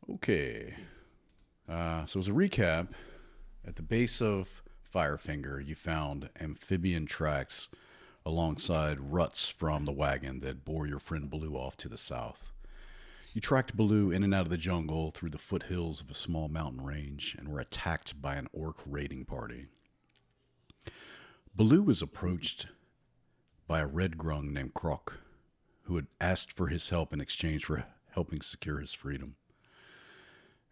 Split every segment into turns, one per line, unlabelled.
Okay. So as a recap, at the base of Firefinger, you found amphibian tracks alongside ruts from the wagon that bore your friend Baloo off to the south. You tracked Baloo in and out of the jungle through the foothills of a small mountain range and were attacked by an orc raiding party. Baloo was approached by a red grung named Croc, who had asked for his help in exchange for helping secure his freedom.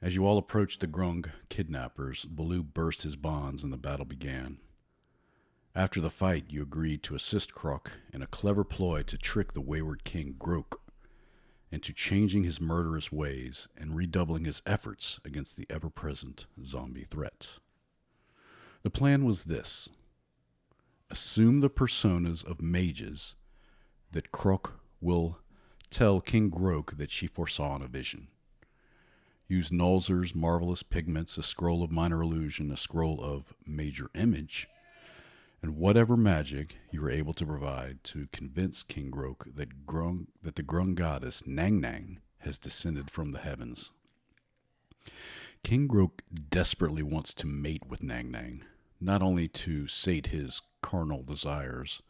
As you all approached the Grung kidnappers, Baloo burst his bonds and the battle began. After the fight, you agreed to assist Croc in a clever ploy to trick the wayward King Groak into changing his murderous ways and redoubling his efforts against the ever-present zombie threat. The plan was this. Assume the personas of mages that Croc will tell King Groak that she foresaw in a vision. Use Nulzur's marvelous pigments, a scroll of minor illusion, a scroll of major image, and whatever magic you are able to provide to convince King Groak that the Grung goddess Nangnang has descended from the heavens. King Groak desperately wants to mate with Nangnang, not only to sate his carnal desires,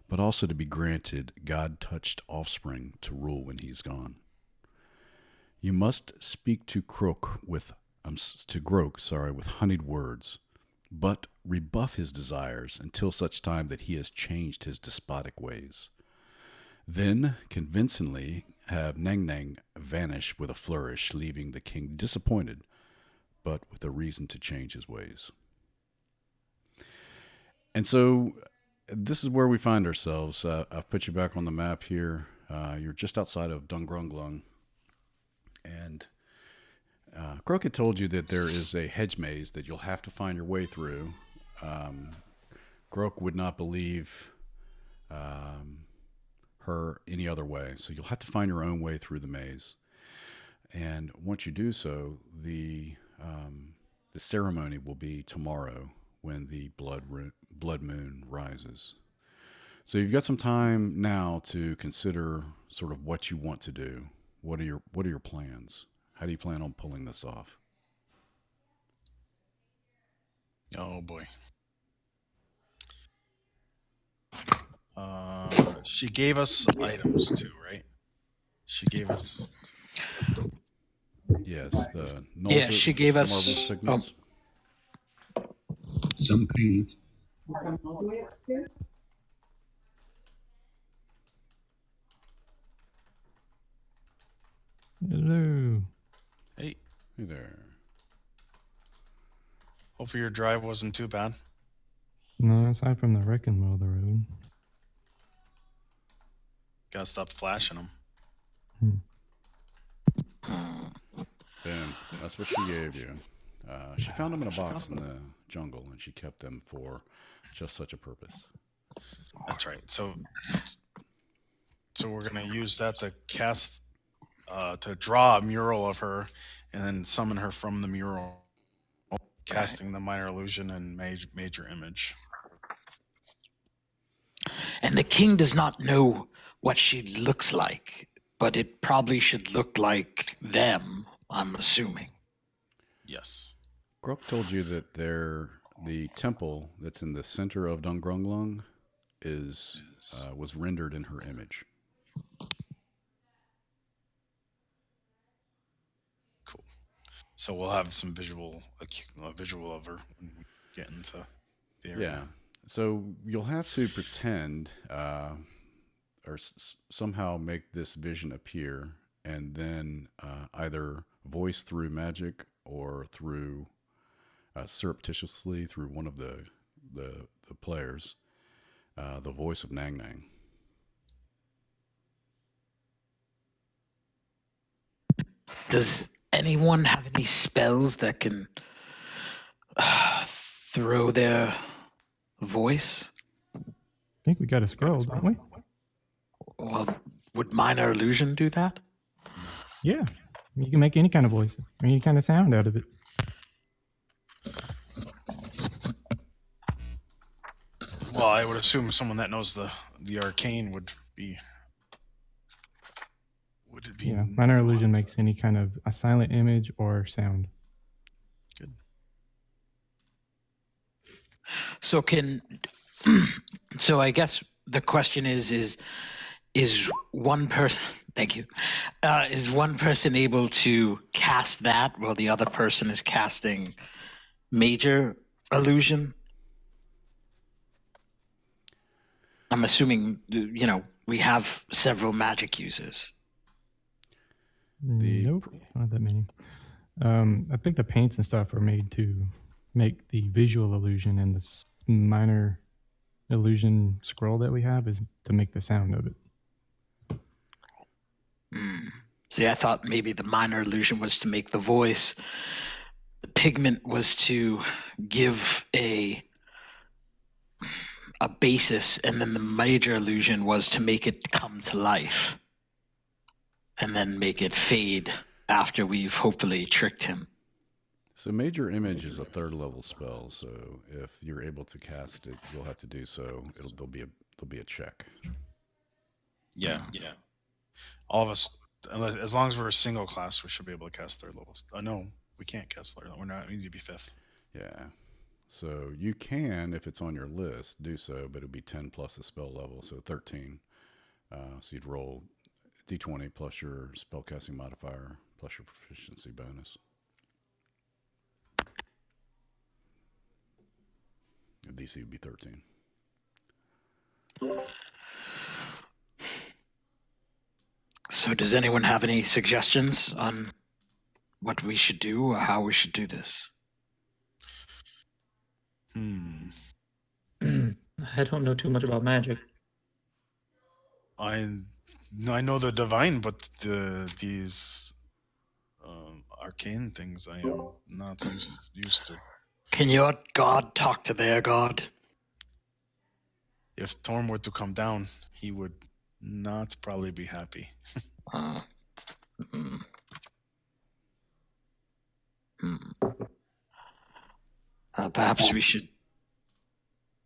but also to be granted God-touched offspring to rule when he's gone. You must speak to Groak with honeyed words, but rebuff his desires until such time that he has changed his despotic ways. Then, convincingly, have Nangnang vanish with a flourish, leaving the king disappointed, but with a reason to change his ways. And so, this is where we find ourselves. I've put you back on the map here. You're just outside of Dungrunglung. And Croak had told you that there is a hedge maze that you'll have to find your way through. Groak would not believe her any other way, so you'll have to find your own way through the maze. And once you do so, the ceremony will be tomorrow when the blood moon rises. So you've got some time now to consider sort of what you want to do. What are your plans? How do you plan on pulling this off?
Oh boy. She gave us items too, right? She gave us.
Yes, the
Yeah, she gave us
marvelous pigments.
Some paint.
Hello.
Hey,
Hey there.
hopefully your drive wasn't too bad.
No, aside from the wreck in the middle of the road.
Gotta stop flashing them.
Boom. That's what she gave you. She found them in a box in the jungle, and she kept them for just such a purpose.
That's right. So we're gonna use that to cast, to draw a mural of her, and then summon her from the mural, casting the minor illusion and major image.
And the king does not know what she looks like, but it probably should look like them, I'm assuming.
Yes.
Groak told you that the temple that's in the center of Dungrunglung was rendered in her image.
Cool. So we'll have some visual of her when we get into the area.
Yeah. So you'll have to pretend or somehow make this vision appear, and then either voice through magic or through surreptitiously through one of the players the voice of Nangnang.
Does anyone have any spells that can throw their voice?
I think we got a scroll, don't we?
Well, would minor illusion do that?
Yeah. You can make any kind of voice, or any kind of sound out of it.
Well, I would assume someone that knows the arcane would be
Yeah, minor illusion makes any kind of a silent image or sound.
Good.
So so I guess the question is one person, thank you, is one person able to cast that while the other person is casting major illusion? I'm assuming, we have several magic users.
Nope, not that many. I think the paints and stuff are made to make the visual illusion, and the minor illusion scroll that we have is to make the sound of it.
See, I thought maybe the minor illusion was to make the voice. The pigment was to give a basis, and then the major illusion was to make it come to life and then make it fade after we've hopefully tricked him.
So major image is a 3rd level spell. So if you're able to cast it, you'll have to do so. There'll be a check.
Yeah. All of us, as long as we're a single class, we should be able to cast 3rd levels. No, we can't cast 3rd level. We need to be 5th.
Yeah. So you can, if it's on your list, do so, but it'd be 10 plus a spell level, so 13. So you'd roll d20 plus your spellcasting modifier plus your proficiency bonus. Your DC would be 13.
So does anyone have any suggestions on what we should do or how we should do this?
I don't know too much about magic.
I know the divine, but these arcane things I am not used to.
Can your god talk to their god?
If Torm were to come down, he would not probably be happy.
Perhaps we should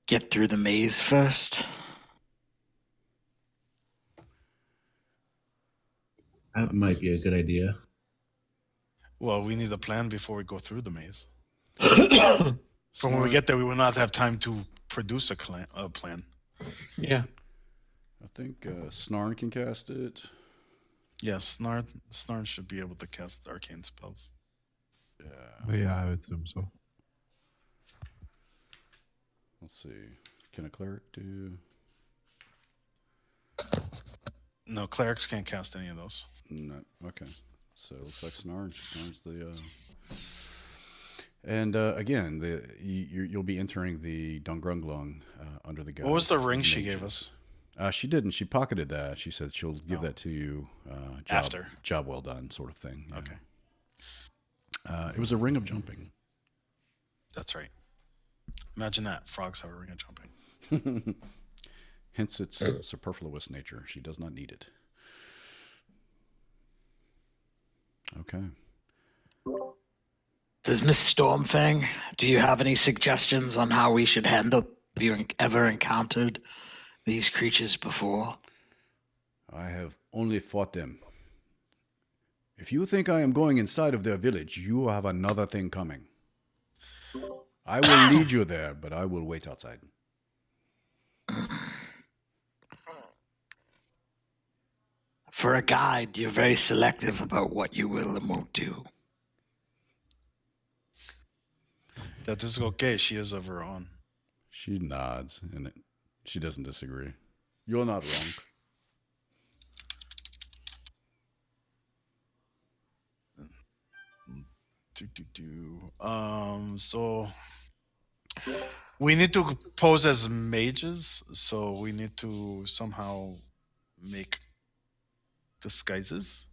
get through the maze first.
That might be a good idea.
Well, we need a plan before we go through the maze. So when we get there, we will not have time to produce a plan.
Yeah.
I think Snarn can cast it.
Yes, Snarn should be able to cast arcane spells.
Yeah, I would assume so.
Let's see. Can a cleric do?
No, clerics can't cast any of those.
No. Okay. So it looks like Snarn's the. And again, you'll be entering the Dungrunglung under the guise.
What was the ring
of
she
nature.
gave us?
She didn't. She pocketed that. She said she'll give that to you
After.
Job well done, sort of thing. Yeah.
Okay.
It was a ring of jumping.
That's right. Imagine that. Frogs have a ring of jumping.
Hence its superfluous nature. She does not need it. Okay.
Does Miss Stormfang, do you have any suggestions on how we should handle? Have you ever encountered these creatures before?
I have only fought them. If you think I am going inside of their village, you have another thing coming. I will lead you there, but I will wait outside.
For a guide, you're very selective about what you will and won't do.
That is okay. She is of her own.
She nods, and she doesn't disagree. You're not wrong.
So we need to pose as mages, so we need to somehow make disguises.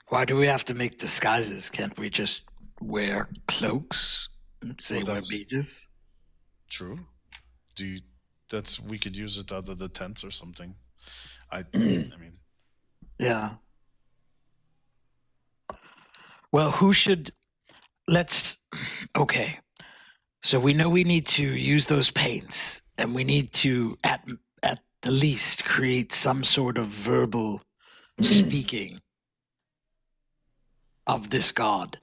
Why do we have to make disguises? Can't we just wear cloaks and say we're mages?
True. We could use it out of the tents or something. I mean.
Yeah. Well, okay. So we know we need to use those paints, and we need to, at the least, create some sort of verbal speaking of this god.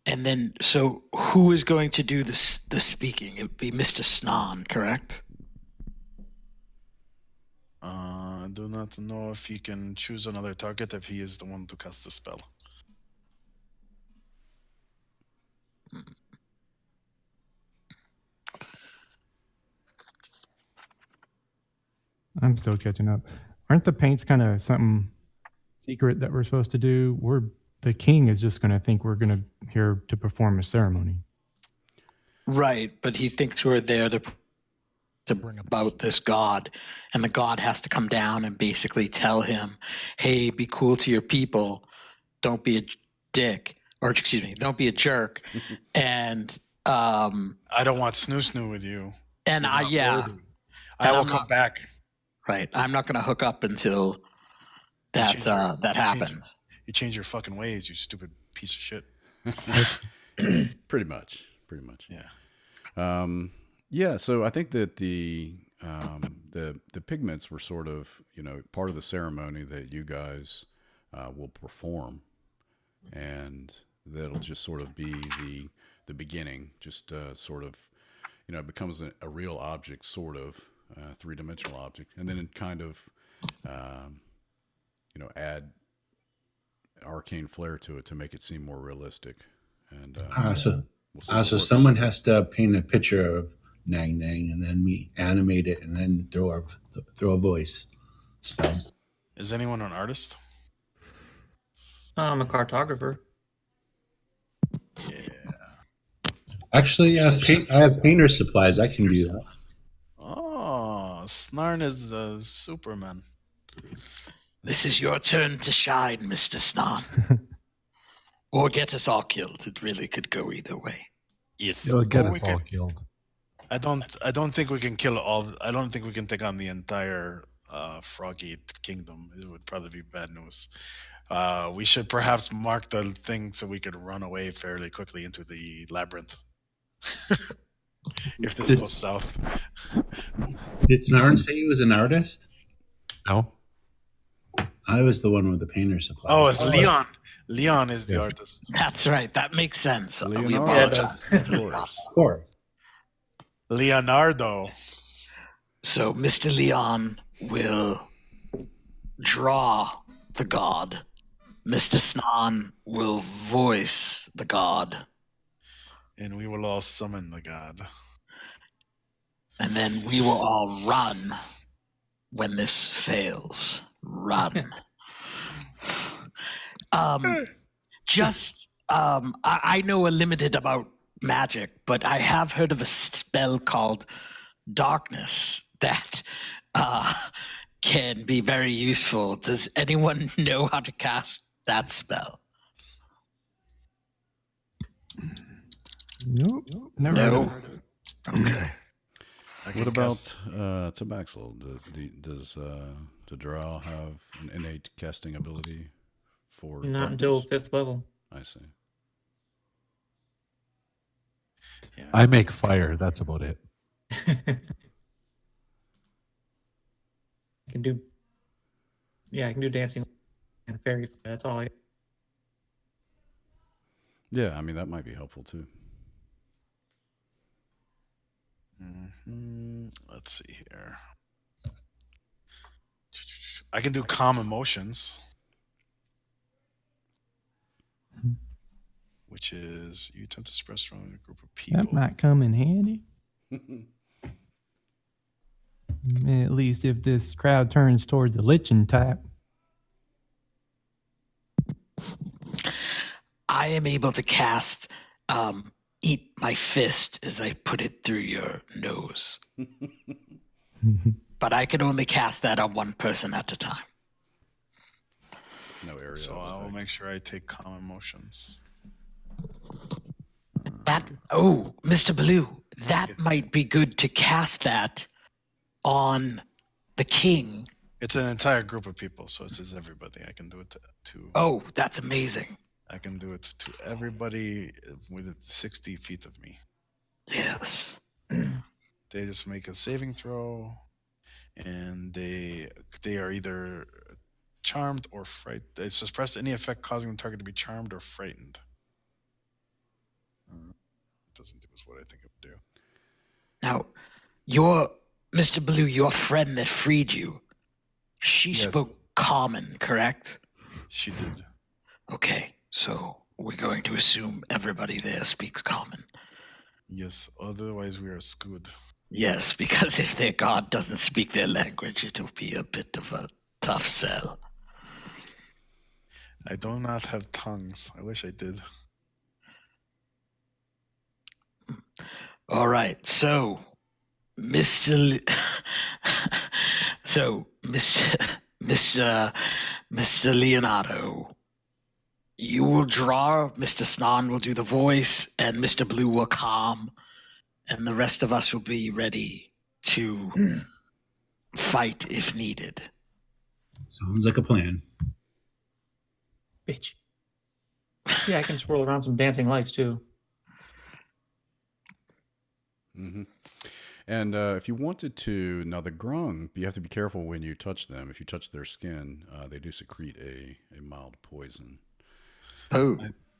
And then, so who is going to do the speaking? It would be Mr. Snan, correct?
I do not know if he can choose another target if he is the one to cast the spell.
I'm still catching up. Aren't the paints kind of something secret that we're supposed to do? The king is just going to think we're going to here to perform a ceremony.
Right, but he thinks we're there to
Bring up
about this god, and the god has to come down and basically tell him, hey, be cool to your people, don't be a dick, or excuse me, don't be a jerk. And
I don't want snoo with you.
and
You're
I
not
yeah
worthy. I will
I'm
come
not-
back.
right, I'm not going to hook up until that
change your-
that happens.
You change your fucking ways, you stupid piece of shit.
Pretty much.
Yeah.
Yeah. So I think that the pigments were sort of, part of the ceremony that you guys will perform, and that'll just sort of be the beginning. Just sort of, it becomes a real object, sort of 3-dimensional object, and then it kind of, add arcane flair to it to make it seem more realistic. And we'll see
So
what works.
someone has to paint a picture of Nangnang, and then we animate it, and then throw a voice spell.
Is anyone an artist?
I'm a cartographer.
Yeah.
Actually, I have painter supplies. I can do that.
Oh, Snarn is the Superman.
This is your turn to shine, Mr. Snan. Or get us all killed. It really could go either way.
Yes.
You'll get
Or we
us all
could-
killed.
I don't think we can kill all. I don't think we can take on the entire Froggy Kingdom. It would probably be bad news. We should perhaps mark the thing so we could run away fairly quickly into the labyrinth. If this goes south.
Did Snarn say he was an artist?
No?
I was the one with the painter supplies.
Oh, it's Leon. Leon is the
Yeah.
artist.
That's right. That makes sense. We
Leonardo.
apologize.
Of course.
Of course.
Leonardo.
So Mr. Leon will draw the god. Mr. Snan will voice the god.
And we will all summon the god.
And then we will all run when this fails. Run. I know a limited about magic, but I have heard of a spell called darkness that can be very useful. Does anyone know how to cast that spell?
Nope. Never heard of it.
Okay.
I can
What about
cast-
Tabaxel? Does Drow have an innate casting ability for
Not until
darkness?
5th level.
I see.
yeah.
I make fire. That's about it.
I can do dancing and fairy. That's all.
Yeah, I mean that might be helpful too.
Let's see here. I can do calm emotions, which is you attempt to express from a group of people.
That might come in handy. At least if this crowd turns towards the lichen type.
I am able to cast eat my fist as I put it through your nose. But I can only cast that on one person at a time.
No area.
So I will make sure I take calm emotions.
Mr. Blue, that
Yes.
might be good to cast that on the king.
It's an entire group of people, so it says everybody. I can do it to
Oh, that's amazing.
I can do it to everybody within 60 feet of me.
Yes.
They just make a saving throw, and they are either charmed or frightened. It suppress any effect causing the target to be charmed or frightened. It doesn't do us what I think it would do.
Now, Mr. Blue, your friend that freed you, she
Yes.
spoke common, correct?
She did.
Okay, so we're going to assume everybody there speaks common.
Yes, otherwise we are screwed.
Yes, because if their god doesn't speak their language, it'll be a bit of a tough sell.
I do not have tongues. I wish I did.
All right, so Mr. Mr. Leonardo, you will draw. Mr. Snan will do the voice, and Mr. Blue will calm, and the rest of us will be ready to fight if needed.
Sounds like a plan.
Bitch. Yeah, I can swirl around some dancing lights too.
Mm-hmm. And if you wanted to, now the grung, you have to be careful when you touch them. If you touch their skin, they do secrete a mild poison.
Oh,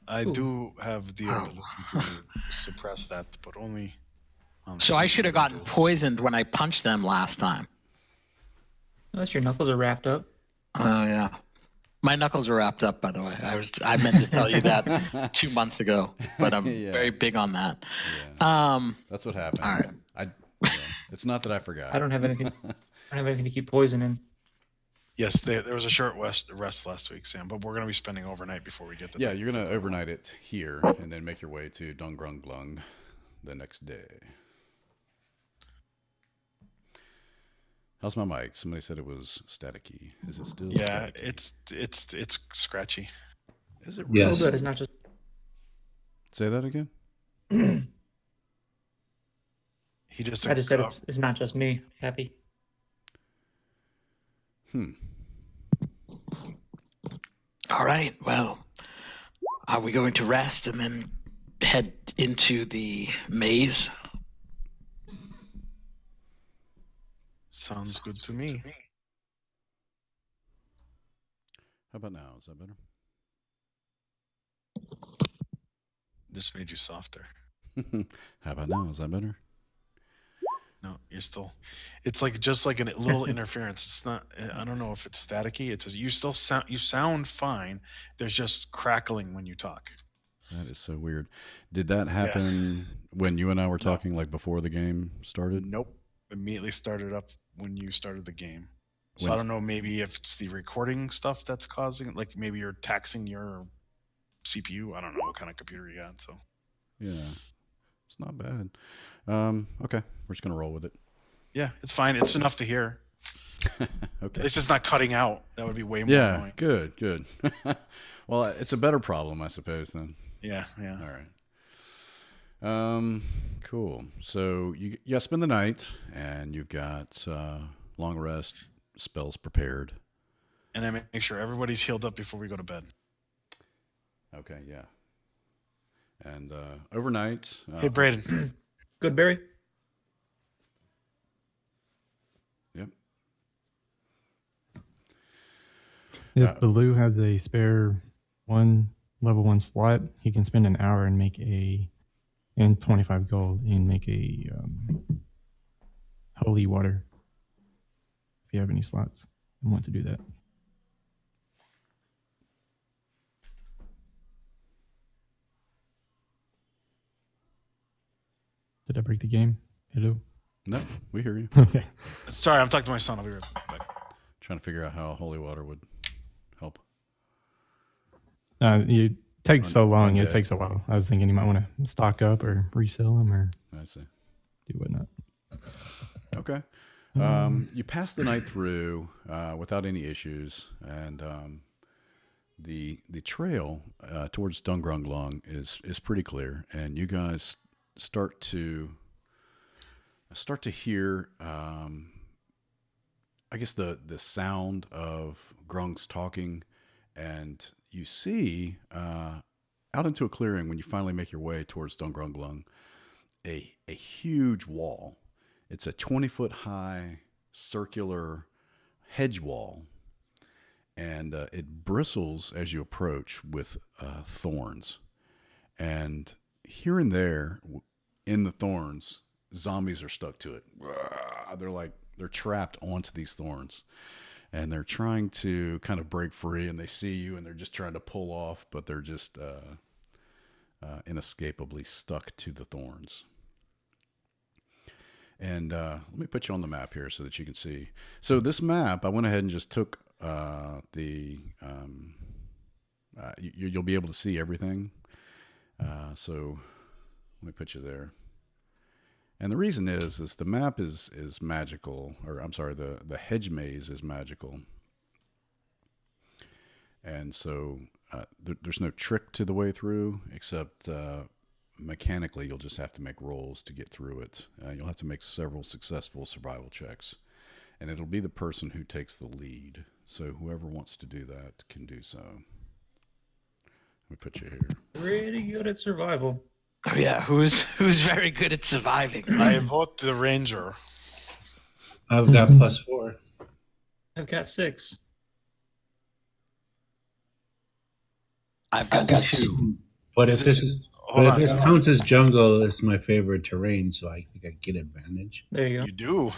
I do have the ability to suppress that, but only.
So I should have gotten
individuals.
poisoned when I punched them last time.
Unless your knuckles are wrapped up.
Oh yeah, my knuckles are wrapped up. By the way, I meant to tell you that 2 months ago, but I'm
Yeah.
very big on that.
Yeah. That's what happened.
all right.
It's not that I forgot.
I don't have anything. I don't have anything to keep poison in.
Yes, there was a short rest last week, Sam, but we're going to be spending overnight before we get to
Yeah, you're going to overnight it here and then make your way to Dungrunglung the next day. How's my mic? Somebody said it was staticky. Is it still
Yeah,
staticky?
it's scratchy.
Is it
Yes.
Oh, good. It's not just.
Say that again?
He just.
I just said it's not just me. Happy.
All right. Well, are we going to rest and then head into the maze?
Sounds good to me.
How about now? Is that better?
This made you softer.
How about now? Is that better?
No, you're still. It's like just like a little interference. It's not. I don't know if it's staticky. It's just, you still sound. You sound fine. There's just crackling when you talk.
That is so weird. Did that happen when you and I were
No.
talking, like before the game started?
Nope. Immediately started up when you started the game. So I
When-
don't know. Maybe if it's the recording stuff that's causing it. Like maybe you're taxing your CPU. I don't know what kind of computer you got. So
Yeah, it's not bad. Okay, we're just gonna roll with it.
yeah, it's fine. It's enough to hear.
Okay.
It's just not cutting out. That would be way more
Yeah,
annoying.
good. Well, it's a better problem, I suppose. Then.
Yeah, yeah.
All right. Cool. So you spend the night, and you've got long rest spells prepared.
And then make sure everybody's healed up before we go to bed.
Okay. Yeah. And overnight.
Hey, Braden.
Good, Barry.
Yep.
If Baloo has a spare level 1 slot, he can spend an hour and and 25 gold and make a holy water. If you have any slots and want to do that. Did I break the game? Hello?
No, we hear you.
Okay.
Sorry, I'm talking to my son. I'll be right back.
Trying to figure out how holy water would help.
It takes so long. It
undead.
takes a while. I was thinking you might want to stock up or resell them or
I see.
do whatnot.
Okay. You pass the night through without any issues, and the trail towards Dungrunglung is pretty clear, and you guys start to hear, I guess the sound of grungs talking, and you see out into a clearing when you finally make your way towards Dungrunglung, a huge wall. It's a 20-foot high circular hedge wall, and it bristles as you approach with thorns. And here and there in the thorns, zombies are stuck to it. They're trapped onto these thorns, and they're trying to kind of break free, and they see you and they're just trying to pull off, but they're just inescapably stuck to the thorns. And let me put you on the map here so that you can see. So this map, I went ahead and just took you'll be able to see everything. So let me put you there. And the reason is the map is magical, or I'm sorry, the hedge maze is magical. And so there's no trick to the way through, except mechanically you'll just have to make rolls to get through it. You'll have to make several successful survival checks. And it'll be the person who takes the lead. So whoever wants to do that can do so. Let me put you here.
Pretty good at survival.
Oh yeah, who's very good at surviving?
I vote the ranger.
I've got +4.
I've got 6.
I've got 2.
But
Is
if
this-
this
hold on.
counts as jungle, it's my favorite terrain, so I think I get advantage.
There you go.
You do.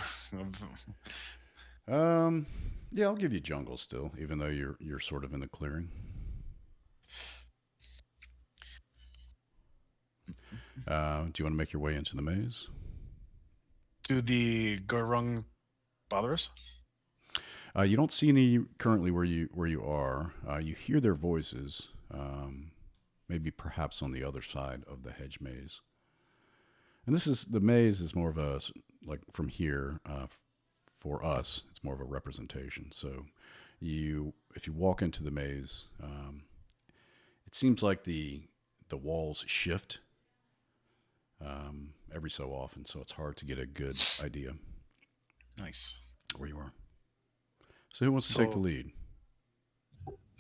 Yeah, I'll give you jungle still, even though you're sort of in the clearing. Do you want to make your way into the maze?
Do the Gurung bother us?
You don't see any currently where you are. You hear their voices, maybe perhaps on the other side of the hedge maze. And the maze is more of a, like from here, for us, it's more of a representation. So if you walk into the maze, it seems like the walls shift every so often, so it's hard to get a good idea
Nice.
where you are. So who wants to take the lead?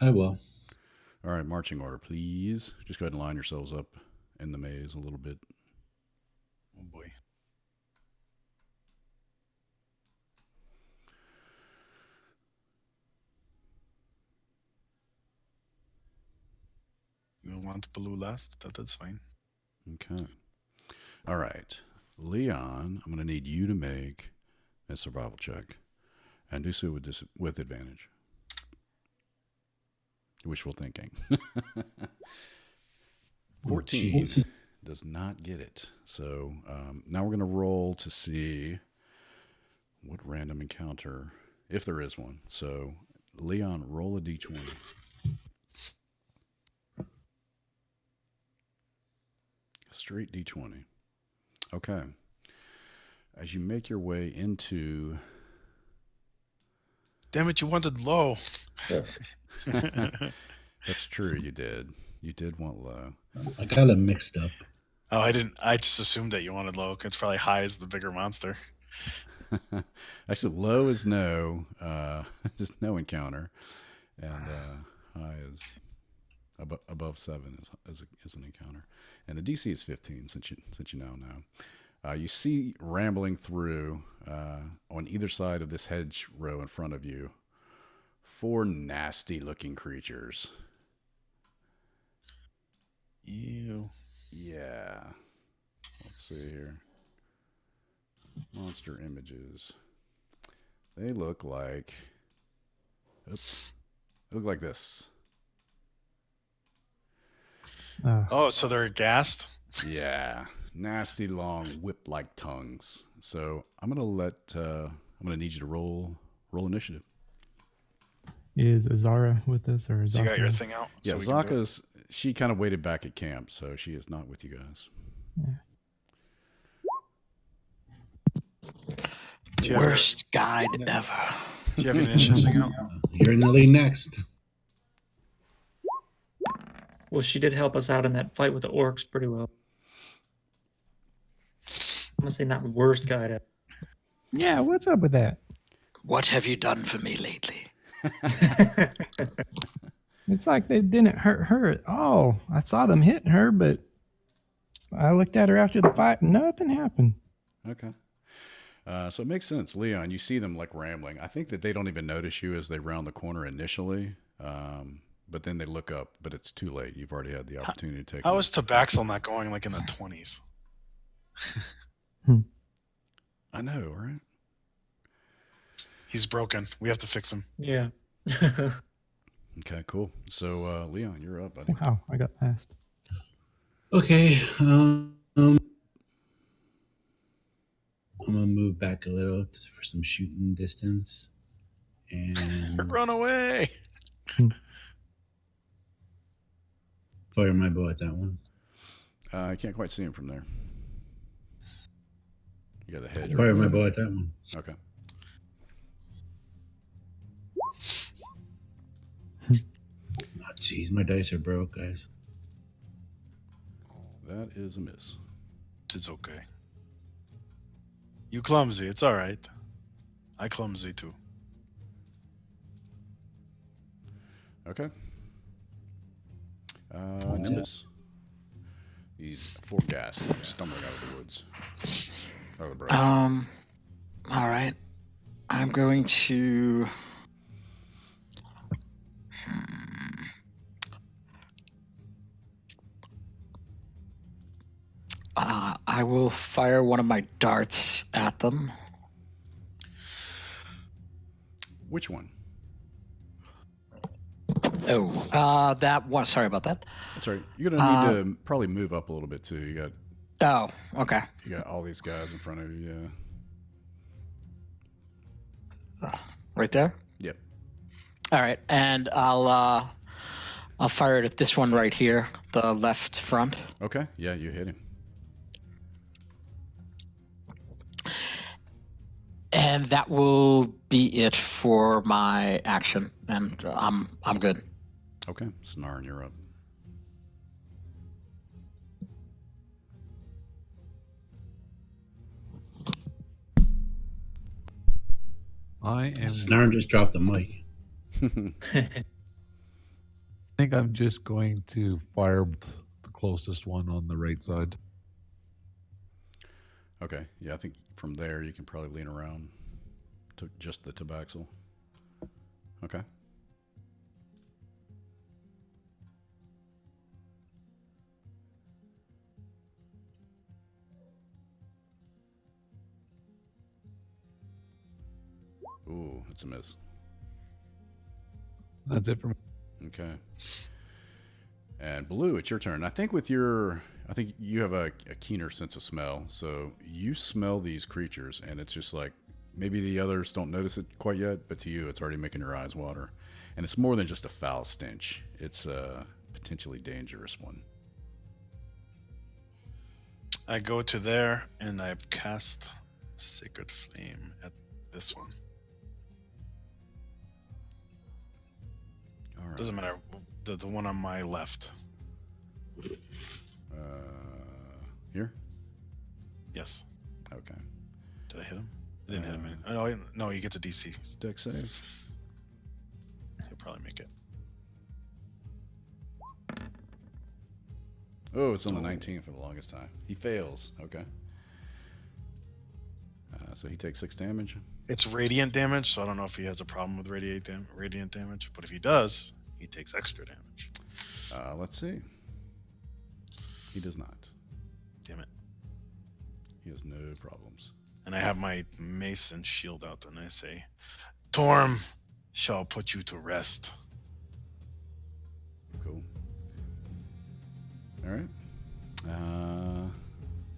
I will.
All right, marching order, please. Just go ahead and line yourselves up in the maze a little bit.
Oh boy. You want blue last? That's fine.
Okay. All right. Leon, I'm going to need you to make a survival check and do so with advantage. Wishful thinking. 14
jeez.
does not get it. So now we're going to roll to see what random encounter, if there is one. So Leon, roll a d20. Straight d20. Okay. As you make your way into...
Damn it, you wanted low.
That's true, you did. You did want low.
I got it mixed up.
Oh, I didn't. I just assumed that you wanted low. 'Cause it's probably high as the bigger monster.
I said low is no, just no encounter, and high is above 7 is an encounter, and the DC is 15 since you now know. You see rambling through on either side of this hedge row in front of you 4 nasty looking creatures.
Ew.
Yeah. Let's see here. Monster images. They look like... Oops. They look like this.
Oh, so they're gassed?
Yeah. Nasty, long, whip-like tongues. So I'm going to need you to roll initiative.
Is Azara with us, or is
You got your thing out?
Yeah,
so we can do it?
Zaka's... She kind of waited back at camp, so she is not with you guys.
Do you have
Worst guide ever.
Do you have your initiative thing out?
You're in the lead next.
Well, she did help us out in that fight with the orcs pretty well. I'm gonna say not worst guide ever.
Yeah, what's up with that?
What have you done for me lately?
It's like they didn't hurt her at all. I saw them hitting her, but I looked at her after the fight and nothing happened.
Okay. So it makes sense, Leon. You see them like rambling. I think that they don't even notice you as they round the corner initially, but then they look up. But it's too late. You've already had the opportunity to take.
How
them.
is Tabaxel not going like in the 20s?
I know, right?
He's broken. We have to fix him.
Yeah.
Okay, cool. So Leon, you're up, buddy.
Wow, I got last.
Okay. I'm gonna move back a little for some shooting distance, and
Run away.
fire my bow at that one.
I can't quite see him from there. You got the hedge.
Fire
right
my
there.
bow at that one.
Okay.
Oh, jeez, my dice are broke, guys.
That is a miss.
It's okay. You clumsy. It's all right. I clumsy too.
Okay.
What's
Nimbus. He's full gas, stumbling out of the woods. Out of the brush.
All right. I'm going to. I will fire one of my darts at them.
Which one?
Oh, that one. Sorry about that.
That's right. You're gonna need to probably move up a little bit too. You
Oh, okay.
got all these guys in front of you. Yeah.
Right there.
Yep.
All right, and I'll fire it at this one right here, the left front.
Okay. Yeah, you hit him.
And that will be it for my action, and I'm good.
Okay. Snarn, you're up.
I
Snarn just dropped the mic.
think I'm just going to fire the closest one on the right side.
Okay. Yeah, I think from there you can probably lean around to just the Tabaxel. Okay. Ooh, that's a miss.
That's it for me.
Okay. And Blue, it's your turn. I think you have a keener sense of smell. So you smell these creatures, and it's just like maybe the others don't notice it quite yet, but to you, it's already making your eyes water. And it's more than just a foul stench. It's a potentially dangerous one.
I go to there and I've cast Sacred Flame at this one.
All right.
Doesn't matter. The one on my left.
Here?
Yes.
Okay.
Did I hit him? I didn't hit him. Oh, no, he gets a DC.
Deck save.
He'll probably make it.
Oh, it's on the 19th for the longest time. He fails. Okay. So he takes 6 damage.
It's radiant damage, so I don't know if he has a problem with radiant damage. But if he does, he takes extra damage.
Let's see. He does not.
Damn it.
He has no problems.
And I have my mace and shield out, and I say, Torm shall put you to rest.
Cool. All right.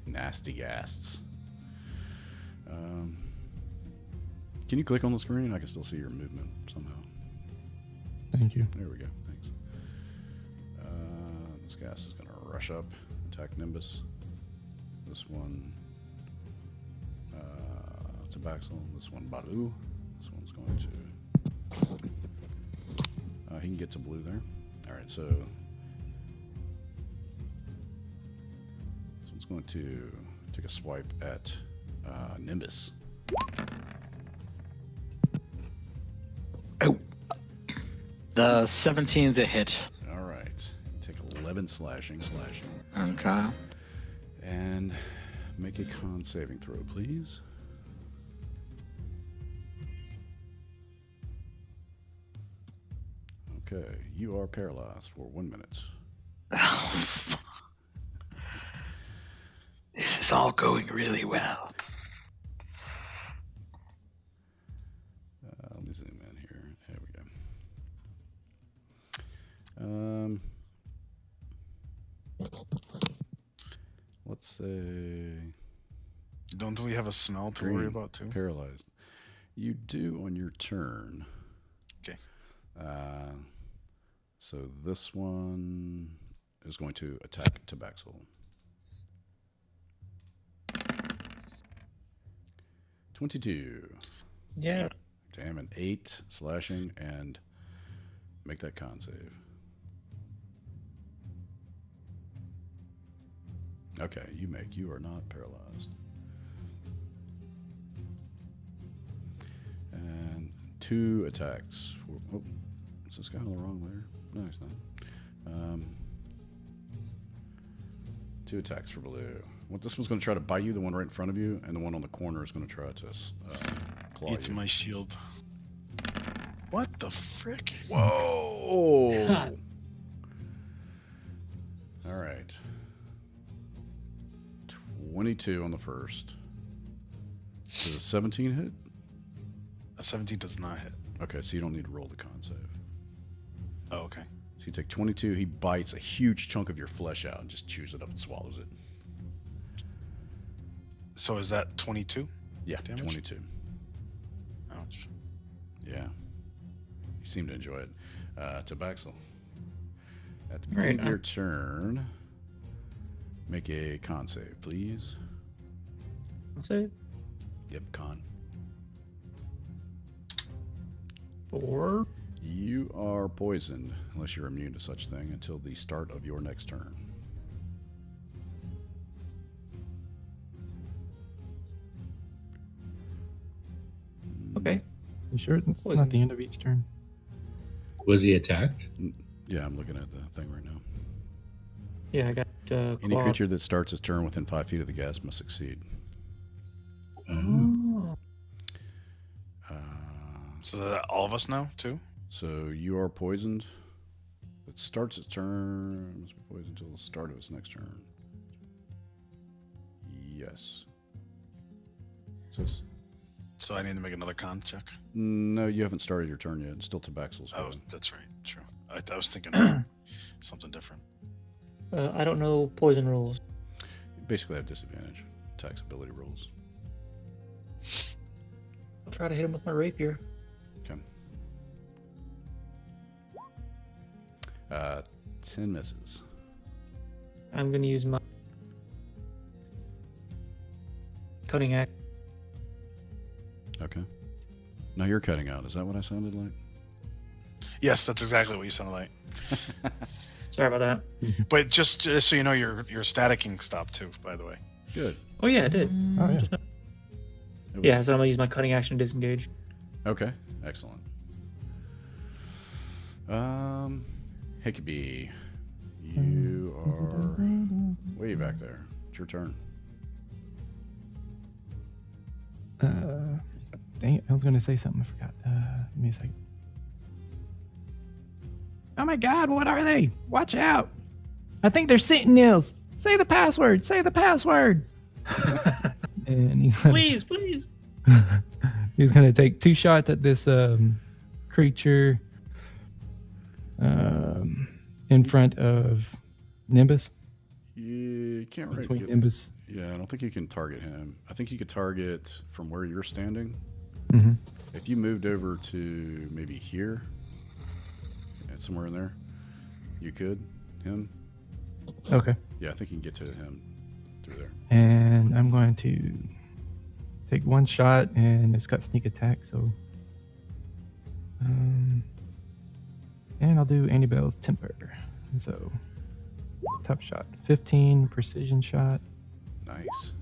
Nasty ghasts. Can you click on the screen? I can still see your movement somehow.
Thank you.
There we go. Thanks. This gas is going to rush up, attack Nimbus. This one, Tabaxel. This one, Balu. This one's going to. He can get to Blue there. All right, so this one's going to take a swipe at Nimbus.
Oh, the 17's a hit.
All right, take 11 slashing.
Okay.
And make a con saving throw, please. Okay, you are paralyzed for 1 minute.
This is all going really well.
Let me zoom in here. There we go. Let's say
Don't we have a smell to worry
green,
about too?
paralyzed. You do on your turn.
Okay.
So this one is going to attack Tabaxel. 22.
Yeah.
Damn, an 8 slashing, and make that con save. Okay, you are not paralyzed. And 2 attacks. Oh, is this guy on the wrong layer? No, he's not. 2 attacks for blue. Well, this one's going to try to bite you, the one right in front of you, and the one on the corner is going to try to claw
Eats
you.
my shield. What the frick?
Whoa! All right. 22 on the first. Does a 17 hit?
A 17 does not hit.
Okay, so you don't need to roll the con save.
Oh, okay.
So you take 22, he bites a huge chunk of your flesh out and just chews it up and swallows it.
So is that 22?
Yeah,
Damage?
22.
Ouch.
Yeah. You seem to enjoy it. Tabaxel. At the beginning
Right,
of your turn, make a con save, please.
Save.
Yep, con.
4.
You are poisoned, unless you're immune to such thing, until the start of your next turn.
Okay.
You sure it's
Poison.
not the end of each turn?
Was he attacked?
Yeah, I'm looking at the thing right now.
Yeah, I got
Any
claw.
creature that starts its turn within 5 feet of the gas must succeed.
Oh.
So that all of us now too?
So you are poisoned. It starts its turn. Must be poisoned until the start of its next turn. Yes.
So I need to make another con check.
No, you haven't started your turn yet. It's still Tabaxel's
Oh,
turn.
that's right. True. I was thinking something different.
I don't know poison rules.
You basically have disadvantage. Attacks ability rolls.
I'll try to hit him with my rapier.
Okay. 10 misses.
I'm gonna use my cutting axe.
Okay. Now you're cutting out. Is that what I sounded like?
Yes, that's exactly what you sounded like.
Sorry about that.
But just so you know, your staticking stopped too. By the way.
Good.
Oh yeah, I did.
Oh, yeah.
Just not-
It was-
Yeah, so I'm gonna use my cutting action to disengage.
Okay. Excellent. Hickabee, you are way back there. It's your turn.
Dang it, I was going to say something. I forgot. Give me a second. Oh my god, what are they? Watch out. I think they're sentinels. Say the password. Say the password. And he's gonna,
Please, please.
he's going to take 2 shots at this creature in front of Nimbus.
You can't right.
Between Nimbus.
Yeah, I don't think you can target him. I think you could target from where you're standing.
Mm-hmm.
If you moved over to maybe here, somewhere in there, you could. Him.
Okay.
Yeah, I think you can get to him through there.
And I'm going to take 1 shot, and it's got sneak attack, so. And I'll do Annabelle's Temper. So, tough shot. 15 precision shot.
Nice.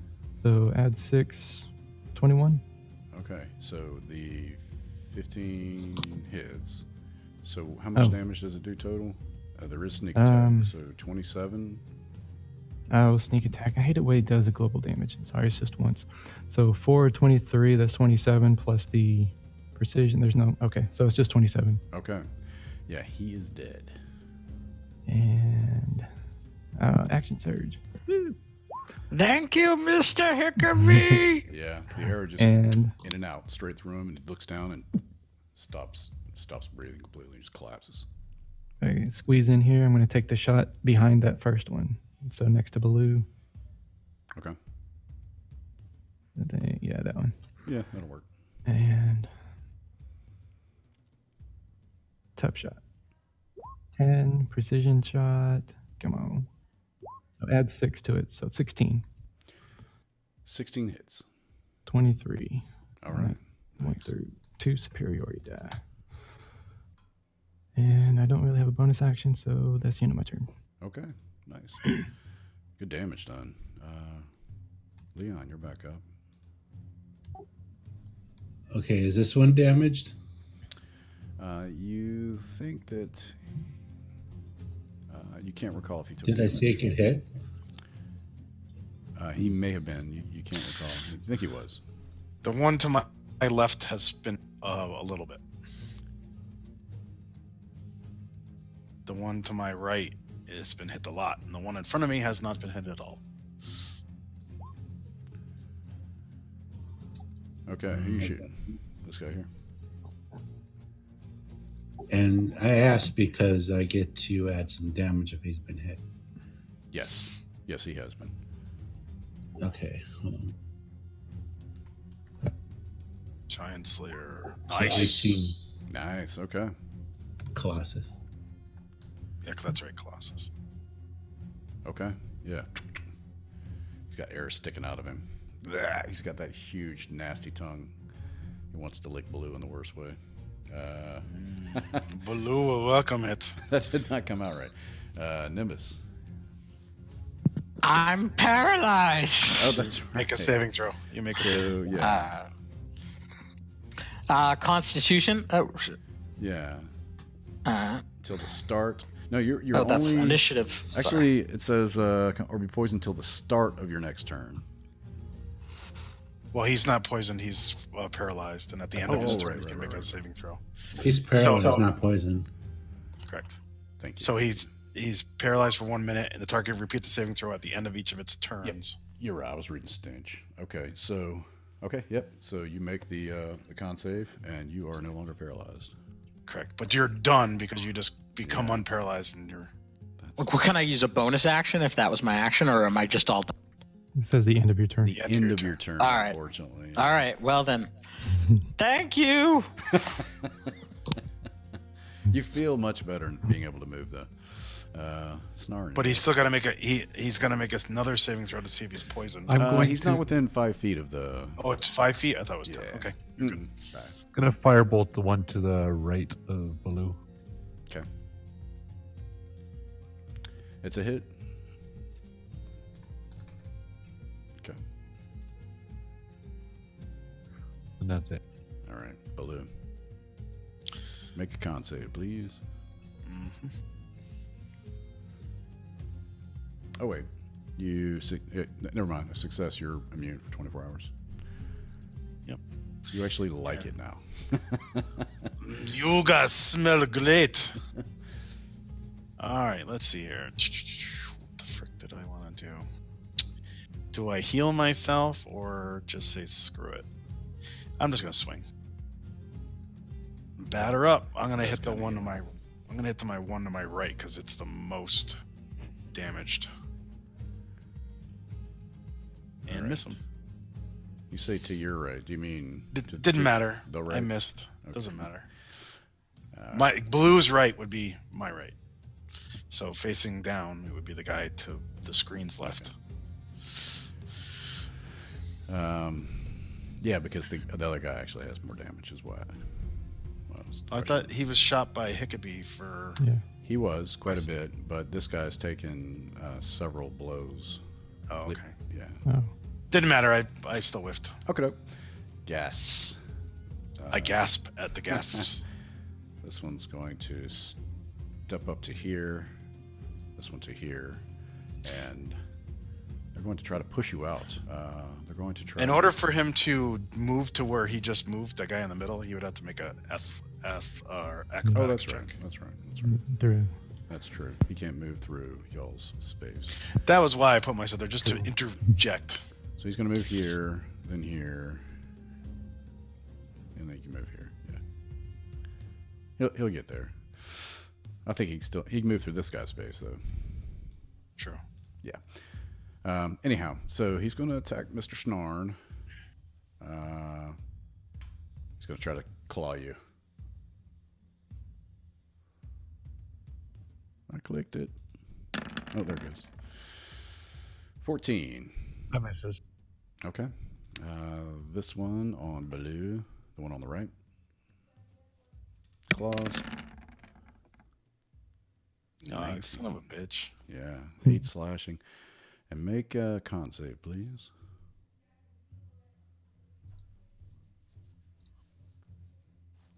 So add 6, 21.
Okay, so the 15 hits. So how much
Oh.
damage does it do total? There is sneak attack, so 27.
Oh, sneak attack. I hate it when it does the global damage. Sorry, it's just once. So 4, 23, that's 27 plus the precision. There's no. Okay, so it's just 27.
Okay. Yeah, he is dead.
And action surge. Woo.
Thank you, Mr. Hickory.
Yeah, the arrow just
And
in and out, straight through him, and he looks down and stops breathing completely, just collapses.
I squeeze in here. I'm going to take the shot behind that first one. So next to Baloo.
Okay.
Yeah, that one.
Yeah, that'll work.
And tough shot. 10 precision shot. Come on. So add 6 to it. So 16.
16 hits.
23.
All right.
Went
Nice.
through 2 superiority die. And I don't really have a bonus action, so that's the end of my turn.
Okay, nice. Good damage done. Leon, you're back up.
Okay, is this one damaged?
You think that you can't recall if he took
Did I
damage.
say it could hit?
He may have been. You can't recall. You think he was.
The one to my left has been a little bit. The one to my right has been hit a lot, and the one in front of me has not been hit at all.
Okay, who you shooting? This guy here?
And I asked because I get to add some damage if he's been hit.
Yes. Yes, he has been.
Okay, hold on.
Giant Slayer.
So
Nice.
18
Nice, okay.
Colossus.
Yeah, that's right, Colossus.
Okay, yeah. He's got air sticking out of him. Blah, he's got that huge, nasty tongue. He wants to lick Baloo in the worst way.
Baloo will welcome it.
That did not come out right. Nimbus.
I'm paralyzed.
Oh, that's right.
Make a saving throw. You make a saving.
So, yeah.
Constitution. Oh, shit.
Yeah.
Uh,
Till the start. No, you're
oh, that's
only...
initiative. Sorry.
Actually, it says, or be poisoned till the start of your next turn.
Well, he's not poisoned. He's paralyzed, and at the end of his
Oh,
turn,
right,
he can
right,
make a
right.
saving throw.
He's paralyzed,
So-
not poisoned.
Correct.
Thank you.
So he's paralyzed for 1 minute, and the target repeat the saving throw at the end of each of its turns.
You're right. I was reading Stench. Okay, so... Okay, yep. So you make the con save, and you are no longer paralyzed.
Correct. But you're done because you just become unparalyzed, and you're.
That's
Well, can I use a bonus action if that was my action, or am I just all done?
It says the end of your turn.
the end of your turn,
All right.
unfortunately.
All right. Well then, thank you.
You feel much better being able to move, though. Snarling.
But he's still got to make he's gonna make us another saving throw to see if he's poisoned.
I'm going
he's
to
not within 5 feet of the...
Oh, it's 5 feet. I thought it was 10.
Yeah.
Okay.
Mm.
gonna firebolt the one to the right of Baloo.
Okay. It's a hit. Okay.
And that's it.
All right, Baloo. Make a con save, please.
Mhm.
Oh, wait. Never mind. A success, you're immune for 24 hours.
Yep.
You actually like it now.
You guys smell great. All right, let's see here. What the frick did I want to do? Do I heal myself or just say screw it? I'm just gonna swing. Batter up. I'm gonna hit the one to my. I'm gonna hit to my one to my right because it's the most damaged. And
Alright.
miss him.
You say to your right. Do you mean...
Didn't matter.
The
I
right?
missed.
Okay.
Doesn't matter.
Uh,
My Blue's right would be my right. So facing down, it would be the guy to the screen's left.
Yeah, because the other guy actually has more damage as well.
I thought he was shot by Hickabee for.
Yeah.
He was quite a bit, but this guy's taken several blows.
Oh, okay.
Yeah.
Oh.
Didn't matter. I still whiffed.
Okay. Gasps.
I gasp at the gasps.
This one's going to step up to here. This one to here, and they're going to try to push you out. They're going to try.
In order for him to move to where he just moved, the guy in the middle, he would have to make a acrobatics
Oh, that's
check.
right. That's right. That's right.
Through.
That's true. He can't move through y'all's space.
That was why I put myself there, just to interject.
So he's going to move here, then here, and then he can move here. Yeah. He'll get there. I think he can move through this guy's space though.
True.
Yeah. Anyhow, so he's going to attack Mr. Snarn. He's going to try to claw you. I clicked it. Oh, there it goes. 14.
That misses.
Okay. This one on blue, the one on the right. Claws.
Nice, son of a bitch.
Yeah, 8 slashing. And make a con save, please.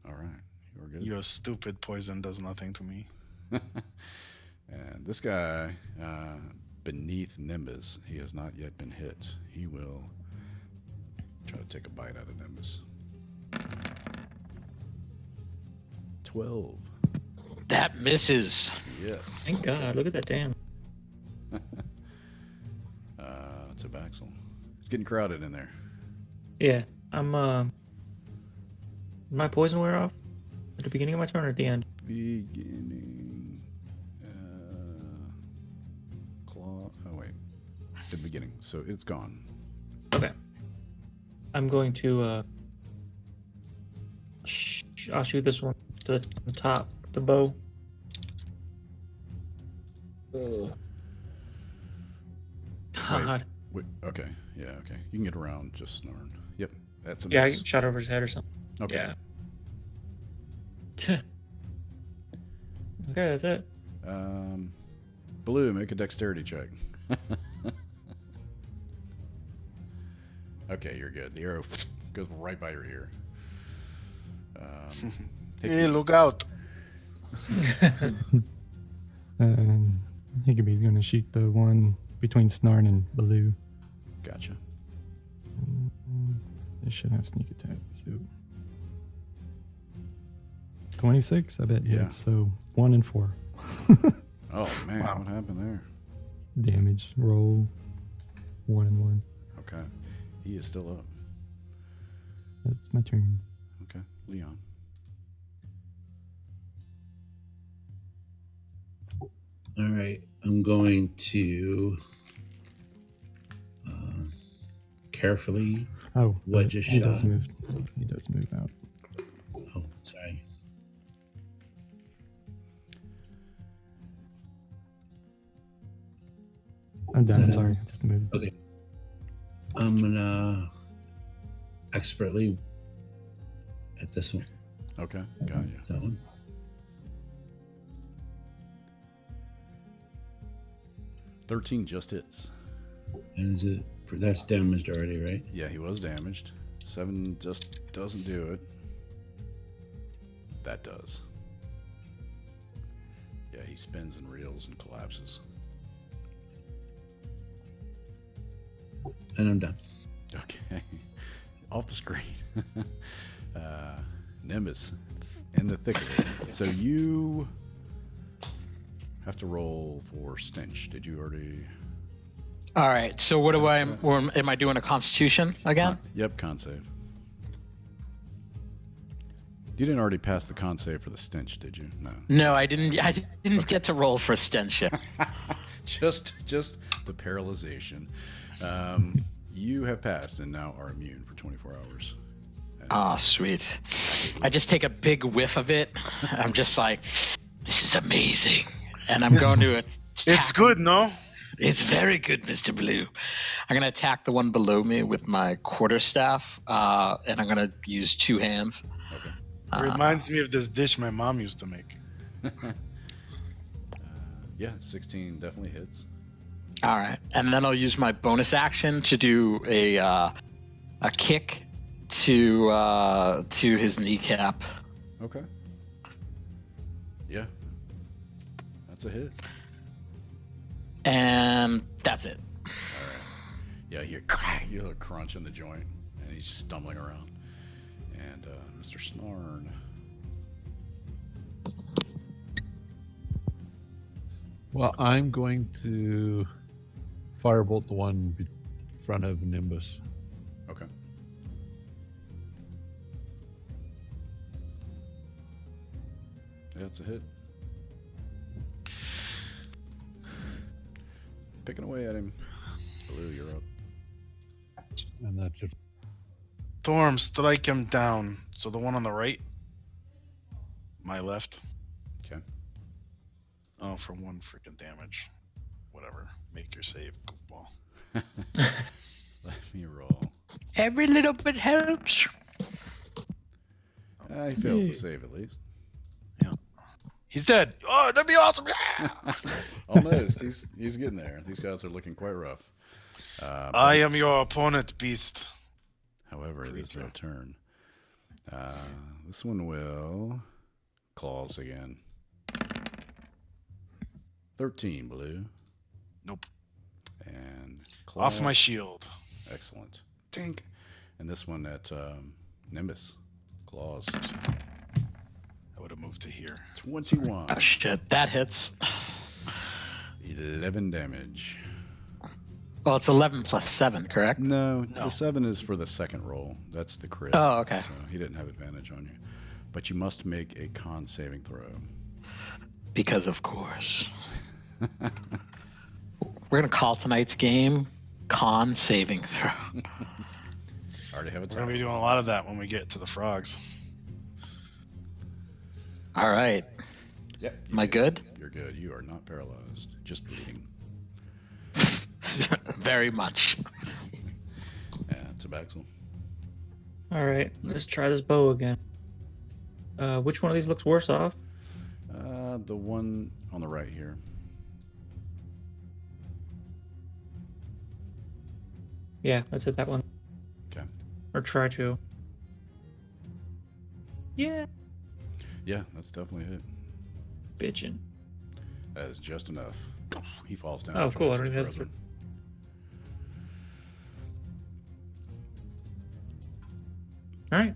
All right, you're good.
Your stupid poison does nothing to me.
And this guy, beneath Nimbus, he has not yet been hit. He will try to take a bite out of Nimbus. 12.
That misses.
Yes.
Thank God. Look at that damn.
It's a Baxel. It's getting crowded in there.
Yeah. I'm my poison wear off at the beginning of my turn or at the end?
Beginning. Claw. Oh, wait. The beginning. So it's gone.
Okay. I'm going to I'll shoot this one to the top, the bow. God.
Wait, okay. Yeah, okay. You can get around just Snarn. Yep. That's a
Yeah, I
miss.
shot over his head or something.
Okay.
Yeah. Okay, that's it.
Blue, make a dexterity check. Okay, you're good. The arrow goes right by your ear.
Hey, look out.
Hickaby's going to shoot the one between Snarn and Baloo.
Gotcha.
They should have sneak attack. So 26, I bet.
Yeah.
So 1 and 4
Oh, man. What happened there?
damage. Roll 1 and 1.
Okay. He is still up.
That's my turn.
Okay. Leon.
All right, I'm going to carefully.
Oh,
What
but
just
he does
shot?
move. He does move out.
Oh, sorry.
I'm done.
that
Sorry, just moved.
Okay. I'm gonna expertly at this one.
Okay. Got you.
That one.
$13 just hits.
And is it? That's damaged already, right?
Yeah, he was damaged. 7 just doesn't do it. That does. Yeah, he spins and reels and collapses.
And I'm done.
Okay. Off the screen. Nimbus in the thick of it. So you have to roll for stench. Did you already?
All right. So what do I?
That's
Or am I doing a Constitution again?
Yep, con save. You didn't already pass the con save for the stench, did you? No.
No, I didn't. I didn't get to roll for stench yet.
just the paralyzation. You have passed and now are immune for 24 hours.
Oh, sweet. I just take a big whiff of it. I'm just like, this is amazing, and I'm going to attack.
It's good, no?
It's very good, Mr. Blue. I'm going to attack the one below me with my quarterstaff, and I'm going to use 2 hands.
Okay.
It reminds me of this dish my mom used to make.
Yeah, 16 definitely hits.
All right, and then I'll use my bonus action to do a kick to his kneecap.
Okay. Yeah. That's a hit.
And that's it.
All right. Yeah, you hear a crunch in the joint, and he's just stumbling around. And Mr. Snarn.
Well, I'm going to firebolt the one in front of Nimbus.
Okay. Yeah, it's a hit. Picking away at him. Blue, you're up.
And that's it.
Storm, strike him down. So the one on the right? My left?
Okay.
Oh, for 1 freaking damage. Whatever. Make your save, goofball.
Let me roll.
Every little bit helps.
He fails to save at least.
He's dead. Oh, that'd be awesome. Yeah!
Almost. He's getting there. These guys are looking quite rough.
I am your opponent, beast.
However, it is their turn. This one will claws again. 13 blue.
Nope.
And
Off my
claws.
shield.
Excellent. Tink. And this one at Nimbus. Claws.
I would have moved to here.
21.
Oh shit, that hits.
11 damage.
Well, it's 11 plus 7, correct?
No,
No.
the 7 is for the second roll. That's the crit.
Oh, okay.
So he didn't have advantage on you. But you must make a con saving throw.
Because of course. We're gonna call tonight's game con saving throw.
Already have a
We're going to be
time.
doing a lot of that when we get to the frogs.
All right.
Yep.
Am I good?
You're good. You are not paralyzed. Just bleeding.
Very much.
Yeah, it's a Baxel.
All right, let's try this bow again. Which one of these looks worse off?
The one on the right here.
Yeah, let's hit that one.
Okay.
Or try to. Yeah.
Yeah, that's definitely a hit.
Bitchin'.
That is just enough. He falls down.
Oh,
and
cool. I
joins
don't
his
even have to-
brethren.
All right.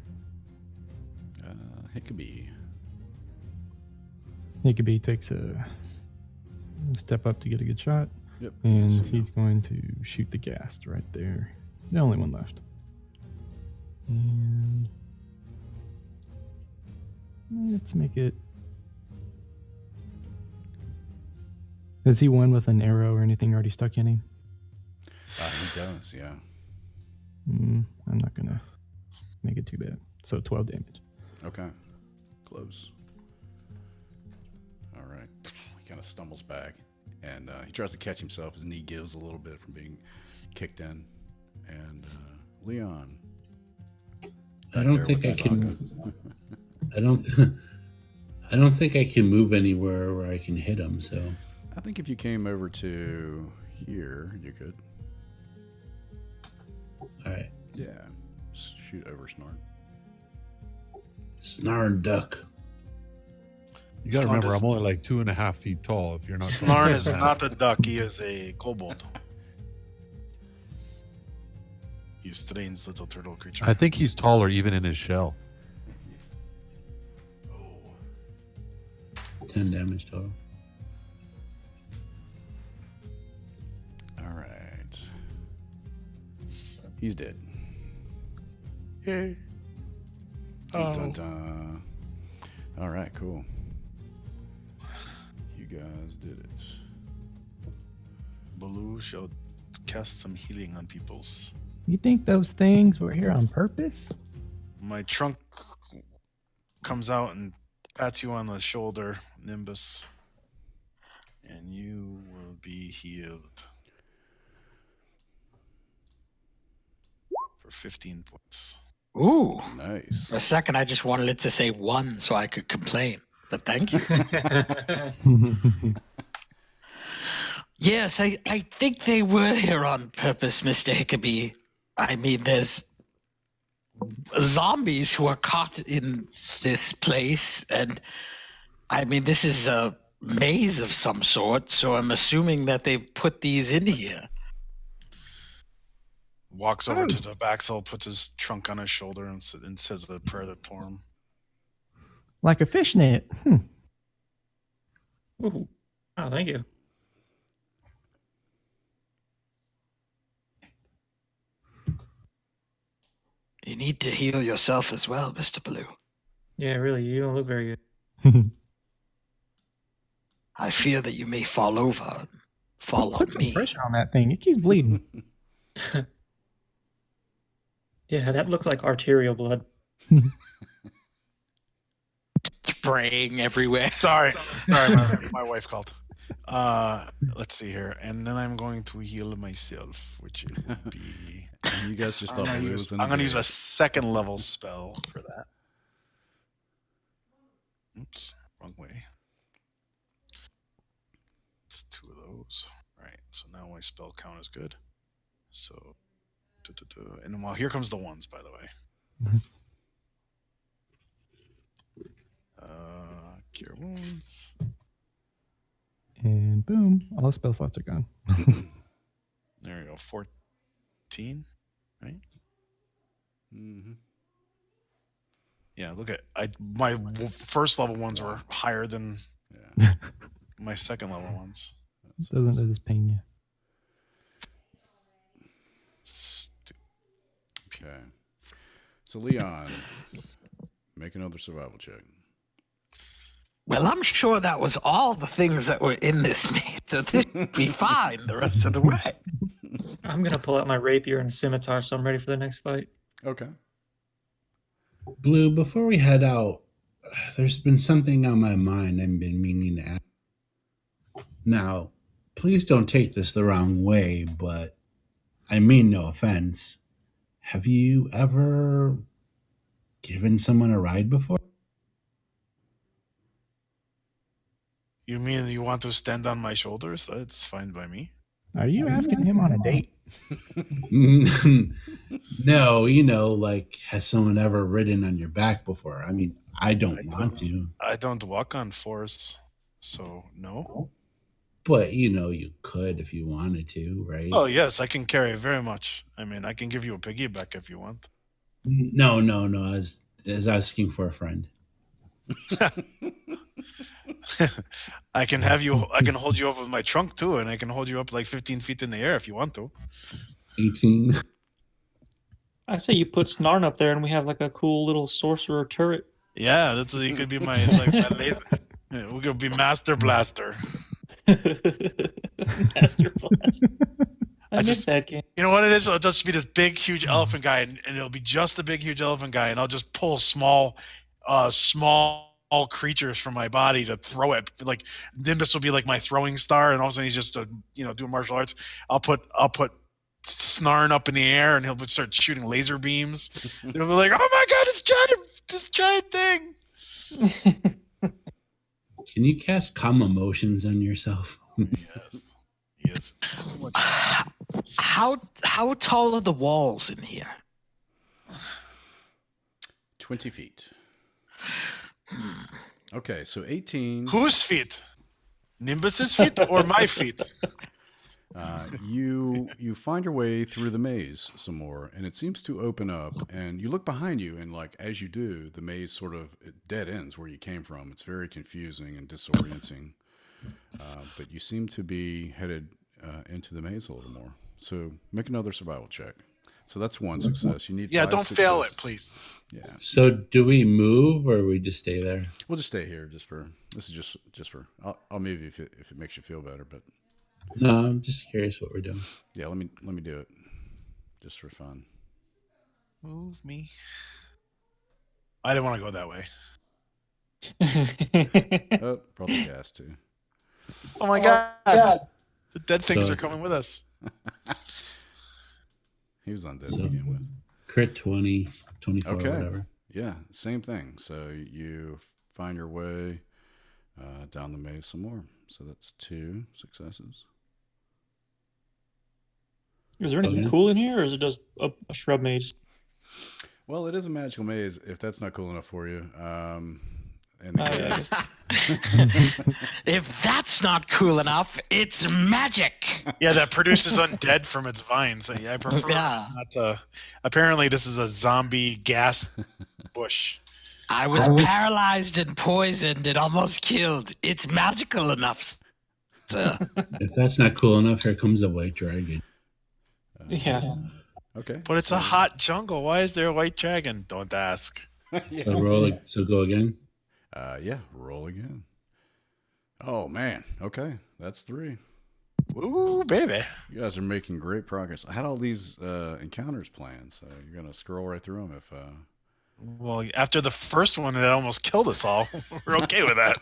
Hickabee.
Hickabee takes a step up to get a good shot,
Yep.
and
So
he's going to shoot the ghast right there. The only one left. And let's make it. Has he won with an arrow or anything already stuck in him?
He does, yeah.
I'm not gonna make it too bad. So 12 damage.
Okay. Close. All right. He kind of stumbles back, and he tries to catch himself. His knee gives a little bit from being kicked in. And Leon.
I don't
there
think
with
I
the
can. I don't. I don't think I can move anywhere where I can hit him. So
I think if you came over to here, you could.
all right,
Yeah. Shoot over Snort.
Snarn duck.
You got to
Snarl
remember,
is-
I'm only like 2.5 feet tall. If you're not,
Snarn is not a duck. He is a kobold. You strange little turtle creature.
I think he's taller even in his shell.
10 damage total.
All right. He's dead.
Yay.
Dun, dun, dun. All right, cool. You guys did it.
Baloo shall cast some healing on peoples.
You think those things were here on purpose?
My trunk comes out and pats you on the shoulder, Nimbus, and you will be healed for 15 points.
Ooh.
Nice.
For a second, I just wanted it to say 1 so I could complain. But thank you. Yes, I think they were here on purpose, Mr. Hickabee. I mean, there's zombies who are caught in this place, and I mean, this is a maze of some sort, so I'm assuming that they put these in here.
Walks over to the Baxel, puts his trunk on his shoulder, and says a prayer to Torm.
Like a fishnet.
Ooh. Oh, thank you.
You need to heal yourself as well, Mr. Blue.
Yeah, really, you don't look very good.
I fear that you may fall over, and fall on
Put some
me.
pressure on that thing. It keeps bleeding.
Yeah, that looks like arterial blood.
Spraying everywhere.
Sorry, my wife called. Let's see here, and then I'm going to heal myself, which it would be.
And you guys just
I'm
thought
gonna
Blue
use,
was in
I'm gonna
the
use a
game.
second level spell for that. Oops, wrong way. It's 2 of those. Right, so now my spell count is good. So, and then, well, here comes the ones, by the way. Cure wounds.
And boom, all the spell slots are gone.
There we go. 14, right?
Mm-hmm.
Yeah, look at my first level ones were higher than
Yeah.
my second level ones.
Doesn't this pain you?
Okay. So Leon, make another survival check.
Well, I'm sure that was all the things that were in this maze, so this should be fine the rest of the way.
I'm gonna pull out my rapier and scimitar, so I'm ready for the next fight.
Okay.
Blue, before we head out, there's been something on my mind I've been meaning to ask. Now, please don't take this the wrong way, but I mean no offense. Have you ever given someone a ride before?
You mean you want to stand on my shoulders? That's fine by me.
Are you asking him on a date?
No, like, has someone ever ridden on your back before? I mean, I don't want to.
I don't walk on fours, so no.
But, you could if you wanted to, right?
Oh, yes, I can carry very much. I mean, I can give you a piggyback if you want.
No. I was asking for a friend.
I can hold you up with my trunk too, and I can hold you up like 15 feet in the air if you want to.
18.
I say you put Snarn up there, and we have like a cool little sorcerer turret.
Yeah, you could be my laser. Yeah, we could be Master Blaster.
Master Blaster. I missed that game.
You know what it is? It'll just be this big, huge elephant guy, and it'll be just a big, huge elephant guy, and I'll just pull small creatures from my body to throw it. Like Nimbus will be like my throwing star, and all of a sudden he's just doing martial arts. I'll put Snarn up in the air, and he'll start shooting laser beams. They'll be like, "Oh my god, this giant thing!"
Can you cast calm emotions on yourself?
Yes. It's so much.
How tall are the walls in here?
20 feet. Okay, so 18.
Whose feet? Nimbus's feet or my feet?
You find your way through the maze some more, and it seems to open up. And you look behind you, and as you do, the maze sort of dead ends where you came from. It's very confusing and disorienting. But you seem to be headed into the maze a little more. So make another survival check. So that's one success. You need.
Yeah,
5
don't fail
successes.
it, please.
Yeah,
So do we move or we just stay there?
we'll just stay here. This is just for. I'll move you if it makes you feel better. But
No, I'm just curious what we're doing.
yeah, let me do it, just for fun.
Move me. I didn't want to go that way.
Oh, probably gas too.
Oh my god. The dead things
So-
are coming with us.
He was undead
So-
to begin with.
Crit 20, 24,
Okay.
whatever.
Yeah, same thing. So you find your way down the maze some more. So that's 2 successes.
Is there anything
Okay.
cool in here, or is it just a shrub maze?
Well, it is a magical maze. If that's not cool enough for you, and the
Yeah.
If that's not cool enough, it's magic.
Yeah, that produces undead from its vines. I prefer
Yeah.
not to. Apparently, this is a zombie gas bush.
I was paralyzed and poisoned and almost killed. It's magical enough, sir.
If that's not cool enough, here comes a white dragon.
Yeah.
Okay.
But it's a hot jungle. Why is there a white dragon? Don't ask.
Yeah.
So so go again.
Yeah, roll again. Oh man. Okay, that's 3.
Ooh, baby.
You guys are making great progress. I had all these encounters planned, so you're gonna scroll right through them. If
Well, after the first one that almost killed us all, we're okay with that.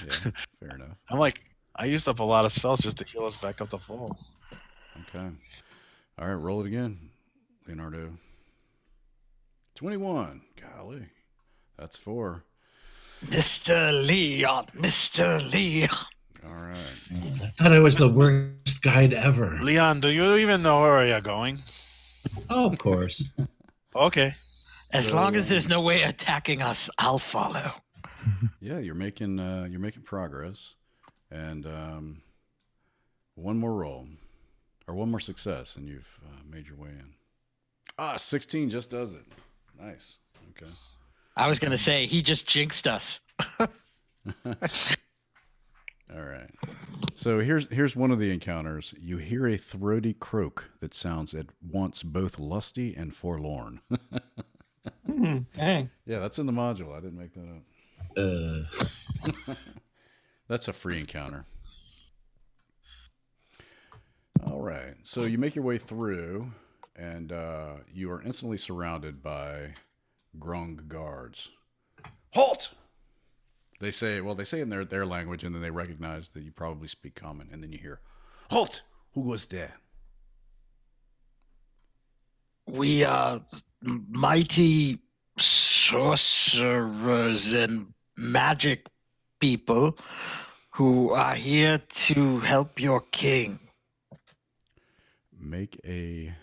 yeah, fair enough.
I'm like, I used up a lot of spells just to heal us back up to full.
Okay. All right, roll it again, Leonardo. 21. Golly, that's 4.
Mr. Leon, Mr. Leon.
All right.
I thought I was the worst guide ever.
Leon, do you even know where you're going?
Oh, of course.
Okay.
As long as there's no way attacking us, I'll follow.
Yeah, you're making progress, and one more roll, or one more success, and you've made your way in. 16 just does it. Nice. Okay.
I was gonna say he just jinxed us.
All right. So here's one of the encounters. You hear a throaty croak that sounds at once both lusty and forlorn.
Dang.
Yeah, that's in the module. I didn't make that up. That's a free encounter. All right. So you make your way through, and you are instantly surrounded by Grung guards. Halt! They say in their language, and then they recognize that you probably speak common, and then you hear, "Halt! Who was there?"
We are mighty sorcerers and magic people who are here to help your king.
Make a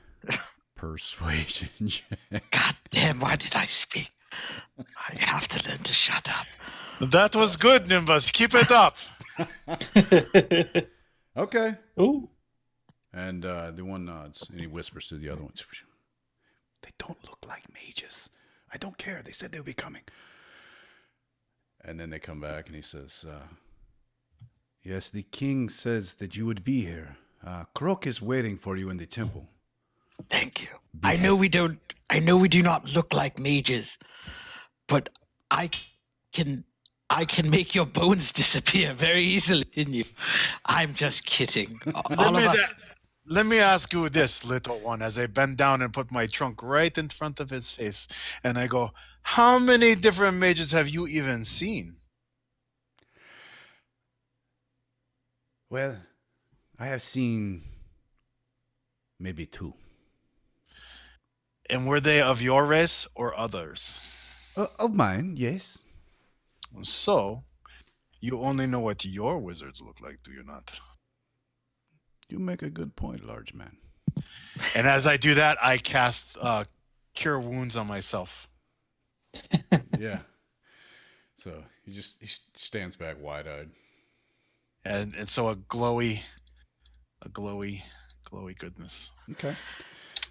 persuasion check.
God damn, why did I speak? I have to learn to shut up.
That was good, Nimbus. Keep it up.
Okay.
Ooh.
And the one nods, and he whispers to the other one, "They don't look like mages. I don't care. They said they'll be coming." And then they come back, and he says, "Yes, the king says that you would be here. Croak is waiting for you in the temple."
Thank you. I know we do not look like mages, but I can make your bones disappear very easily, didn't you? I'm just kidding.
Let me ask you this, little one, as I bend down and put my trunk right in front of his face, and I go, how many different mages have you even seen?
Well, I have seen maybe 2.
And were they of your race or others?
Of mine, yes.
So, you only know what your wizards look like, do you not?
You make a good point, large man.
And as I do that, I cast Cure Wounds on myself.
Yeah. So he stands back wide-eyed.
And so a glowy goodness.
Okay.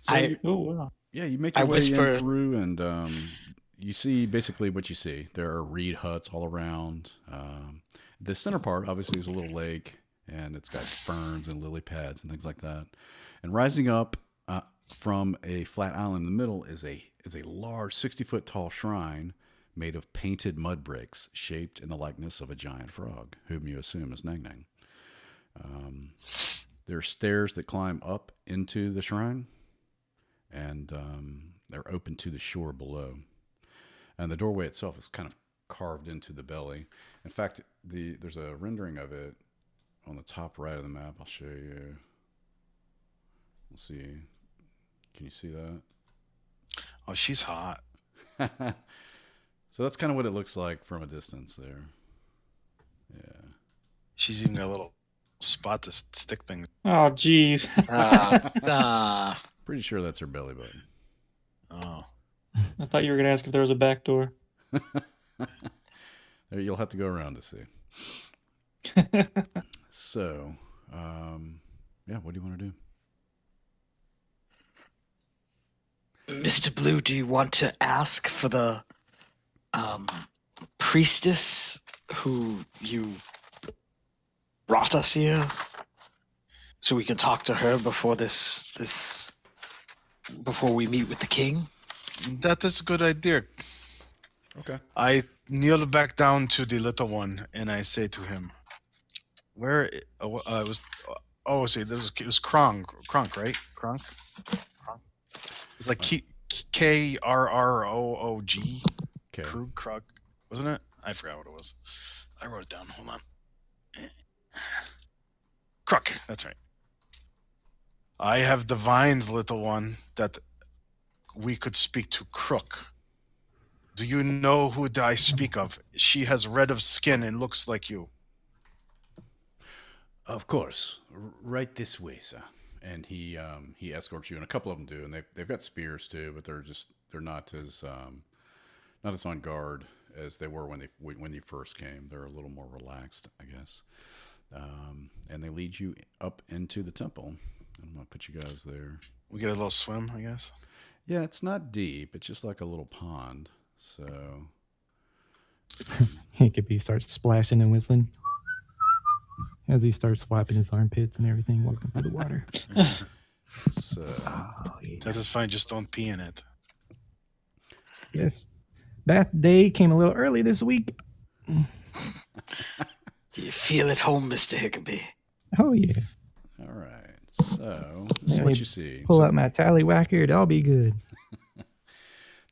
So
Wow.
you make your
I
way
whisper-
in through, and you see basically what you see. There are reed huts all around. The center part obviously is a little lake, and it's got ferns and lily pads and things like that. And rising up from a flat island in the middle is a large 60-foot tall shrine made of painted mud bricks shaped in the likeness of a giant frog, whom you assume is Nangnang. There are stairs that climb up into the shrine, and they're open to the shore below. And the doorway itself is kind of carved into the belly. In fact, there's a rendering of it on the top right of the map. I'll show you. Let's see. Can you see that?
Oh, she's hot.
So that's kind of what it looks like from a distance there. Yeah.
She's even got a little spot to stick things.
Oh, jeez.
Pretty sure that's her belly button.
Oh.
I thought you were going to ask if there was a back door.
You'll have to go around to see. So, what do you want to do?
Mr. Blue, do you want to ask for the priestess who you brought us here, so we can talk to her before this before we meet with the king?
That is a good idea.
Okay.
I kneel back down to the little one and I say to him, "Where it was? Oh, see, it was Kronk, right? Kronk. It's like Krroog.
Okay.
Krug, wasn't it? I forgot what it was. I wrote it down. Hold on. Kruk, that's right. I have divines, little one, that we could speak to Crook. Do you know who I speak of? She has red of skin and looks like you.
Of course. Right this way, sir. And he escorts you, and a couple of them do, and they've got spears too, but they're not as on guard as they were when you first came. They're a little more relaxed, I guess. And they lead you up into the temple. I'm gonna put you guys there.
We get a little swim, I guess.
Yeah, it's not deep. It's just like a little pond. So
Hickabee starts splashing and whistling as he starts wiping his armpits and everything, walking through the water.
So
That is fine. Just don't pee in it.
Yes, bath day came a little early this week.
Do you feel at home, Mr. Hickabee?
Oh yeah.
all right. So this is
Let
what
me
you see.
Pull
So
out my Tallywacker. It'll all be good.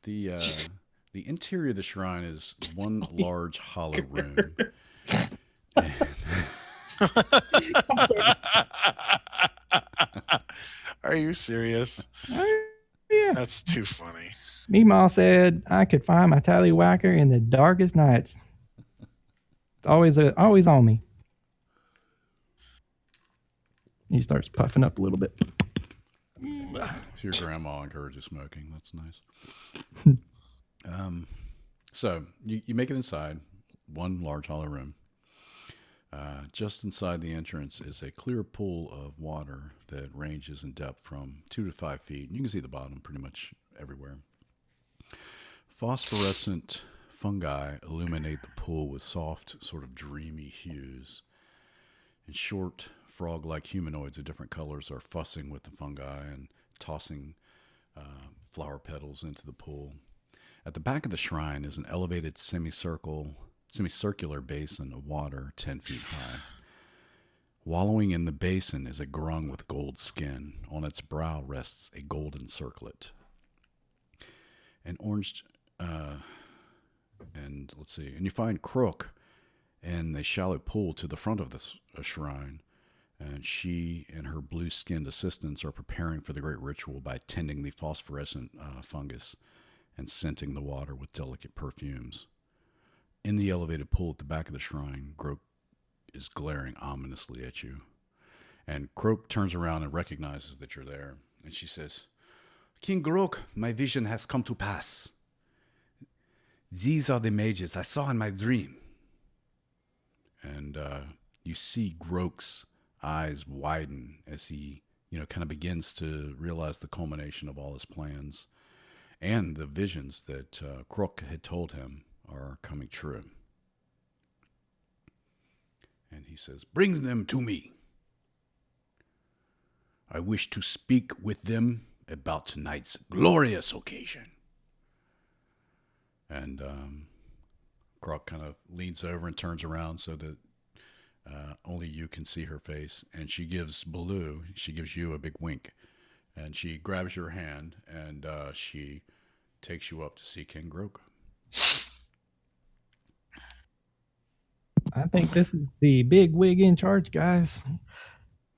the interior of the shrine is one large hollow room.
I'm sorry.
Are you serious?
Yeah.
That's too funny.
Meemaw said I could find my Tallywacker in the darkest nights. It's always on me. He starts puffing up a little bit.
So your grandma encourages smoking. That's nice. So you make it inside, one large hollow room. Just inside the entrance is a clear pool of water that ranges in depth from 2 to 5 feet. And you can see the bottom pretty much everywhere. Phosphorescent fungi illuminate the pool with soft, sort of dreamy hues. And short, frog-like humanoids of different colors are fussing with the fungi and tossing flower petals into the pool. At the back of the shrine is an elevated semicircular basin of water 10 feet high. Wallowing in the basin is a grung with gold skin. On its brow rests a golden circlet. An orange, and let's see, and you find Crook in a shallow pool to the front of this shrine. And she and her blue-skinned assistants are preparing for the great ritual by tending the phosphorescent fungus and scenting the water with delicate perfumes. In the elevated pool at the back of the shrine, Groak is glaring ominously at you. And Groak turns around and recognizes that you're there. And she says, King Groak, my vision has come to pass. These are the mages I saw in my dream. And you see Groak's eyes widen as he, kind of begins to realize the culmination of all his plans and the visions that Crook had told him are coming true. And he says, bring them to me. I wish to speak with them about tonight's glorious occasion. And Crook kind of leans over and turns around so that only you can see her face. And she gives you a big wink. And she grabs your hand and she takes you up to see King Groak.
I think this is the big wig in charge, guys.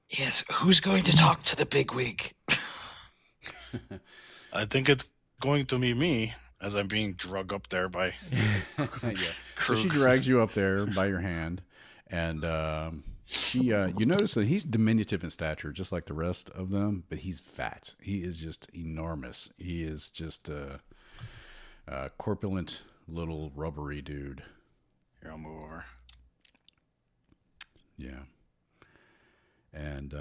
Yes, who's going to talk to the bigwig?
I think it's going to be me as I'm being drug up there by
Yeah. So she drags you up there by your hand, and you notice that he's diminutive in stature, just like the rest of them, but he's fat. He is just enormous. He is just a corpulent little rubbery dude.
Here, I'll move over.
Yeah. And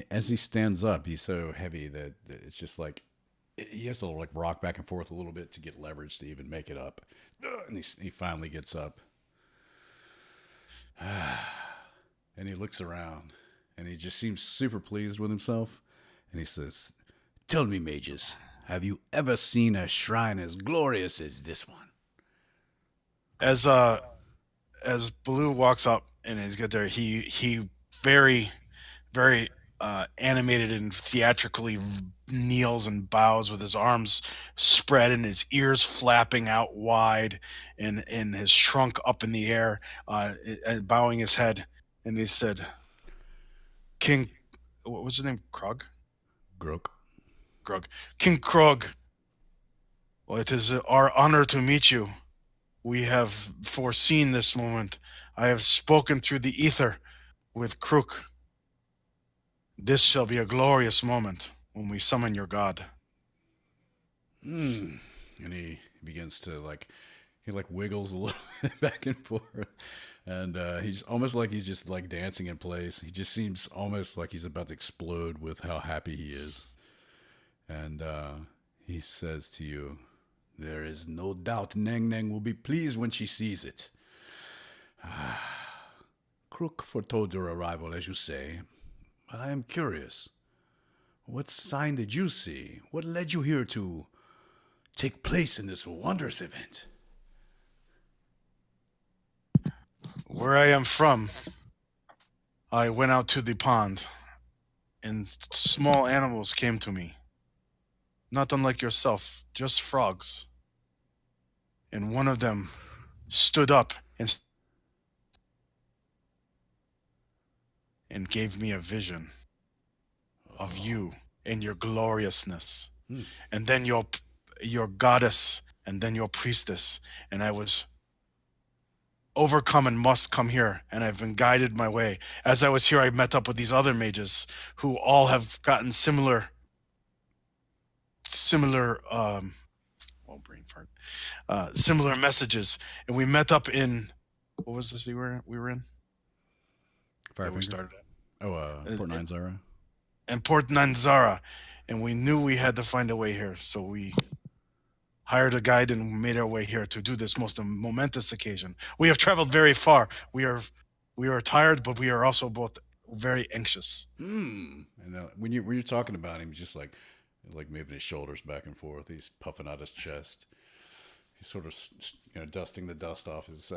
as he stands up, he's so heavy that it's just like he has to like rock back and forth a little bit to get leverage to even make it up. And he finally gets up. And he looks around and he just seems super pleased with himself. And he says, Tell me, mages, have you ever seen a shrine as glorious as this one?
As Blue walks up and he's good there, he very very animated and theatrically kneels and bows with his arms spread and his ears flapping out wide and his trunk up in the air, and bowing his head. And he said, King, what was his name? Krog?
Groak.
Grog. King Krog, well, it is our honor to meet you. We have foreseen this moment. I have spoken through the ether with Krook. This shall be a glorious moment when we summon your god.
And he begins to he wiggles a little bit back and forth, and he's almost like he's just like dancing in place. He just seems almost like he's about to explode with how happy he is. And he says to you, "There is no doubt Nangnang will be pleased when she sees it." Krook foretold your arrival, as you say, but I am curious. What sign did you see? What led you here to take place in this wondrous event?
Where I am from, I went out to the pond, and small animals came to me. Not unlike yourself, just frogs. And one of them stood up and gave me a vision of you and your gloriousness, and then your goddess, and then your priestess. And I was overcome and must come here, and I've been guided my way. As I was here, I met up with these other mages who all have gotten similar similar messages, and we met up in, what was this we were in? That we started at?
Port Nine-Zara.
And Port Nanzara, and we knew we had to find a way here, so we hired a guide and made our way here to do this most momentous occasion. We have traveled very far. We are tired, but we are also both very anxious.
And when you're talking about him, he's just like moving his shoulders back and forth. He's puffing out his chest. He's sort of dusting the dust off his.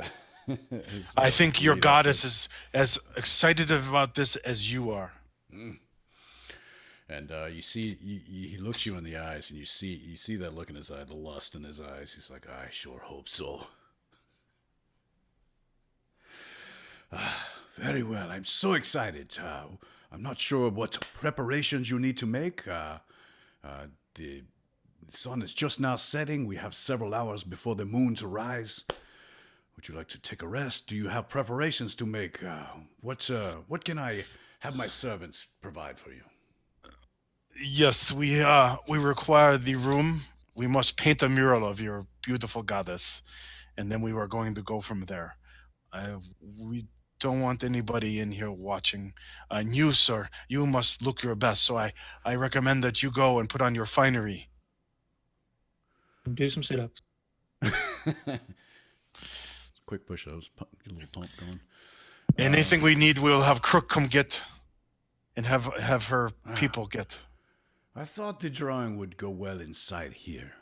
I think your goddess is as excited about this as you are.
And you see, he looks you in the eyes, and you see that look in his eye, the lust in his eyes. He's like, "I sure hope so." Very well. I'm so excited. I'm not sure what preparations you need to make. The sun is just now setting. We have several hours before the moon to rise. Would you like to take a rest? Do you have preparations to make? What can I have my servants provide for you?
Yes, we require the room. We must paint a mural of your beautiful goddess, and then we were going to go from there. We don't want anybody in here watching. And you, sir, you must look your best. So I recommend that you go and put on your finery.
Do some sit-ups.
Quick push-ups, get a little pump going.
Anything we need, we'll have Crook come get, and have her people get.
I thought the drawing would go well inside here.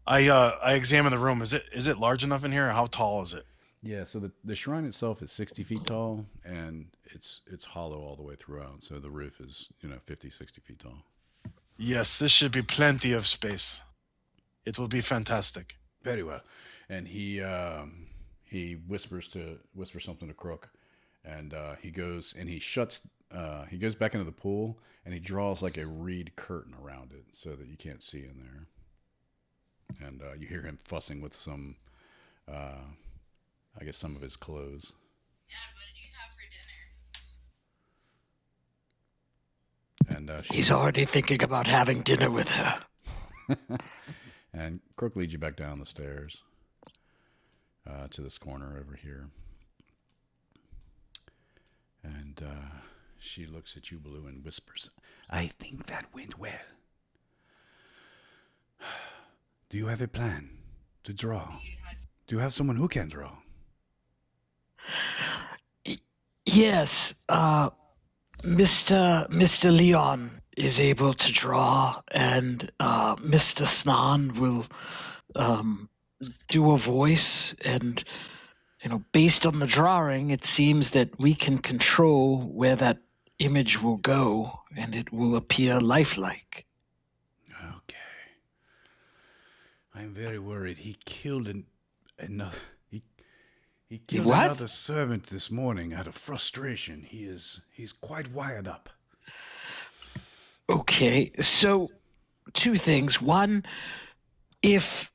I examined the room. Is it large enough in here? How tall is it?
Yeah, so the shrine itself is 60 feet tall, and it's hollow all the way throughout. So the roof is 50, 60 feet tall.
Yes, this should be plenty of space. It will be fantastic.
Very well. And he whispers something to Crook, and he goes and he goes back into the pool, and he draws like a reed curtain around it so that you can't see in there. And you hear him fussing with some, I guess, some of his clothes.
Dad, what did you have for dinner?
And
He's already thinking about having dinner with her.
And Crook leads you back down the stairs to this corner over here. And she looks at you, Blue, and whispers, "I think that went well. Do you have a plan to draw? Do you have someone who can draw?"
Yes, Mr. Leon is able to draw, and Mr. Snan will do a voice, and based on the drawing, it seems that we can control where that image will go, and it will appear lifelike.
Okay. I'm very worried. He killed another. He killed
What?
another servant this morning out of frustration. He's quite wired up.
Okay, so 2 things. One, if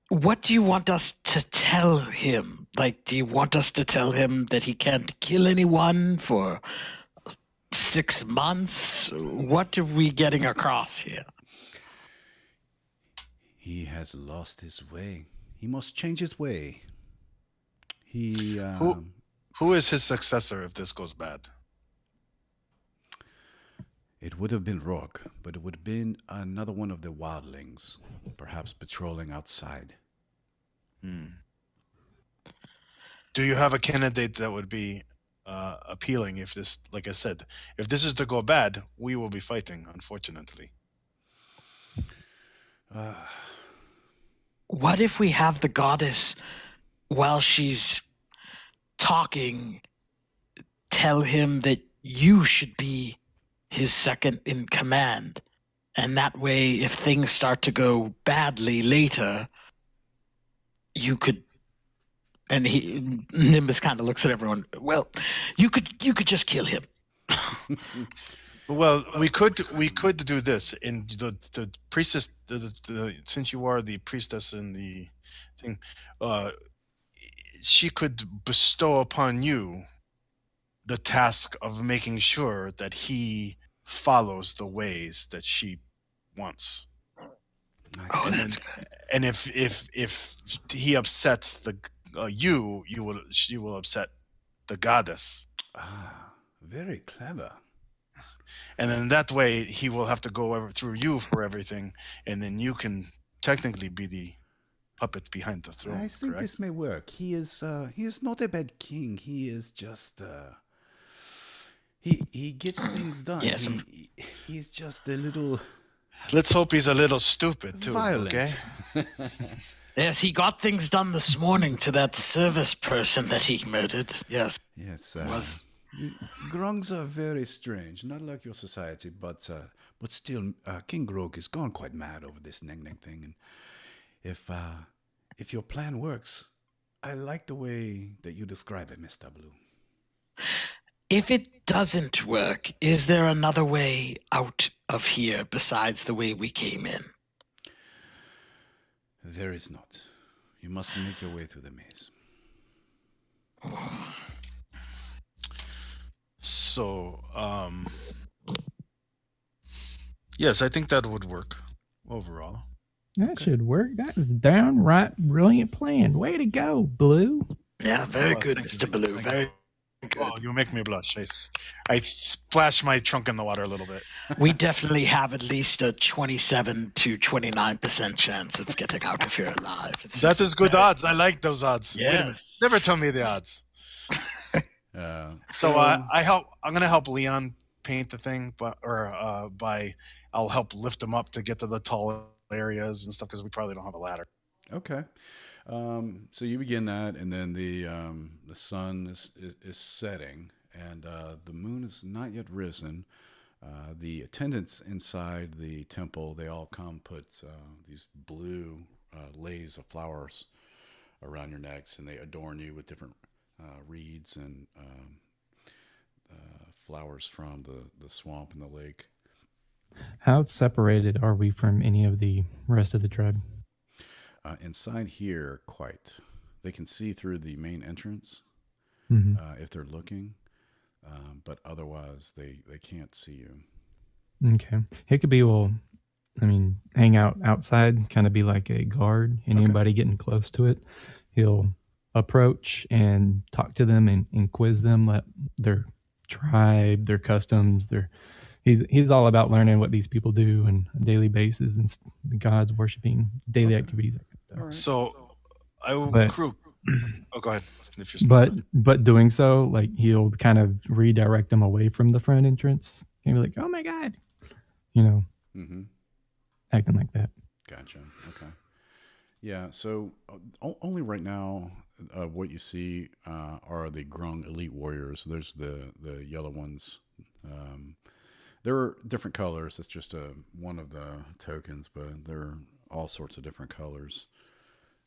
what do you want us to tell him? Like, do you want us to tell him that he can't kill anyone for 6 months? What are we getting across here?
He has lost his way. He must change his way. He
Who is his successor if this goes bad?
It would have been Rourke, but it would have been another one of the wildlings, perhaps patrolling outside.
Do you have a candidate that would be appealing if this, like I said, if this is to go bad, we will be fighting, unfortunately.
What if we have the goddess, while she's talking, tell him that you should be his second in command, and that way, if things start to go badly later, you could. And Nimbus kind of looks at everyone. Well, you could just kill him.
Well, we could do this in the priestess. Since you are the priestess in the thing, she could bestow upon you the task of making sure that he follows the ways that she wants.
Oh, that's good.
And if he upsets she will upset the goddess.
Very clever.
And then that way he will have to go through you for everything, and then you can technically be the puppet behind the throne.
I think
correct?
this may work. He is not a bad king. He is just he gets things done.
Yes,
He's just a little
Let's hope he's a little stupid too.
violent.
Okay.
Yes, he got things done this morning to that service person that he murdered. Yes.
Yes. Grungs are very strange, not like your society, but still, King Groak has gone quite mad over this Nangnang thing. And if your plan works, I like the way that you describe it, Mr. Blue.
If it doesn't work, is there another way out of here besides the way we came in?
There is not. You must make your way through the maze.
So, yes, I think that would work overall.
That should work. That is a downright brilliant plan. Way to go, Blue.
Yeah, very
Oh,
good,
thank you,
Mr. Blue.
thank you.
Very good.
Oh, you make me blush. I splashed my trunk in the water a little bit.
We definitely have at least a 27 to 29% chance of getting out of here alive.
That is good odds. I like those odds. Wait a minute.
Yes.
Never tell me the odds. So I'm gonna help Leon paint the thing, I'll help lift him up to get to the tall areas and stuff because we probably don't have a ladder.
Okay. So you begin that, and then the sun is setting, and the moon is not yet risen. The attendants inside the temple, they all come put these blue leis of flowers around your necks, and they adorn you with different reeds and flowers from the swamp and the lake.
How separated are we from any of the rest of the tribe?
Inside here, quite. They can see through the main entrance if they're looking, but otherwise they can't see you.
Okay. Hickabee will, hang out outside, kind of be like a guard. Anybody getting close to it, he'll approach and talk to them and quiz them, let their tribe, their customs, he's all about learning what these people do on a daily basis and the gods worshiping, daily activities.
All right.
So, Oh, go ahead. If you're not done.
But doing so, like he'll kind of redirect them away from the front entrance. And be like, "Oh my god," you know,
Mm-hmm.
acting like that.
Gotcha. Okay. Yeah. So only right now, what you see are the Grung elite warriors. There's the yellow ones. There are different colors. It's just one of the tokens, but there are all sorts of different colors.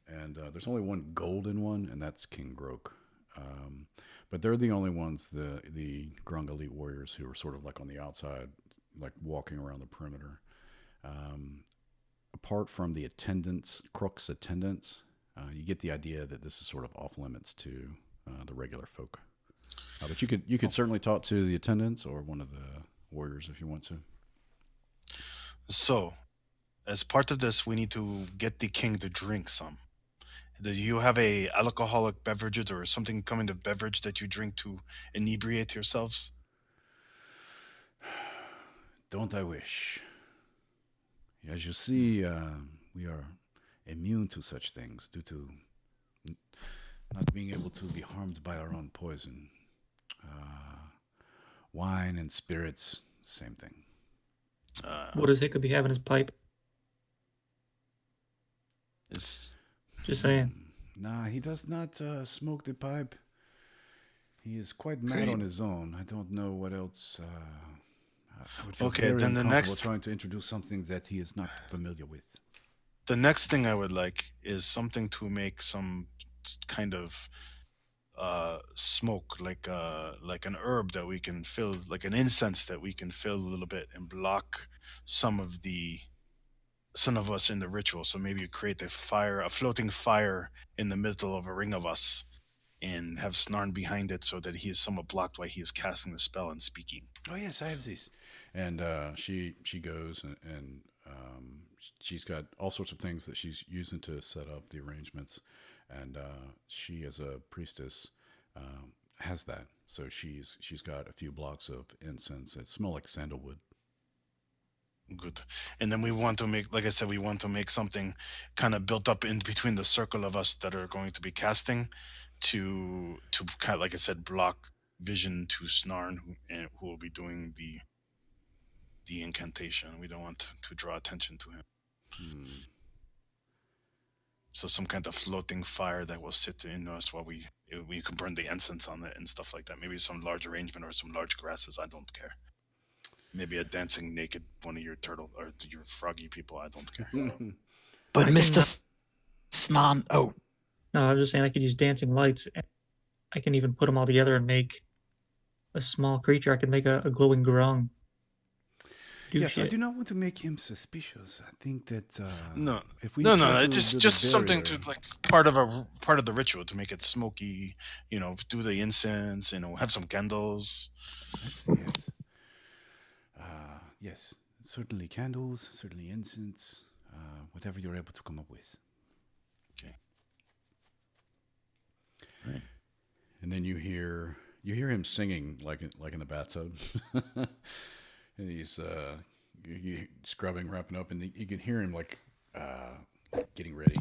And there's only one golden one, and that's King Groak. But they're the only ones, the Grung elite warriors, who are sort of like on the outside, like walking around the perimeter. Um, Apart from the attendants, Crook's attendants, you get the idea that this is sort of off limits to the regular folk. But you could certainly talk to the attendants or one of the warriors if you want to.
So, as part of this, we need to get the king to drink some. Do you have a alcoholic beverages or something coming to beverage that you drink to inebriate yourselves?
Don't I wish? As you see, we are immune to such things due to not being able to be harmed by our own poison. Wine and spirits, same thing.
What does Hickory have in his pipe?
Is
Just saying.
Nah, he does not smoke the pipe. He is quite mad on his own. I don't know what else. I would feel
Okay,
very
then the
uncomfortable
next-
trying to introduce something that he is not familiar with.
the next thing I would like is something to make some kind of smoke, like an herb that we can fill, like an incense that we can fill a little bit and block some of us in the ritual. So maybe you create a floating fire in the middle of a ring of us, and have Snarn behind it so that he is somewhat blocked while he is casting the spell and speaking.
Oh yes, I have this. And she goes and she's got all sorts of things that she's using to set up the arrangements. And she, as a priestess, has that. So she's got a few blocks of incense that smell like sandalwood.
Good. And then we want to make, like I said, we want to make something kind of built up in between the circle of us that are going to be casting to kind of, like I said, block vision to Snarn, who will be doing the incantation. We don't want to draw attention to him. So some kind of floating fire that will sit in us while we can burn the incense on it and stuff like that. Maybe some large arrangement or some large grasses. I don't care. Maybe a dancing naked one of your turtle or your froggy people. I don't care.
But
I
Mr.
can-
Snan, oh,
No, I was just saying I could use dancing lights. I can even put them all together and make a small creature. I could make a glowing grung.
Yes, I do not want to make him suspicious. I think that
No,
if we
no,
try
it's
to
just
build a
just something to
barrier-
like part of the ritual to make it smoky. Do the incense. Have some candles.
Yes. Yes, certainly candles, certainly incense, whatever you're able to come up with.
Okay.
Right. And then you hear him singing like in a bathtub, and he's scrubbing, wrapping up, and you can hear him like getting ready.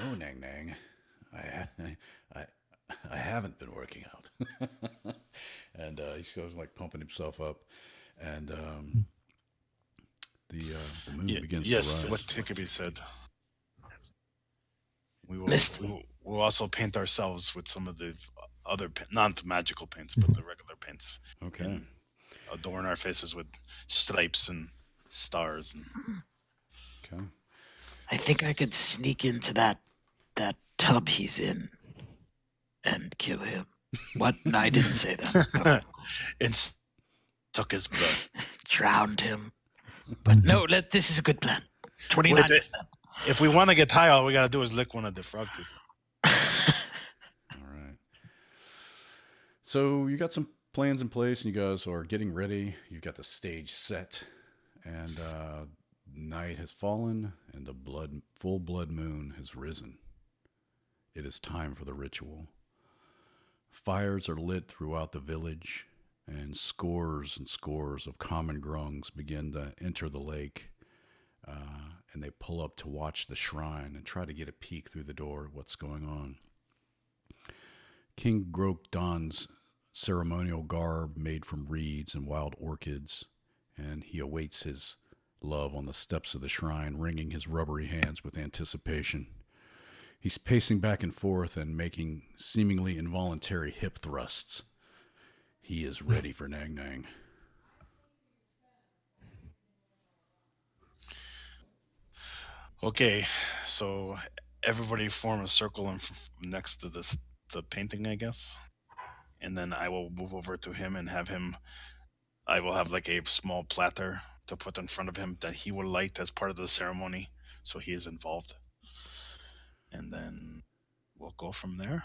No, Nangnang, I haven't been working out. And he's goes like pumping himself up, and the moon begins to
Yes,
rise.
what Hickory said. We will.
Mr.
We'll also paint ourselves with some of the other, not the magical paints, but the regular paints.
Okay.
And adorn our faces with stripes and stars. And
Okay.
I think I could sneak into that tub he's in and kill him. What? No, I didn't say that.
and suck his blood.
Drowned him. But no, this is a good plan. 29%.
If we want to get high, all we gotta do is lick one of the frog people.
All right. So you got some plans in place, and you guys are getting ready. You've got the stage set, and night has fallen, and the full blood moon has risen. It is time for the ritual. Fires are lit throughout the village, and scores of common grungs begin to enter the lake. and they pull up to watch the shrine and try to get a peek through the door of what's going on. King Groak dons ceremonial garb made from reeds and wild orchids, and he awaits his love on the steps of the shrine, wringing his rubbery hands with anticipation. He's pacing back and forth and making seemingly involuntary hip thrusts. He is ready for Nangnang.
Okay, so everybody form a circle next to the painting, I guess, and then I will move over to him and have him. I will have like a small platter to put in front of him that he will light as part of the ceremony, so he is involved, and then we'll go from there.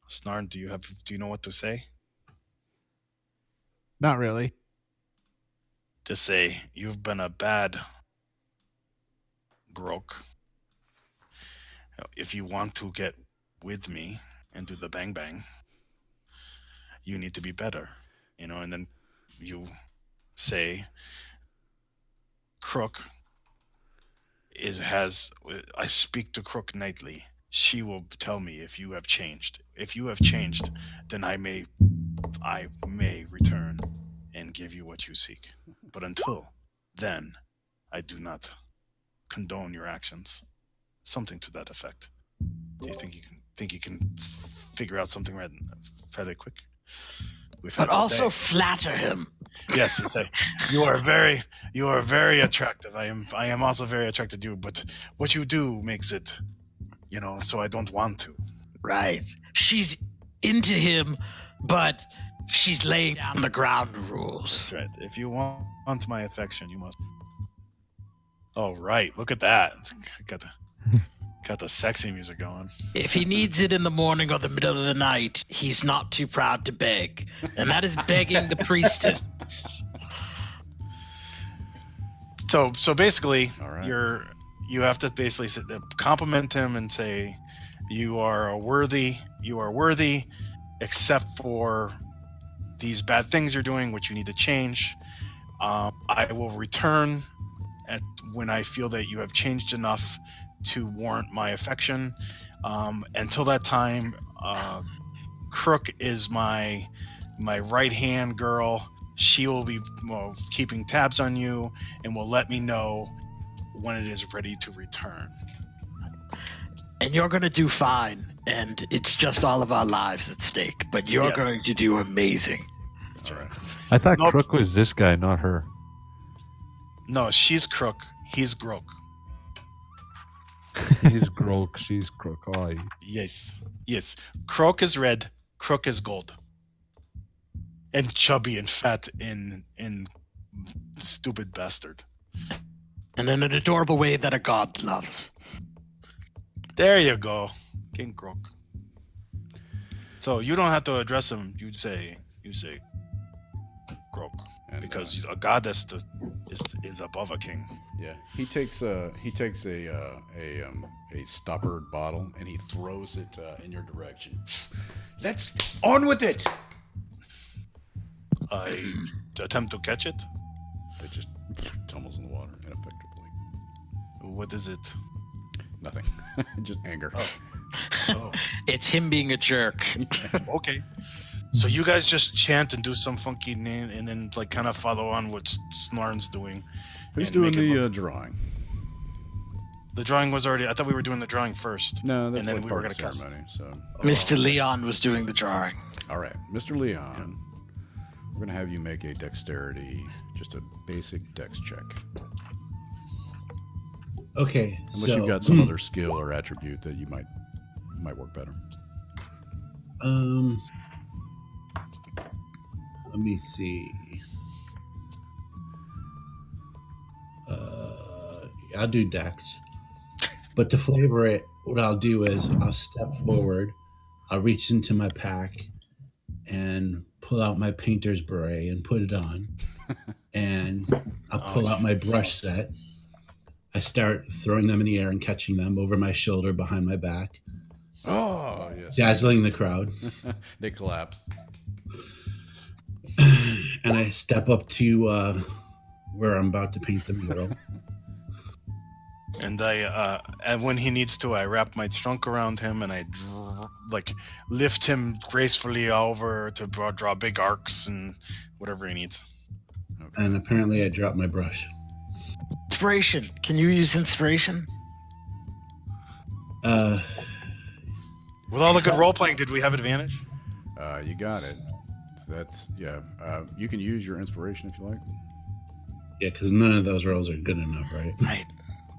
Snarn, do you know what to say?
Not really.
Just say you've been a bad Groak. If you want to get with me and do the bang bang, you need to be better, and then you say Crook I speak to Crook nightly. She will tell me if you have changed. If you have changed, then I may return and give you what you seek. But until then, I do not condone your actions. Something to that effect. Do you think you can figure out something fairly quick?
But also flatter him.
Yes, you say you are very attractive. I am also very attracted to you, but what you do makes it, so I don't want to.
Right. She's into him, but she's laying down the ground rules.
That's right. If you want my affection, you must. Oh, right. Look at that. Got the sexy music going.
If he needs it in the morning or the middle of the night, he's not too proud to beg. And that is begging the priestess.
So basically,
All right.
you have to basically compliment him and say you are worthy, except for these bad things you're doing, which you need to change. I will return when I feel that you have changed enough to warrant my affection. Until that time, Crook is my right hand girl. She will be keeping tabs on you and will let me know when it is ready to return.
And you're going to do fine. And it's just all of our lives at stake. But you're
Yes.
going to do amazing.
That's right.
I thought
Nope.
Crook was this guy, not her.
No, she's Crook. He's Groak.
He's Groak, she's Crook. Oh,
Yes. Croak is red. Crook is gold. And chubby and fat and stupid bastard.
And in an adorable way that a god loves.
There you go, King Groak. So you don't have to address him. You say Groak,
And,
because a goddess is above a king.
Yeah, he takes a stoppered bottle and he throws it in your direction. Let's on with it.
I attempt to catch it.
It just tumbles in the water ineffectively.
What is it?
Nothing. Just anger.
Oh,
It's him being a jerk.
okay. So you guys just chant and do some funky name, and then like kind of follow on what Snarn's doing.
Who's
and
doing
make it
the
look-
drawing?
The drawing was already. I thought we were doing the drawing first.
No, that's
and then
like
we
part
were
of
gonna
the
cast.
ceremony. So,
Mr. Leon was doing the drawing.
all right, Mr. Leon, we're gonna have you make a dexterity, just a basic dex check.
Okay,
Unless
so
you've got some other skill or attribute that you might work better.
let me see. I'll do Dex, but to flavor it, what I'll do is I'll step forward, I'll reach into my pack, and pull out my painter's beret and put it on, and I'll pull out my brush set. I start throwing them in the air and catching them over my shoulder, behind my back,
Oh, yes.
dazzling the crowd.
They clap.
And I step up to where I'm about to paint the mural.
And and when he needs to, I wrap my trunk around him and I lift him gracefully over to draw big arcs and whatever he needs.
Okay.
And apparently I dropped my brush.
Inspiration. Can you use inspiration?
Uh,
With all the good role playing, did we have advantage?
You got it. So that's yeah. You can use your inspiration if you like.
yeah, because none of those rolls are good enough, right?
Right.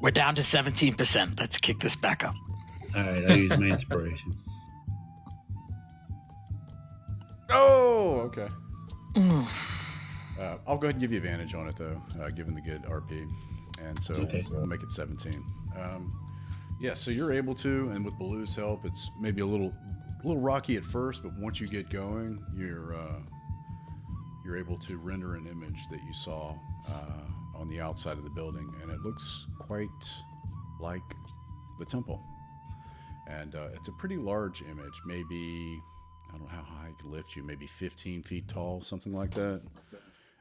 We're down to 17%. Let's kick this back up.
All right, I use my inspiration.
Oh, okay.
Mm.
I'll go ahead and give you advantage on it though, given the good RP, and so
Okay.
we'll make it 17. Yeah, so you're able to, and with Baloo's help, it's maybe a little rocky at first, but once you get going, you're able to render an image that you saw on the outside of the building, and it looks quite like the temple. And it's a pretty large image, maybe, I don't know how high it can lift you, maybe 15 feet tall, something like that,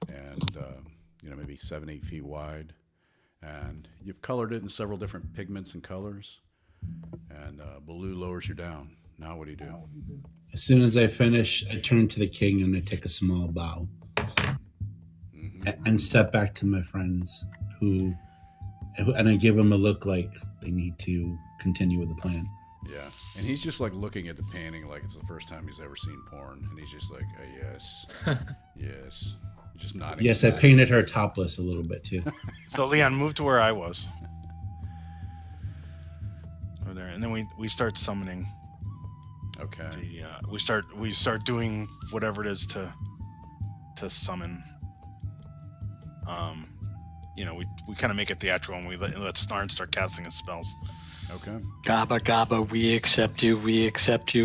and maybe 7-8 feet wide. And you've colored it in several different pigments and colors, and Baloo lowers you down. Now what do you do?
As soon as I finish, I turn to the king and I take a small bow and step back to my friends and I give them a look like they need to continue with the plan.
Yeah, and he's just like looking at the painting like it's the first time he's ever seen porn, and he's just like, yes, yes, just nodding.
Yes, I painted her topless a little bit too.
So Leon, move to where I was. Over there, and then we start summoning.
Okay.
We start doing whatever it is to summon. We kind of make it theatrical, and we let Snarn start casting his spells.
Okay.
Gabba Gabba, we accept you,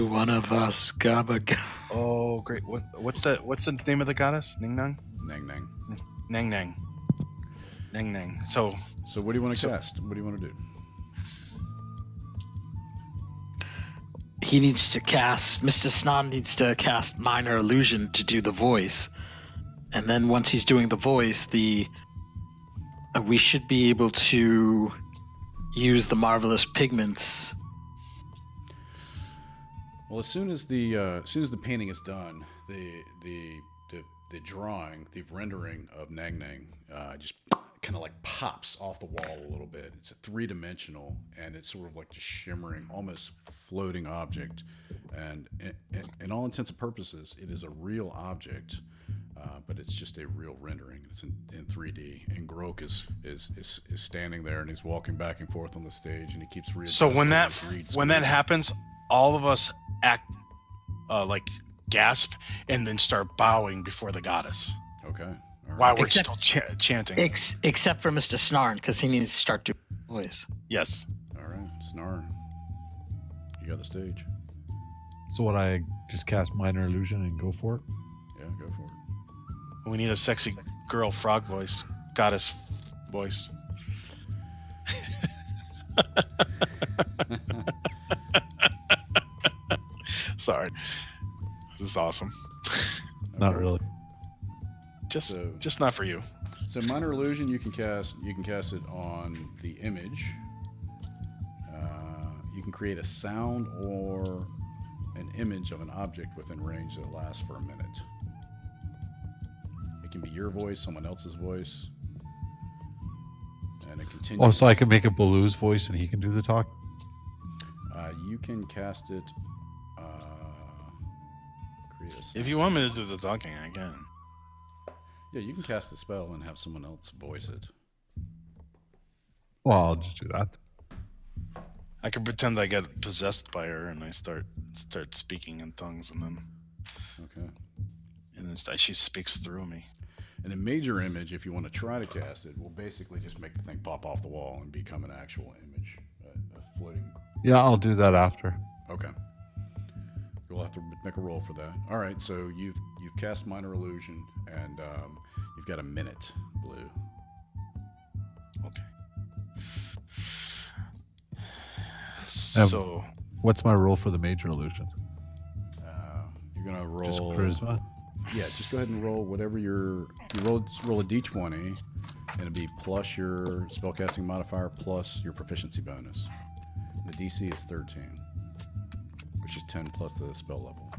one of us. Gabba Gabba.
Oh, great! What's the name of the goddess? Nangnang.
Nangnang.
Nangnang. Nangnang. So
what do you want to cast? What do you want to do?
He needs to cast. Mr. Snon needs to cast Minor Illusion to do the voice, and then once he's doing the voice, we should be able to use the marvelous pigments.
Well, as soon as the painting is done, the drawing, the rendering of Nangnang, just kind of like pops off the wall a little bit. It's a 3-dimensional, and it's sort of like just shimmering, almost floating object. And in all intents and purposes, it is a real object, but it's just a real rendering. It's in 3D. And Groak is standing there, and he's walking back and forth on the stage, and he keeps reading.
So when that happens, all of us act like gasp and then start bowing before the goddess.
Okay. All right.
While we're still chanting.
Except for Mr. Snarn, because he needs to start doing the voice.
Yes.
All right, Snarn, you got the stage.
So what, I just cast Minor Illusion and go for it?
Yeah, go for it.
We need a sexy girl frog voice, goddess voice. Sorry. This is awesome.
Not
Okay.
really.
Just not for you.
So Minor Illusion, you can cast it on the image. You can create a sound or an image of an object within range that lasts for a minute. It can be your voice, someone else's voice, and it continues.
Oh, so I can make a Baloo's voice and he can do the talk?
You can cast it. Create a sound.
If you want me to do the talking, I can.
Yeah, you can cast the spell and have someone else voice it.
Well, I'll just do that.
I can pretend I get possessed by her and I start speaking in tongues, and then she speaks through me.
And the major image, if you want to try to cast it, will basically just make the thing pop off the wall and become an actual image, a floating.
Yeah, I'll do that after.
Okay. You'll have to make a roll for that. All right, so you've cast Minor Illusion, and you've got a minute, Blue.
Okay. So,
What's my roll for the Major Illusion?
You're gonna roll.
Just charisma?
Yeah, just go ahead and roll whatever roll a d20, going to be plus your spellcasting modifier plus your proficiency bonus. The DC is 13, which is 10 plus the spell level.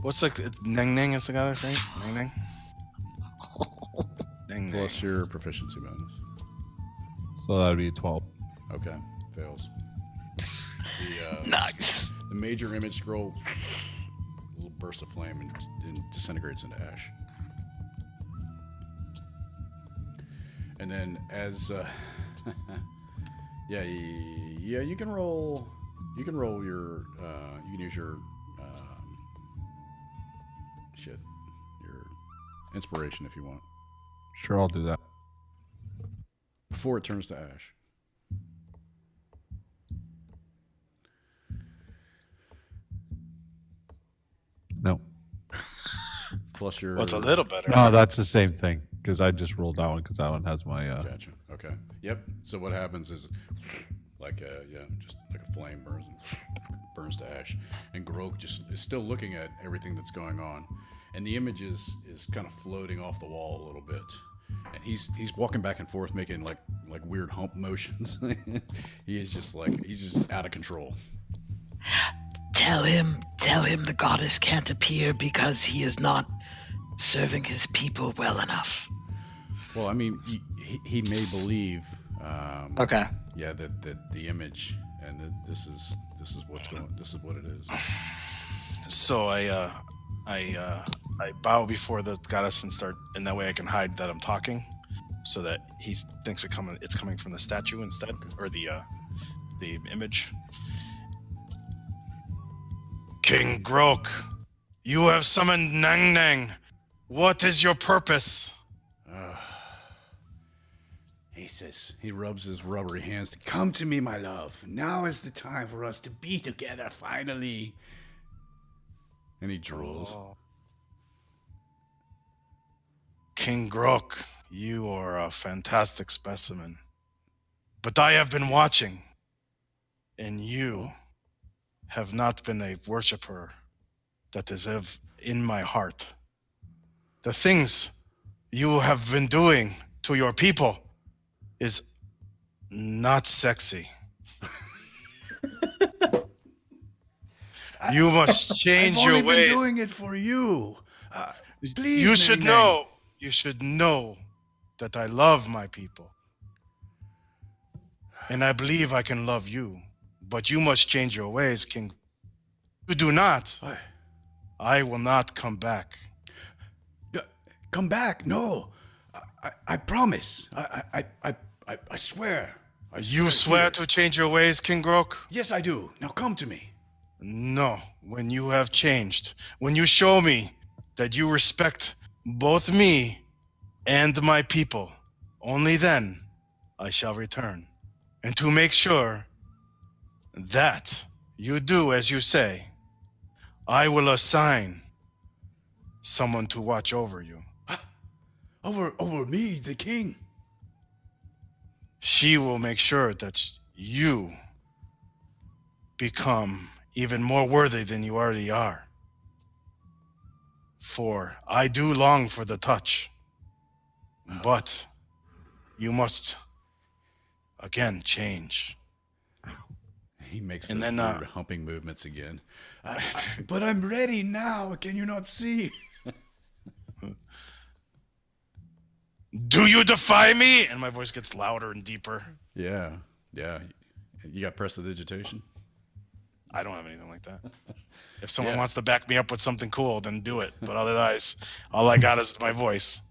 What's the Nangnang is the guy, right? Nangnang. Nangnang.
Plus your proficiency bonus.
So that would be 12.
Okay, fails. The,
Nice.
The major image scroll, a little burst of flame and disintegrates into ash. And then as, yeah, you can roll. You can roll your. You can use your. Your inspiration if you want.
Sure, I'll do that.
Before it turns to ash.
No.
Plus your.
Well, it's a little better.
No, that's the same thing because I just rolled that one because that one has my.
Gotcha. Okay. Yep. So what happens is, like just like a flame burns to ash, and Groak just is still looking at everything that's going on, and the image is kind of floating off the wall a little bit, and he's walking back and forth making like weird hump motions. He's just out of control.
Tell him the goddess can't appear because he is not serving his people well enough.
Well, I mean, he may believe.
Okay.
Yeah, that the image and this is what's going. This is what it is.
So I bow before the goddess and that way I can hide that I'm talking, so that he thinks it's coming from the statue instead, or the image. King Groak, you have summoned Nangnang. What is your purpose?
He says, he rubs his rubbery hands. Come to me, my love. Now is the time for us to be together, finally. And he drools.
Oh. King Groak, you are a fantastic specimen. But I have been watching, and you have not been a worshiper that is in my heart. The things you have been doing to your people is not sexy. You must change
I've
your
only
ways.
been doing it for you. Please,
You should
Nangnang.
know. You should know that I love my people. And I believe I can love you. But you must change your ways, King. If you do not,
What?
I will not come back.
Come back. No. I promise. I swear.
You swear to change your ways, King Groak?
Yes, I do. Now come to me.
No. When you have changed, when you show me that you respect both me and my people, only then I shall return. And to make sure that you do as you say, I will assign someone to watch over you.
Over me, the king.
She will make sure that you become even more worthy than you already are. For I do long for the touch, but you must again change.
He makes
And
those
then,
weird humping movements again. But I'm ready now. Can you not see?
Do you defy me? And my voice gets louder and deeper.
Yeah. You got prestidigitation?
I don't have anything like that. If someone wants to back me up with something cool, then do it. But otherwise, all I got is my voice.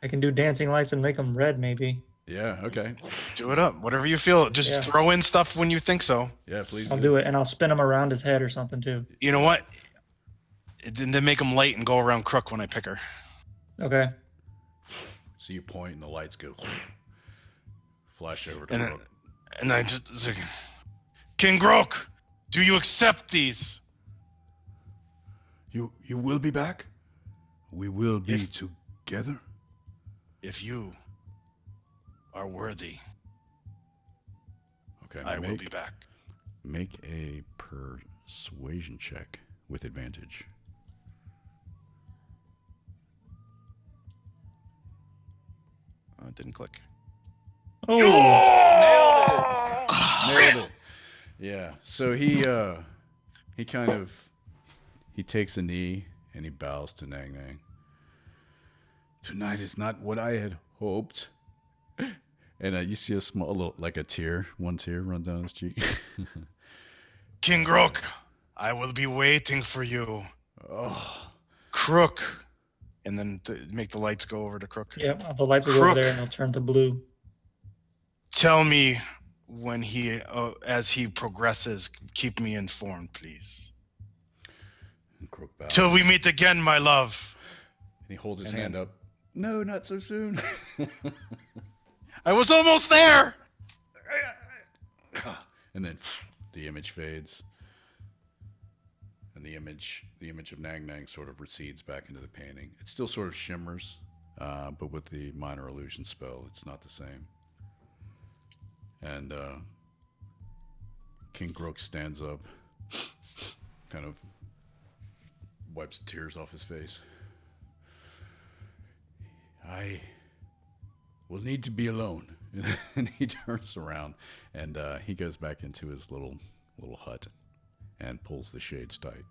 I can do dancing lights and make them red, maybe.
Yeah, okay.
Do it up. Whatever you feel. Just throw in stuff when you think so.
Yeah, please.
I'll do it, and I'll spin them around his head or something too.
You know what? And then make them light and go around crook when I pick her.
Okay.
So you point and the lights go flash over to
And
Groak.
then I just it's like, King Groak, do you accept these?
You will be back? We will be together?
If you are worthy,
Okay,
I will be back.
Make a persuasion check with advantage.
Oh, it didn't click.
Oh,
Nailed it. Yeah. So he takes a knee and he bows to Nangnang. Tonight is not what I had hoped. And you see one tear run down his cheek.
King Groak, I will be waiting for you.
Oh,
Crook. And then make the lights go over to Crook.
yeah. The lights will go over there and they'll turn to blue.
Tell me when as he progresses, keep me informed, please.
and Crook bows.
Till we meet again, my love.
And he holds his
And
hand
then-
up. No, not so soon.
I was almost there.
And then the image fades. And the image of Nangnang sort of recedes back into the painting. It still sort of shimmers, but with the minor illusion spell, it's not the same. And King Groak stands up, kind of wipes the tears off his face. I will need to be alone. And he turns around and he goes back into his little hut and pulls the shades tight.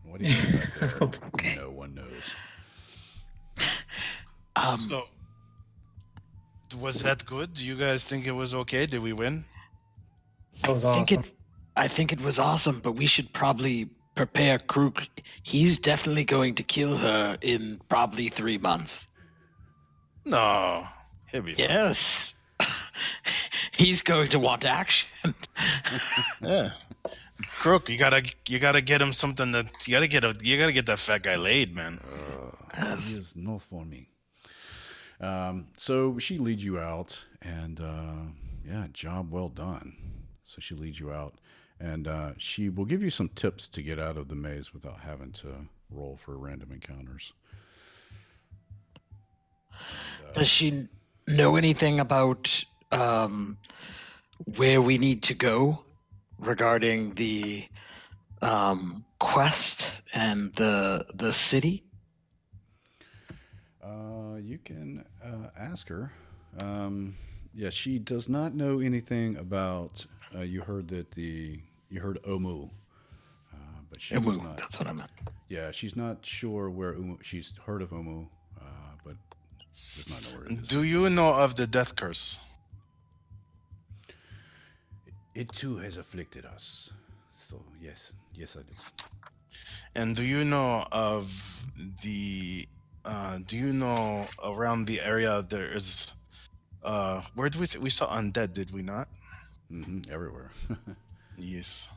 What do you think back there? No one knows.
So, was that good? Do you guys think it was okay? Did we win?
That was
I
awesome.
think it was awesome, but we should probably prepare Krook. He's definitely going to kill her in probably 3 months.
No. He'll be fine.
Yes. He's going to want action.
Yeah. Crook, you gotta get him something that you gotta get that fat guy laid, man.
He is not for me. So she leads you out, and yeah, job well done. So she leads you out, and she will give you some tips to get out of the maze without having to roll for random encounters. And,
Does she know anything about where we need to go regarding the quest and the city?
You can ask her. Yeah, she does not know anything about. You heard Omu, but she does not.
That's what I meant.
Yeah, she's not sure where Omu. She's heard of Omu, but does not know where it is.
Do you know of the death curse?
It too has afflicted us. So yes, I do.
And do you know of the? Do you know around the area there is? Where did we saw undead? Did we not?
Mm-hmm, everywhere.
Yes.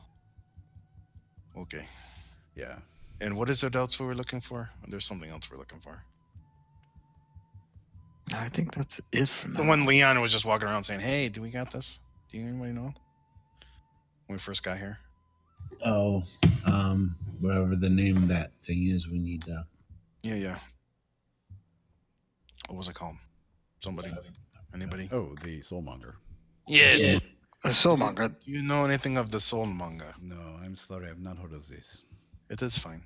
Okay.
Yeah.
And what is it else we were looking for? There's something else we're looking for.
I think that's it for now.
The one Leon was just walking around saying, "Hey, do we got this? Do you anybody know?" When we first got here.
Oh, whatever the name of that thing is, we need to.
Yeah. What was it called? Somebody? Anybody?
Oh, the soulmonger.
Yes.
A soulmonger.
Do you know anything of the soul manga?
No, I'm sorry, I've not heard of this.
It is fine.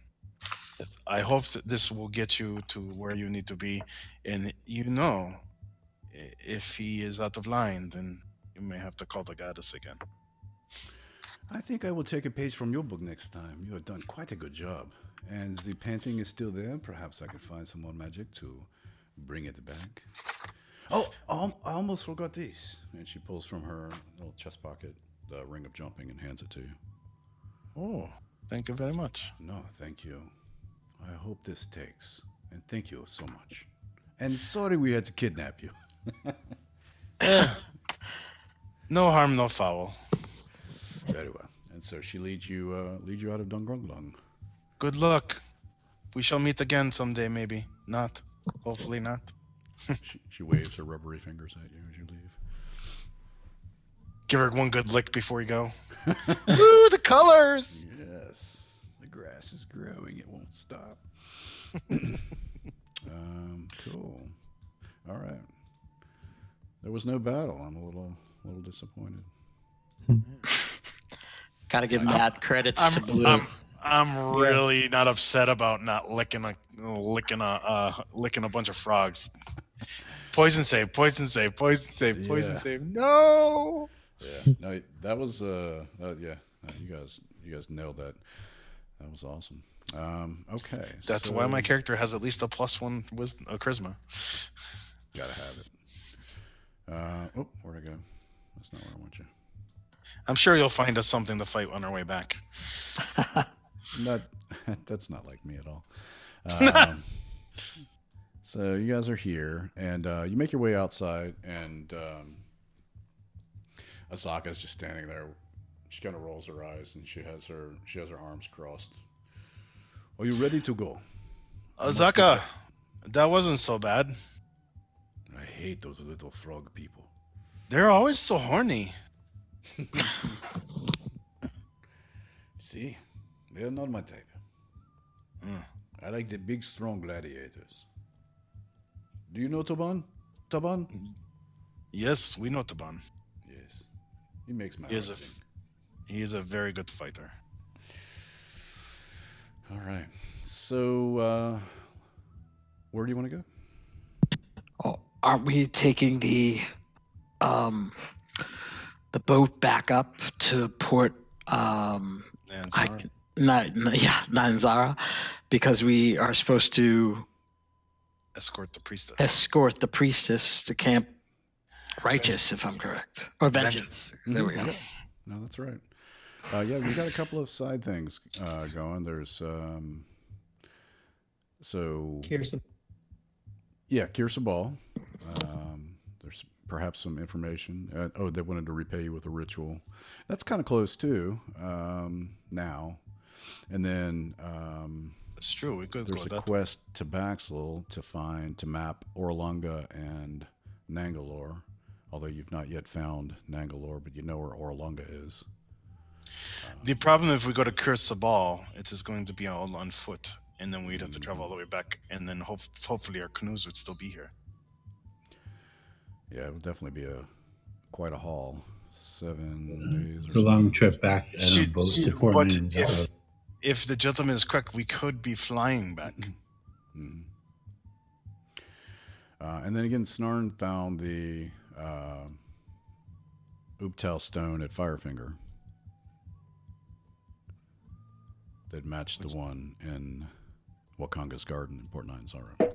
I hope that this will get you to where you need to be. And if he is out of line, then you may have to call the goddess again.
I think I will take a page from your book next time. You have done quite a good job. And the painting is still there. Perhaps I could find some more magic to bring it back. Oh, I almost forgot this. And she pulls from her little chest pocket the ring of jumping and hands it to you.
Oh, thank you very much.
No, thank you. I hope this takes. And thank you so much. And sorry we had to kidnap you.
No harm, no foul.
Very well. And so she leads you out of Dungrunglung.
Good luck. We shall meet again someday, maybe. Not. Hopefully not.
She waves her rubbery fingers at you as you leave.
Give her one good lick before you go. Ooh, the colors!
Yes, the grass is growing. It won't stop. Cool. All right. There was no battle. I'm a little disappointed.
Gotta give mad credits to Blue.
I'm really not upset about not licking a bunch of frogs. Poison save, poison save, poison save, poison
Yeah.
save. No.
Yeah. No, that was yeah. You guys nailed that. That was awesome. Okay.
That's why my character has at least a +1 wisdom, charisma.
Gotta have it. Oh, where'd I go? That's not where I want you.
I'm sure you'll find us something to fight on our way back.
That's not like me at all. So you guys are here, and you make your way outside, and Asaka's just standing there. She kind of rolls her eyes, and she has her arms crossed. Are you ready to go?
Azaka, that wasn't so bad.
I hate those little frog people.
They're always so horny.
See, they're not my type. I like the big, strong gladiators. Do you know Taban? Taban?
Yes, we know Taban.
Yes. He makes my
He is
heart sing.
He is a very good fighter.
All right. So, where do you want to go?
Oh, aren't we taking the boat back up to Port
Nanzara.
Nanzara, because we are supposed to
Escort the priestess.
escort the priestess to Camp Righteous, if I'm correct, or Vengeance. There we go.
No, that's right. Yeah, we got a couple of side things going. There's
Here's some.
Yeah, Kirsa Ball. There's perhaps some information. They wanted to repay you with a ritual. That's kind of close too. Now, and then
That's true. We could go
there's a
that.
quest to Baxel to map Orlunga and Nangalore. Although you've not yet found Nangalore, but you know where Orlunga is.
The problem if we go to Curse Sabal, it is going to be all on foot, and then we'd have to travel all the way back, and then hopefully our canoes would still be here.
Yeah, it would definitely be quite a haul. 7 days.
It's a long trip back on
She-
a boat to
but
Port Nanzara.
if the gentleman is correct, we could be flying back.
Mhm. And then again, Snarn found the Ooptal stone at Firefinger that matched the one in Wakanga's garden in Port Nanzara.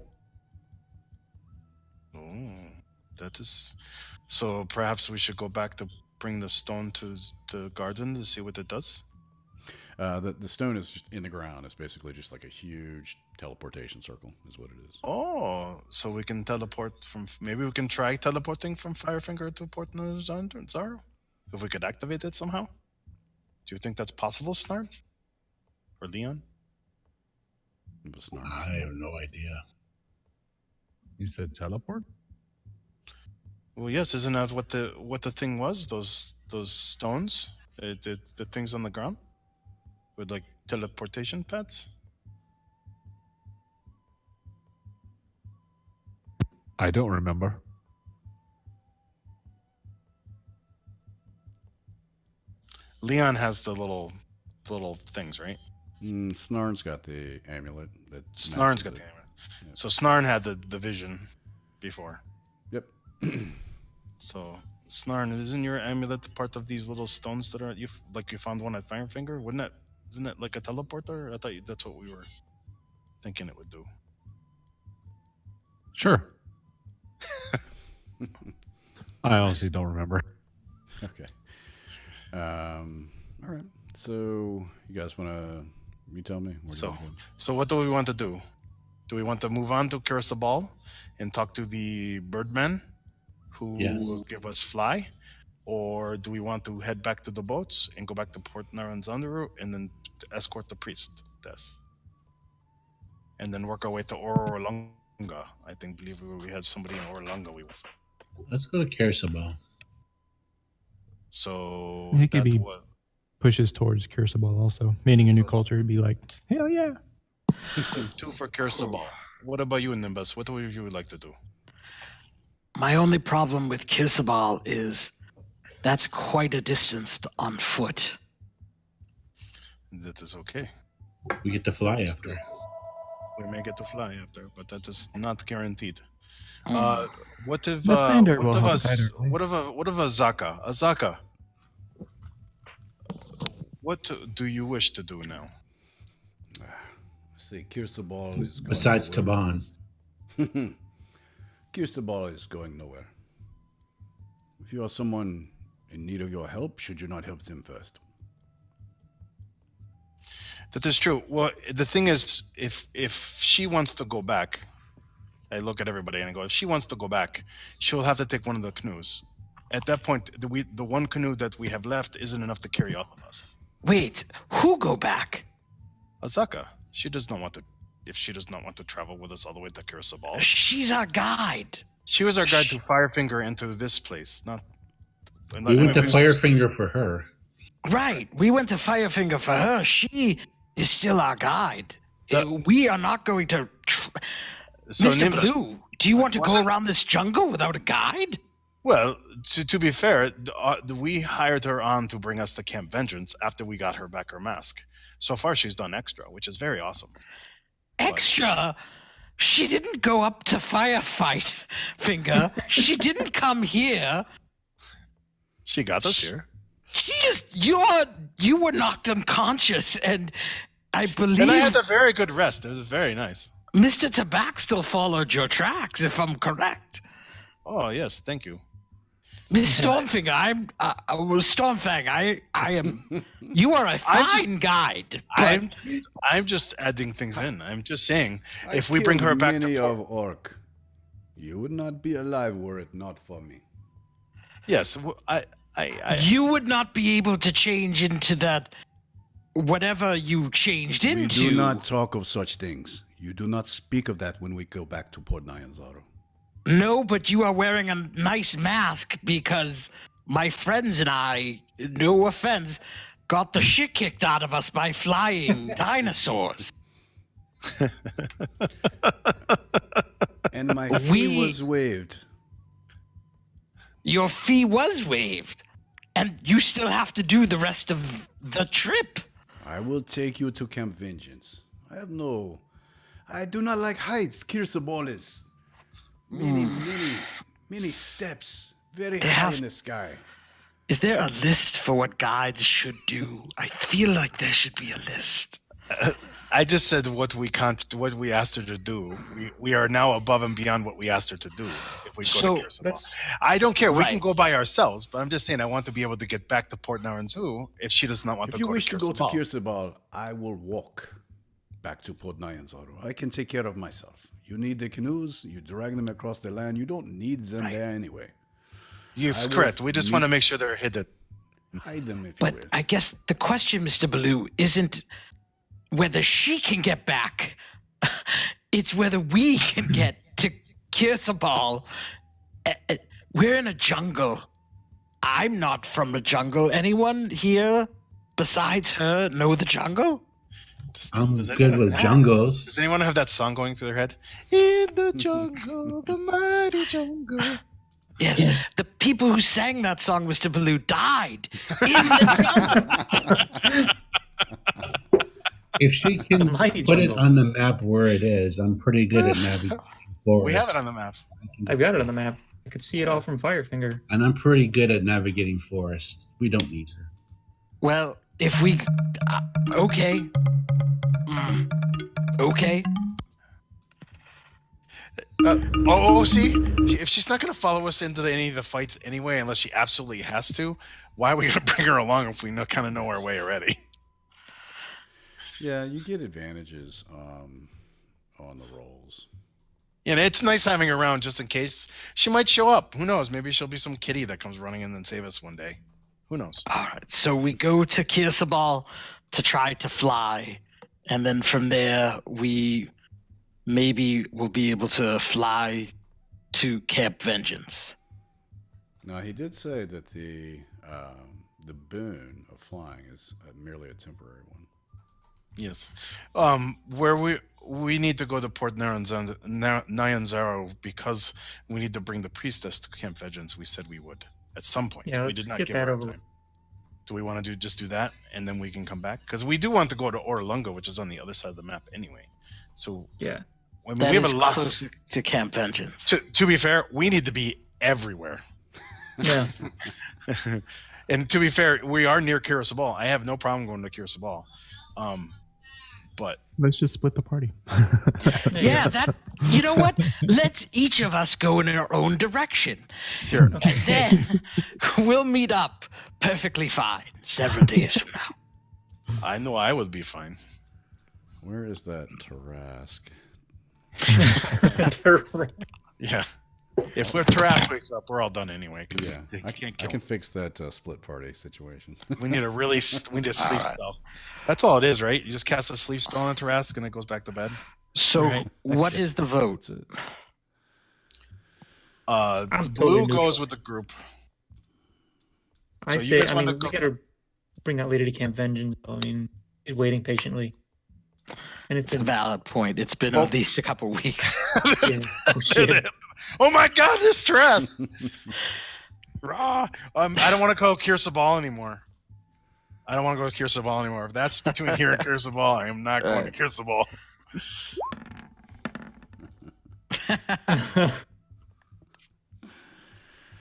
Oh, that is. So perhaps we should go back to bring the stone to the garden to see what it does.
The stone is just in the ground. It's basically just like a huge teleportation circle, is what it is.
Oh, so we can teleport from. Maybe we can try teleporting from Firefinger to Port Nazaro? If we could activate it somehow? Do you think that's possible, Snark? Or Leon?
It was Snarn.
I have no idea.
You said teleport?
Well, yes. Isn't that what the thing was? Those stones, the things on the ground, with like teleportation pads.
I don't remember.
Leon has the little things, right?
Snarn's got the amulet.
Snarn's got the amulet.
Yeah.
So Snarn had the vision before.
Yep.
So Snarn, isn't your amulet part of these little stones that are you found one at Firefinger? Isn't that like a teleporter? I thought that's what we were thinking it would do.
Sure. I honestly don't remember.
Okay. All right. So you guys want to? You tell me. Where do you wanna go?
So what do we want to do? Do we want to move on to Kirasabal and talk to the Birdman, who
Yes.
will give us fly, or do we want to head back to the boats and go back to Port Naranzandaru and then to escort the priestess, and then work our way to Orlunga? I believe we had somebody in Orlunga.
Let's go to Kersabal.
So
It could
that's
be-
what.
Pushes towards Cursable also. Meaning a new
So-
culture would be like, hell yeah.
2 for Kirsabal. What about you, Nimbus? What would you like to do?
My only problem with Kisabal is that's quite a distance on foot.
That is okay.
We get to fly after.
We may get to fly after, but that is not guaranteed.
Mm.
What if
Lathlander will
what of
help
us?
either way.
What of Azaka? Azaka, what do you wish to do now?
See, Kirstabal is going
Besides
nowhere.
Taban.
Kirstabal is going nowhere. If you are someone in need of your help, should you not help them first?
That is true. Well, the thing is, if she wants to go back, I look at everybody and I go, if she wants to go back, she'll have to take one of the canoes. At that point, the one canoe that we have left isn't enough to carry all of us.
Wait, who go back?
Azaka, she does not want to. If she does not want to travel with us all the way to Kirisabal,
She's our guide.
she was our guide to Firefinger and to this place. Not.
We went to Firefinger for her.
Right. We went to Firefinger for her. She is still our guide. We are not going to.
So
Mr.
Nimbus-
Blue, do you want to go
wasn't-
around this jungle without a guide?
Well, to be fair, we hired her on to bring us to Camp Vengeance after we got her back her mask. So far, she's done extra, which is very awesome.
Extra? She didn't go up to Firefight Finger. She didn't come here.
She got us here.
She just you were knocked unconscious, and I believe
And I had a very good rest. It was very nice.
Mr. Tabac still followed your tracks, if I'm correct.
Oh, yes. Thank you.
Miss Stormfinger, Stormfang. I am. You are a fine guide. But
I'm just adding things in. I'm just saying,
I
if we bring her
killed
back
many
to
of Orc, you would not be alive were it not for me.
yes, I
you would not be able to change into that whatever you changed into.
We do not talk of such things. You do not speak of that when we go back to Port Nyanzaru.
No, but you are wearing a nice mask because my friends and I, no offense, got the shit kicked out of us by flying dinosaurs.
And my fee was waived.
Your fee was waived, and you still have to do the rest of the trip.
I will take you to Camp Vengeance. I do not like heights, Kirsabolis. Many steps, very high in the sky.
Is there a list for what guides should do? I feel like there should be a list.
I just said what we asked her to do. We are now above and beyond what we asked her to do. If we go to Kirsabal, I don't care. We can go by ourselves, but I'm just saying I want to be able to get back to Port Nyanzaru if she does not want
If
to
you
go
wish
to
to
Kirsabal.
go to Kirsabal, I will walk back to Port Nyanzaru. I can take care of myself. You need the canoes, you drag them across the land. You don't need them there anyway.
Yes,
I will
correct. We just want to make sure they're hidden.
Hide them if you
But
will.
I guess the question, Mr. Baloo, isn't whether she can get back. It's whether we can get to Kirsabal. We're in a jungle. I'm not from a jungle. Anyone here besides her know the jungle?
I'm
Does
good
anyone-
with jungles.
Does anyone have that song going through their head? In the jungle, the mighty jungle.
Yes. The people who sang that song, Mr. Baloo, died in the jungle.
If she can
The mighty
put it
jungle.
on the map where it is, I'm pretty good at navigating forest.
We have it on the map.
I've got it on the map. I could see it all from Firefinger.
And I'm pretty good at navigating forest. We don't need her.
Well, if we... okay. Okay.
See? If she's not going to follow us into any of the fights anyway, unless she absolutely has to, why are we going to bring her along if we kind of know our way already?
Yeah, you get advantages on the rolls.
And it's nice having her around just in case she might show up. Who knows? Maybe she'll be some kitty that comes running in and save us one day. Who knows?
All right. So we go to Kirsabal to try to fly. And then from there, we maybe will be able to fly to Camp Vengeance.
Now, he did say that the boon of flying is merely a temporary one.
Yes. Where we need to go to Port Nyanzaru because we need to bring the priestess to Camp Vengeance. We said we would at some point.
Yeah,
we
let's
did not
get
give
that
her
over
time. Do we want to just do that and then we can come back? Because we do want to go to Orlunga, which is on the other side of the map anyway. So
Yeah.
I mean,
That
we have
is
a lot.
closer to Camp Vengeance.
To be fair, we need to be everywhere.
Yeah.
And to be fair, we are near Kirasabal. I have no problem going to Kirasabal. But
Let's just split the party.
Yeah, that. You know what? Let's each of us go in our own direction,
sure.
and then we'll meet up perfectly fine several days from now.
I know I would be fine.
Where is that Tarask?
Yeah. If we're Taras wakes up, we're all done anyway. Because
Yeah,
they
I
can't kill
can
him.
fix that split party situation.
We need a sleep spell. That's all it is, right? You just cast a sleep spell on a Tarask and it goes back to bed.
So,
Right.
what is the vote?
That's it.
I'm
Blue
totally
goes
neutral.
with the group.
I
So you
say,
guys
I
want
mean,
to
we
go-
gotta bring that lady to Camp Vengeance. I mean, she's waiting patiently. And it's
It's a
been
valid point. It's been
Well-
at least a couple weeks.
yeah. Oh, shit.
Oh my god, this stress! Raw. I don't want to go Kirsabal anymore. I don't want to go to Kirsabal anymore. If that's between here and Kirsabal, I am not going to Kirsabal.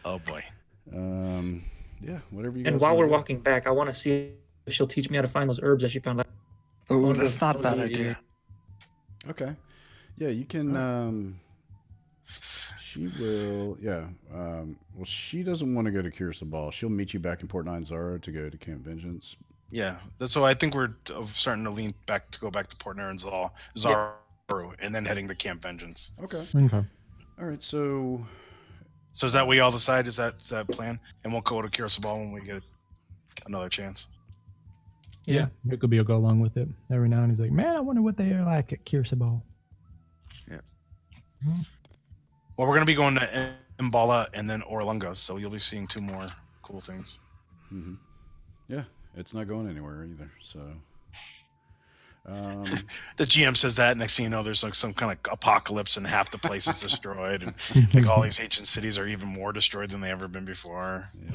Oh boy.
Yeah, whatever you guys
And while
wanna
we're
do.
walking back, I want to see if she'll teach me how to find those herbs that she found.
Oh,
One
that's
of
not a
those
bad
easier.
idea.
Okay. Yeah, you can. She will. Yeah. Well, she doesn't want to go to Kirsabal. She'll meet you back in Port Nine Zara to go to Camp Vengeance.
Yeah, that's so. I think we're starting to lean back to go back to Port Narin Zaru, and then heading to Camp Vengeance.
Okay.
Okay.
All right. So
So is that we all decide? Is that plan? And we'll go to Kirsabal when we get another chance.
Yeah.
Jacoby will go along with it every now and he's like, man, I wonder what they are like at Kirsabal.
Well, we're gonna be going to Mbala and then Orlunga, so you'll be seeing two more cool things.
mhm. Yeah, it's not going anywhere either. So.
The GM says that. Next thing you know, there's like some kind of apocalypse and half the place is destroyed, and like all these ancient cities are even more destroyed than they ever been before.
Yeah.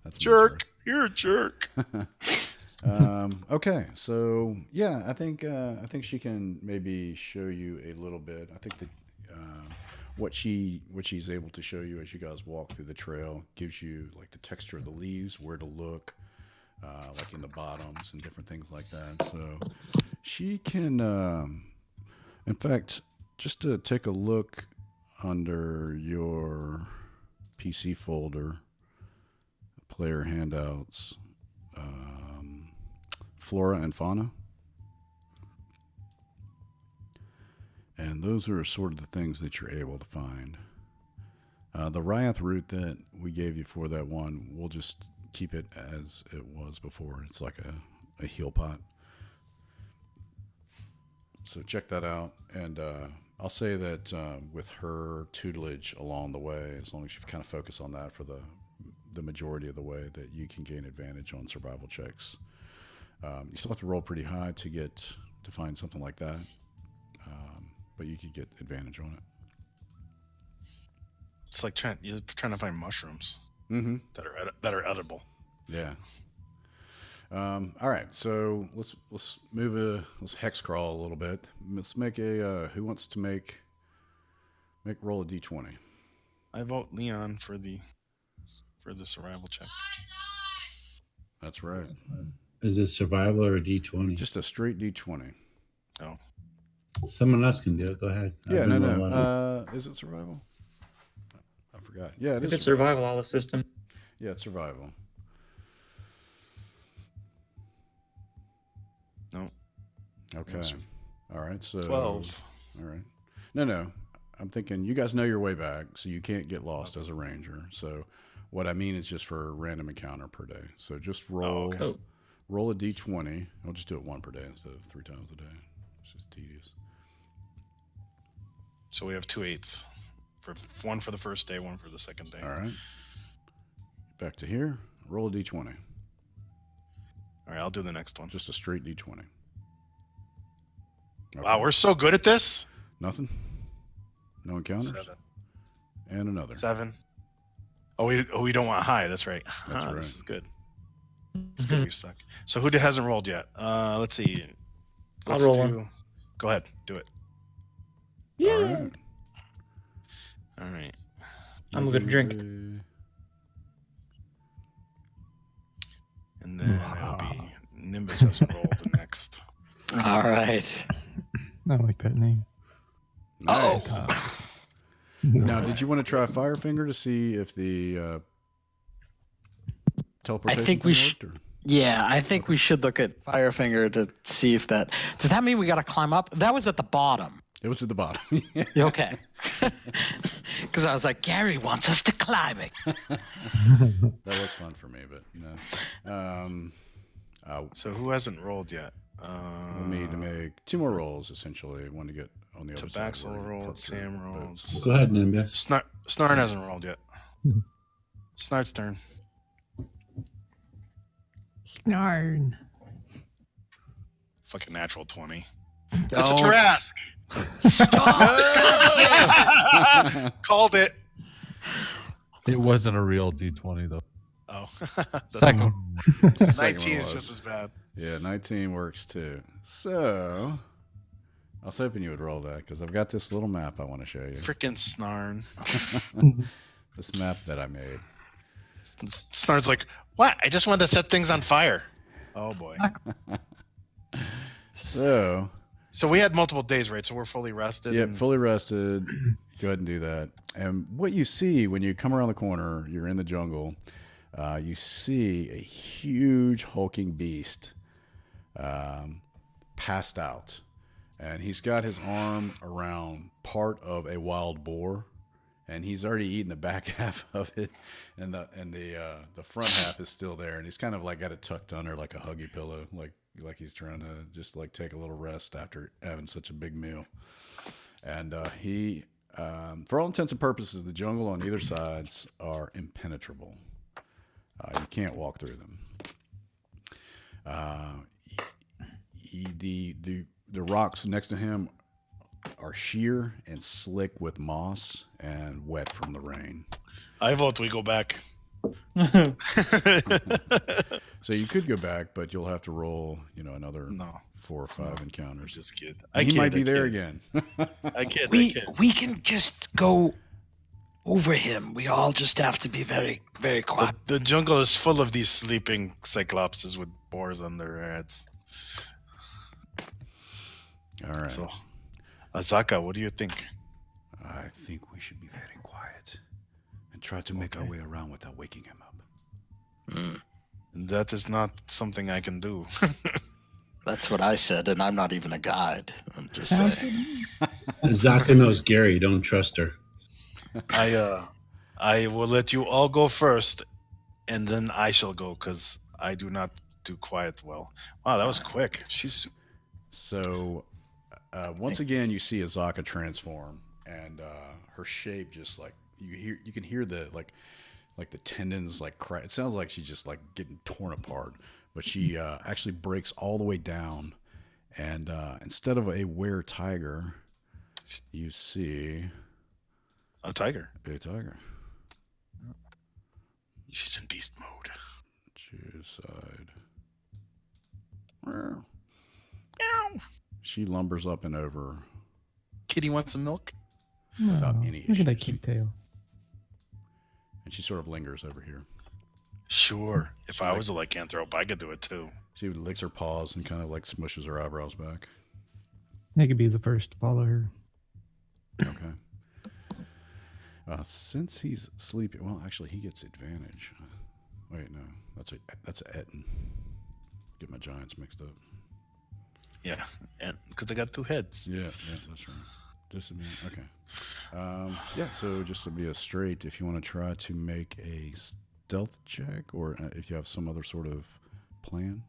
That's
Jerk, you're a jerk.
Okay, so yeah, I think she can maybe show you a little bit. I think that what she's able to show you as you guys walk through the trail gives you like the texture of the leaves, where to look, like in the bottoms and different things like that. So she can, in fact, just to take a look under your PC folder, player handouts. Flora and fauna. And those are sort of the things that you're able to find. The Ryath root that we gave you for that one, we'll just keep it as it was before. It's like a heal pot. So check that out. And I'll say that with her tutelage along the way, as long as you kind of focus on that for the majority of the way, that you can gain advantage on survival checks. You still have to roll pretty high to find something like that, but you could get advantage on it.
It's like you're trying to find mushrooms
Mm-hmm.
that are edible.
Yeah. All right, so let's let's hex crawl a little bit. Let's make a who wants to make roll a d20.
I vote Leon for the survival check.
That's right.
Is it survival or a D20?
Just a straight d20.
Oh,
Someone else can do it. Go ahead.
Yeah,
I've been
no.
rolling.
Is it survival? I forgot. Yeah, it
If
is.
it's survival, I'll assist him.
Yeah, it's survival.
no.
Okay.
Yes, sir.
All right. So
12.
All right. No. I'm thinking you guys know your way back, so you can't get lost as a ranger. So what I mean is just for a random encounter per day. So just roll
okay.
roll a d20. I'll just do it one per day instead of 3 times a day. It's just tedious.
So we have 2 8s. One for the first day, one for the second day.
All right. Back to here. Roll a d20.
All right, I'll do the next one.
Just a straight d20. Okay.
Wow, we're so good at this.
Nothing. No encounters.
7.
And another.
7. Oh, we don't want high. That's right.
That's right.
This is good. It's gonna be stuck. So who hasn't rolled yet? Let's see.
I'll roll one.
Go ahead, do it.
Yeah.
All right.
All right.
I'm gonna drink.
And then it'll be Nimbus hasn't rolled the next.
All right.
I like that name.
Nice.
Oh.
Now, did you want to try Firefinger to see if the teleportation
think we
thing
should-
worked, or-
Yeah, I think we should look at Firefinger to see if that. Does that mean we got to climb up? That was at the bottom.
It was at the bottom.
Okay. Because I was like, Gary wants us to climb it.
That was fun for me, but no.
So who hasn't rolled yet?
We'll need to make 2 more rolls, essentially. One to get on the other side.
Tabaxi
where he
rolled,
parked
Sam
her
rolled.
boats.
Go ahead, Nimbus.
Snarn hasn't rolled yet. Snart's turn.
Snarn.
Fucking natural 20. That's
Oh.
a Trask.
Stop.
Called it.
It wasn't a real D20 though.
Oh.
Second.
Second
19
one
is
was.
just as bad.
Yeah, 19 works too. So, I was hoping you would roll that because I've got this little map I want to show you.
Freaking Snarn.
This map that I made.
Snarn's like, what? I just wanted to set things on fire. Oh boy.
So,
So we had multiple days, right? So we're fully rested.
yeah,
and-
fully rested. Go ahead and do that. And what you see when you come around the corner, you're in the jungle. You see a huge hulking beast passed out, and he's got his arm around part of a wild boar, and he's already eaten the back half of it, and the front half is still there, and he's kind of like got it tucked under like a huggy pillow, like he's trying to just like take a little rest after having such a big meal. And he, for all intents and purposes, the jungle on either sides are impenetrable. You can't walk through them. The rocks next to him are sheer and slick with moss and wet from the rain.
I vote we go back.
So you could go back, but you'll have to roll, another
No.
4 or 5 encounters.
Just kid.
He might be there again.
I kid.
We can just go over him. We all just have to be very, very quiet.
The jungle is full of these sleeping cyclopses with boars on their heads.
All right.
So, Azaka, what do you think?
I think we should be very quiet and try to make our way around without waking him up.
That is not something I can do.
That's what I said, and I'm not even a guide. I'm just saying.
Zaka knows Gary. Don't trust her.
I will let you all go first, and then I shall go because I do not do quiet well. Wow, that was quick. She's
So, once again, you see Azaka transform, and her shape just like you can hear the like the tendons like crack. It sounds like she's just like getting torn apart, but she actually breaks all the way down, and instead of a were-tiger, you see
a tiger.
a tiger.
She's in beast mode.
Choose side.
Meow.
She lumbers up and over
Kitty wants some milk.
without
Oh,
any
look at that
issues.
cute tail.
And she sort of lingers over here.
Sure. If I was a lycanthrope, I could do it too.
She licks her paws and kind of like smushes her eyebrows back.
I could be the first to follow her.
Okay. Since he's sleeping, well, actually, he gets advantage. Wait, no, that's Etten. Get my giants mixed up.
Yeah, and because I got 2 heads.
Yeah, that's right. Disadvantage. Okay. Yeah. So just to be a straight, if you want to try to make a stealth check, or if you have some other sort of plan.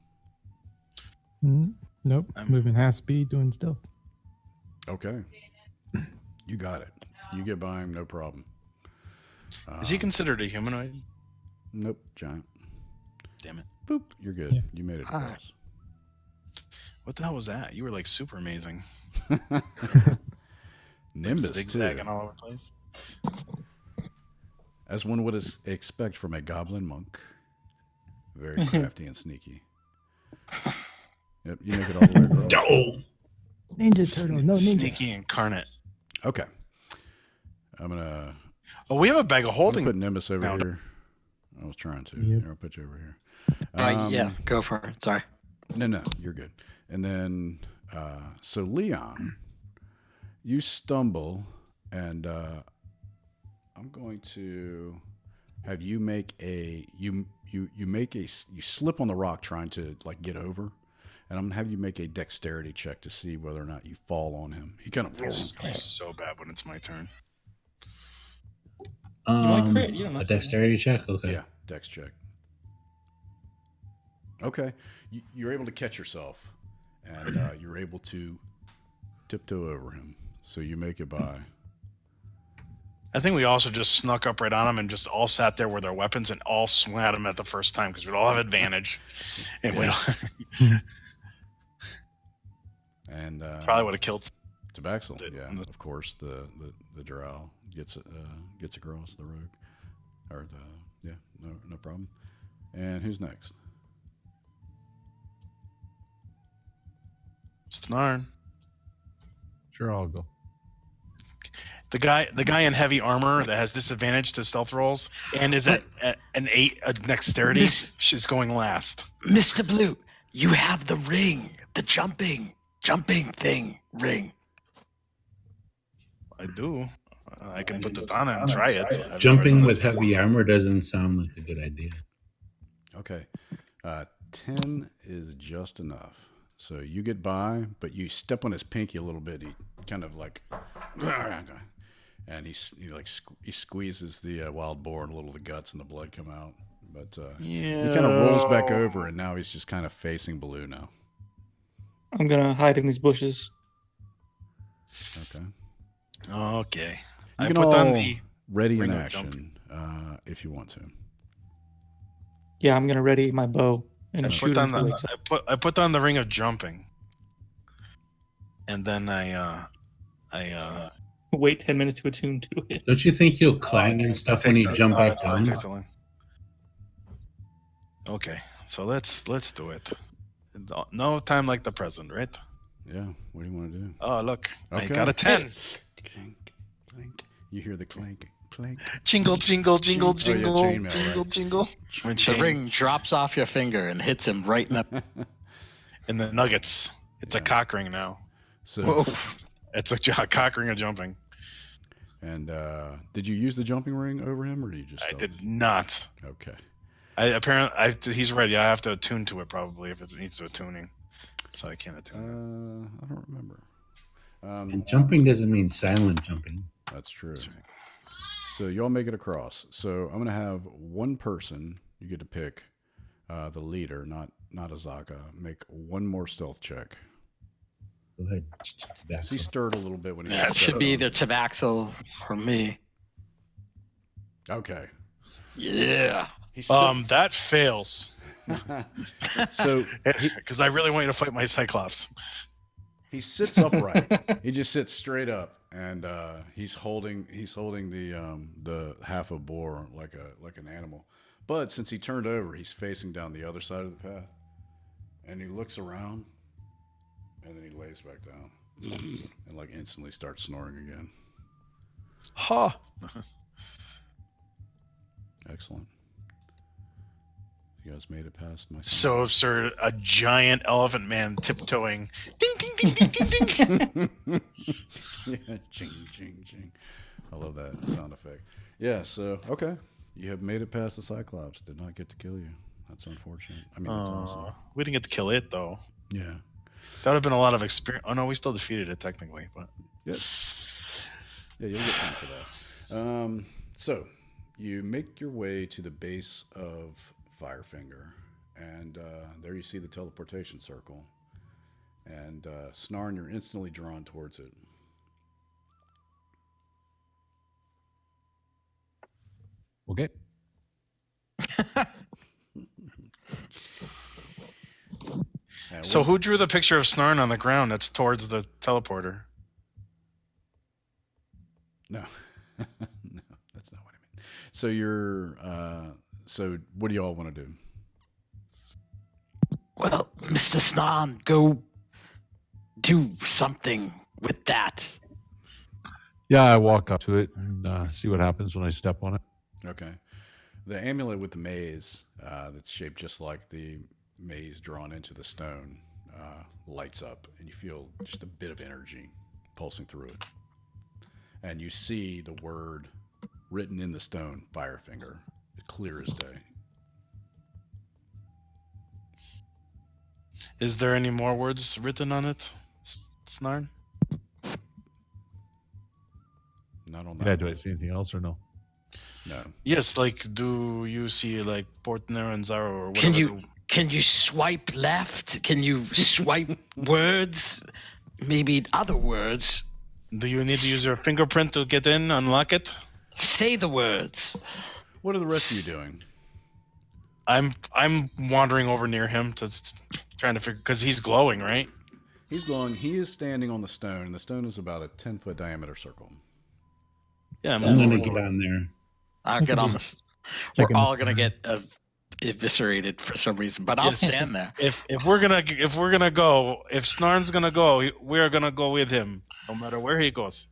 Nope. Moving half speed, doing stealth.
Okay. You got it. You get by him, no problem.
Is he considered a humanoid?
Nope, giant.
Damn it.
Boop. You're good.
Yeah.
You made it
All right.
across.
What the hell was that? You were like super amazing.
Nimbus,
Zigzagging
too.
all over the place.
As one would expect from a goblin monk, Very crafty and sneaky. Yep, you make it all the way across.
Oh,
Ninja turtle, no ninja.
Sneaky incarnate.
Okay. I'm gonna
Oh, we have a bag of holding.
put Nimbus over
now.
here. I was trying to.
Yep.
Here, I'll put you over here.
Yeah, go for it. Sorry.
No, you're good. And then, so Leon, you stumble, and I'm going to have you make you slip on the rock trying to like get over, and I'm gonna have you make a dexterity check to see whether or not you fall on him. He kind of
This is going so bad when it's my turn.
might crit, you don't know.
A dexterity check. Okay.
yeah, dex check. Okay, you're able to catch yourself, and you're able to tiptoe over him. So you make it by.
I think we also just snuck up right on him and just all sat there with our weapons and all swung at him at the first time because we'd all have advantage. And we
And
probably would have killed.
Tabaxel, yeah, of course. The drow gets across the rogue, or the no problem. And who's next?
Snarn.
Sure, I'll go.
The guy in heavy armor that has disadvantage to stealth rolls and is at an 8 dexterity. She's going last.
Mr. Blue, you have the ring, the jumping thing ring.
I do. I can put it on and try it. I've
Jumping
never
with
done this
heavy armor doesn't sound like a good idea.
Okay, 10 is just enough. So you get by, but you step on his pinky a little bit. He kind of like, and he squeezes the wild boar, and a little of the guts and the blood come out. But he kind of rolls back over, and now he's just kind of facing Baloo now.
I'm gonna hide in these bushes.
Okay.
Okay.
You
I
can
put
all
on the
ready in
ring of
action if you want to.
Yeah, I'm gonna ready my bow and
I
shoot
put
him.
on
from
the I put on the ring of jumping, and then I
wait 10 minutes to attune to it.
Don't you think you'll clang and stuff when you jump back down?
Okay, so let's do it. No time like the present, right?
Yeah. What do you want to do?
Oh, look,
Okay.
I got a 10.
Clink, clink. You hear the clink, clink.
Jingle, jingle, jingle,
Oh, yeah,
jingle,
chainmail,
jingle,
right.
jingle. My
The
chain
ring drops off your finger and hits him right in the.
and the nuggets. It's a
Yeah.
cock ring now.
So,
Whoa.
It's a cock ring of jumping.
and did you use the jumping ring over him, or did you just?
I
stealth?
did not.
Okay.
He's ready. I have to attune to it probably if it needs to attuning. So I can't attune
I don't remember.
And jumping doesn't mean silent jumping.
That's true. So y'all make it across. So I'm gonna have one person. You get to pick the leader, not Azaka. Make one more stealth check.
Go ahead.
He stirred a little bit when he.
That
got
should
stepped
be
on.
either Tabaxel or me.
Okay.
Yeah.
He's
That fails
so
because I really want you to fight my Cyclops.
he sits upright. He just sits straight up, and he's holding the half a boar like an animal. But since he turned over, he's facing down the other side of the path, and he looks around, and then he lays back down, and like instantly starts snoring again.
Ha!
Excellent. You guys made it past my.
So absurd. A giant elephant man tiptoeing. Ding, ding, ding, ding, ding, ding.
Yeah, ching, ching, ching. I love that sound effect. Yeah, so, okay. You have made it past the Cyclops. Did not get to kill you. That's unfortunate. I mean, that's awesome.
We didn't get to kill it, though.
Yeah.
That would have been a lot of experience. Oh, no, we still defeated it, technically. But
Yep. Yeah, you'll get time for that. So, you make your way to the base of Firefinger, and there you see the teleportation circle. And Snarn, you're instantly drawn towards it.
Okay.
so who drew the picture of Snarn on the ground that's towards the teleporter?
No. No, that's not what I mean. So you're so what do y'all want to do?
Well, Mr. Snan, go do something with that.
Yeah, I walk up to it and see what happens when I step on it.
Okay. The amulet with the maze, that's shaped just like the maze drawn into the stone, lights up, and you feel just a bit of energy pulsing through it. And you see the word written in the stone, Firefinger, clear as day.
Is there any more words written on it, Snarn?
Not on that.
Yeah, do I
one.
see anything else or no?
No.
Yes, like, do you see, like, Port Naranzaro or whatever?
Can you swipe left? Can you swipe words? Maybe other words.
Do you need to use your fingerprint to get in, unlock it?
Say the words.
What are the rest of you doing?
I'm wandering over near him to trying to figure, because he's glowing, right?
He's glowing. He is standing on the stone, and the stone is about a 10-foot diameter circle.
Yeah,
I'm
moving
gonna get
forward.
on there.
I'll get on this. We're
Checking
all
this
gonna
out.
get eviscerated for some reason, but I'll
Yes.
stand there.
If we're gonna go, if Snarn's gonna go, we're gonna go with him, no matter where he goes.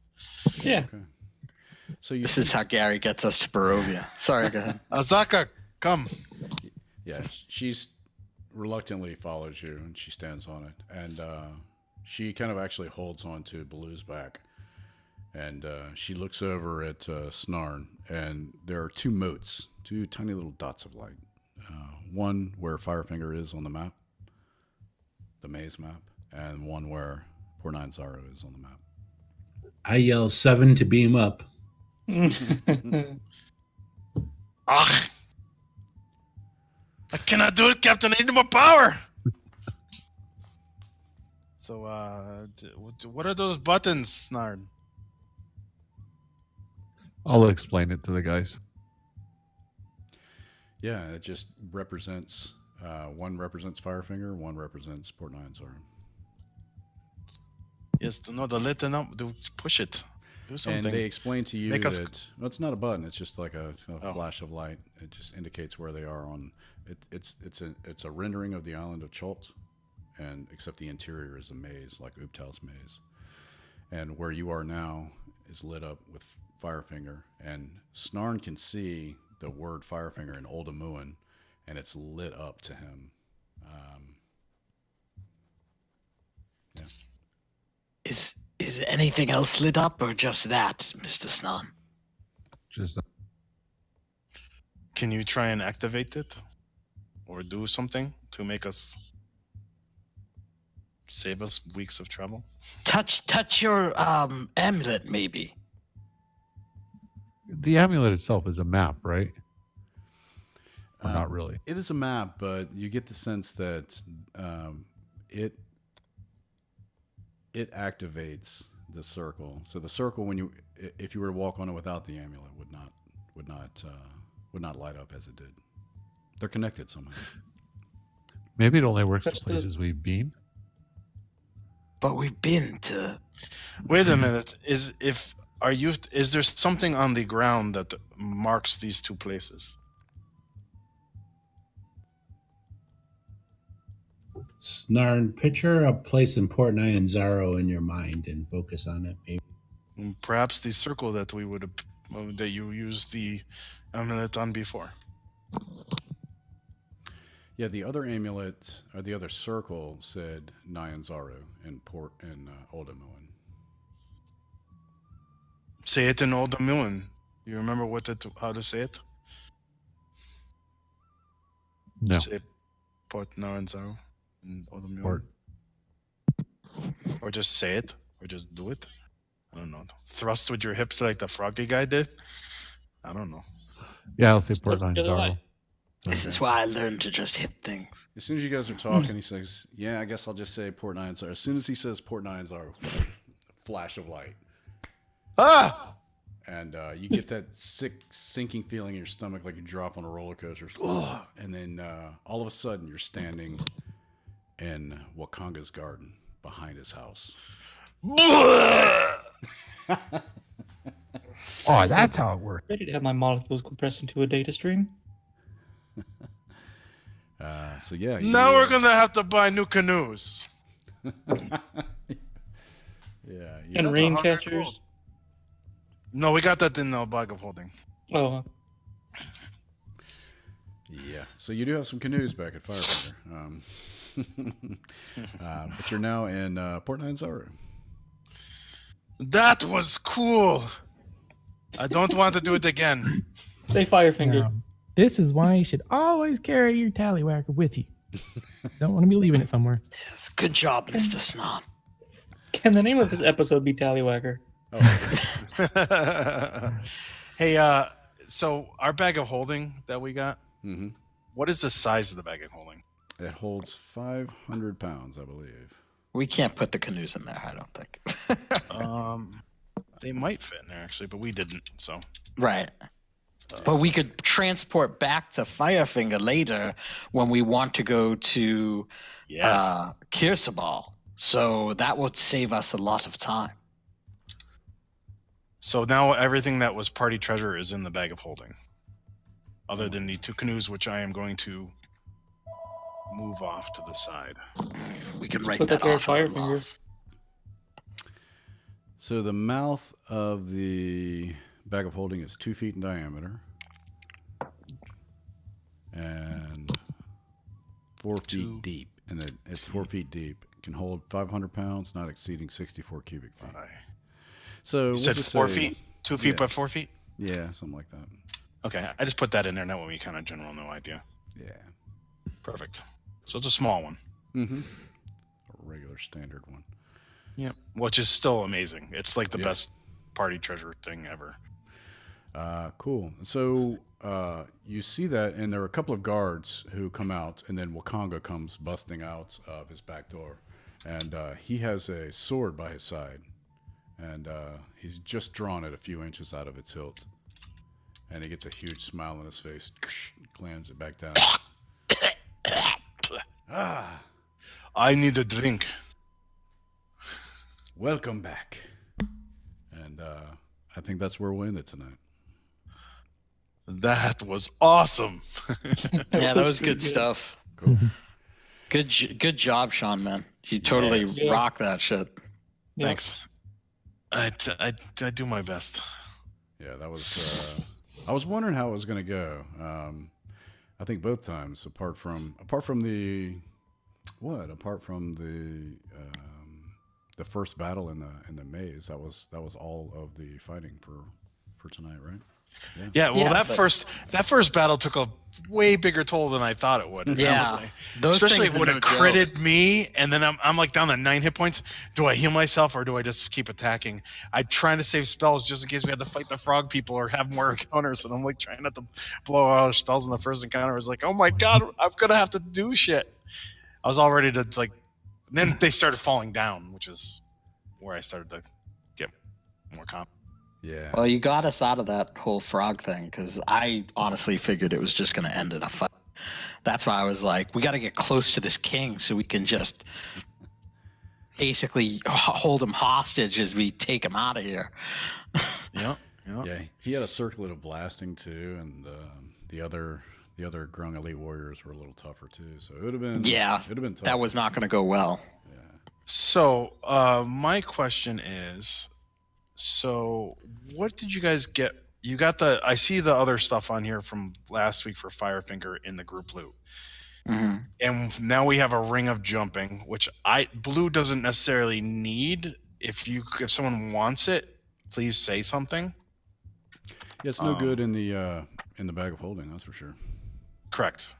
Yeah.
Okay. So you
This
see,
is how Gary gets us to Barovia. Sorry, go ahead.
Azaka, come.
yeah, she's reluctantly follows you, and she stands on it, and she kind of actually holds on to Baloo's back, and she looks over at Snarn, and there are two motes, two tiny little dots of light. One where Firefinger is on the map, the maze map, and one where Port Nine Zaro is on the map.
I yell 7 to beam up.
Ah, I cannot do it, Captain. I need more power. So, what are those buttons, Snarn?
I'll explain it to the guys.
Yeah, it just represents one represents Firefinger, one represents Port Nine Zaro.
Yes, no, the lit up. Do push it. Do something.
And they explain to you
Make us-
that well, it's not a button; it's just like a
Oh.
flash of light. It just indicates where they are on. It's a rendering of the island of Chult, and except the interior is a maze, like Uptal's maze, and where you are now is lit up with Firefinger, and Snarn can see the word Firefinger in Oldamuan, and it's lit up to him. Yeah.
Is anything else lit up or just that, Mr. Snan?
Just
Can you try and activate it, or do something to make us save us weeks of trouble?
Touch your amulet, maybe.
the amulet itself is a map, right? Or not really.
It is a map, but you get the sense that it activates the circle. So the circle, if you were to walk on it without the amulet, would not light up as it did. They're connected somehow.
Maybe it only works for
Touch the-
places we've been.
But we've been to.
Wait a minute. Is there something on the ground that marks these two places?
Snarn, picture a place in Port Nyanzaro in your mind and focus on it. Maybe.
Perhaps the circle that we would that you used the amulet on before.
Yeah, the other amulet or the other circle said Nyanzaru in Oldamuan.
Say it in Oldamuan. You remember how to say it?
No.
Say Port Naranzaro in Oldamuan.
Port.
Or just say it, or just do it. I don't know. Thrust with your hips like the froggy guy did. I don't know.
Yeah, I'll say Port
Touch the other
Nyanzaro.
light.
This is why I learned to just hit things.
As soon as you guys are talking, he says, "Yeah, I guess I'll just say Port Nyanzaru." As soon as he says Port Nyanzaru, flash of light,
Ah!
and you get that sick, sinking feeling in your stomach, like you drop on a roller coaster. Ugh! And then all of a sudden, you're standing in Wakanga's garden behind his house.
Oh, that's how it works.
Ready to have my molecules compressed into a data stream.
So yeah.
Now we're gonna have to buy new canoes.
Yeah.
And
That's
rain
100
catchers.
gold. No, we got that in the bag of holding.
Oh,
Yeah. So you do have some canoes back at Firefinger. But you're now in Port Nyanzaru.
That was cool. I don't want to do it again.
they Firefinger.
Now, this is why you should always carry your Tallywacker with you. Don't want to be leaving it somewhere.
Yes, good job, Mr. Snon.
Can the name of this episode be Tallywacker?
Oh.
Hey, so our bag of holding that we got,
Mm-hmm.
what is the size of the bag of holding?
It holds 500 pounds, I believe.
We can't put the canoes in there, I don't think.
They might fit in there actually, but we didn't. So
Right. But we could transport back to Firefinger later when we want to go to
yes,
Kirsabal. So that would save us a lot of time.
so now everything that was party treasure is in the bag of holding, other than the 2 canoes, which I am going to move off to the side.
We can write
Put
that
that there,
off as a
Firefinger.
loss.
So the mouth of the bag of holding is 2 feet in diameter and 4 feet
Two,
deep. And it's 4 feet deep. It can hold 500 pounds, not exceeding 64 cubic feet. So
You said 4 feet, 2 feet by 4 feet.
Yeah, something like that.
Okay, I just put that in there. That way we kind of general no idea.
Yeah.
Perfect. So it's a small one.
Mm-hmm. A regular standard one.
Yep. Which is still amazing. It's like the
Yeah.
best party treasure thing ever.
Cool. So you see that, and there are a couple of guards who come out, and then Wakanga comes busting out of his back door, and he has a sword by his side, and he's just drawn it a few inches out of its hilt, and he gets a huge smile on his face, clams it back down.
I need a drink.
Welcome back. And I think that's where we'll end it tonight.
That was awesome.
Yeah, that was good stuff.
Cool.
Good job, Sean, man. You totally
Yeah.
rock that shit.
Yeah.
Thanks. I do my best.
Yeah, that was. I was wondering how it was going to go. I think both times, apart from the first battle in the maze, that was all of the fighting for tonight, right?
Yeah, well,
Yeah,
that
but-
first battle took a way bigger toll than I thought it would.
Yeah.
honestly.
Those
Especially
things are
when
no
it
joke.
critted me, and then I'm like down to 9 hit points. Do I heal myself or do I just keep attacking? I'm trying to save spells just in case we had to fight the frog people or have more encounters, and I'm like trying not to blow all our spells in the first encounter. I was like, oh my god, I'm gonna have to do shit. I was all ready to like. Then they started falling down, which is where I started to get more confident.
Yeah.
Well, you got us out of that whole frog thing because I honestly figured it was just going to end in a fight. That's why I was like, we got to get close to this king so we can just basically hold him hostage as we take him out of here.
Yeah.
Yeah, he had a circlet of blasting too, and the other Grung elite warriors were a little tougher too. So it would have been tough.
That was not going to go well.
Yeah.
So, my question is, so what did you guys get? You got I see the other stuff on here from last week for Firefinger in the group loot.
Mm-hmm.
And now we have a ring of jumping, which Blue doesn't necessarily need. If someone wants it, please say something.
Yeah, it's no good in the bag of holding, that's for sure.
Correct.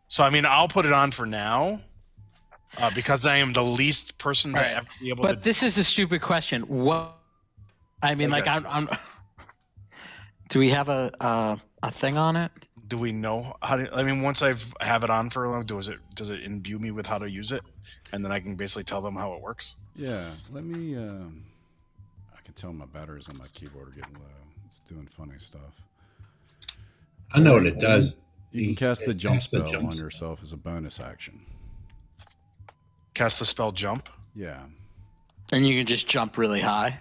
So, I mean, I'll put it on for now. Because I am the least person to
Right.
ever be able
But
to.
this is a stupid question. What? I mean,
I
like,
guess.
I'm. Do we have a thing on it?
Do we know how to? I mean, once I have it on for a long, does it imbue me with how to use it, and then I can basically tell them how it works?
Yeah, let me. I can tell my batteries on my keyboard are getting low. It's doing funny stuff.
I know what it does.
You can cast the jump
Cast the
spell
jump
on
spell.
yourself as a bonus action.
Cast the spell jump.
Yeah,
And you can just jump really high.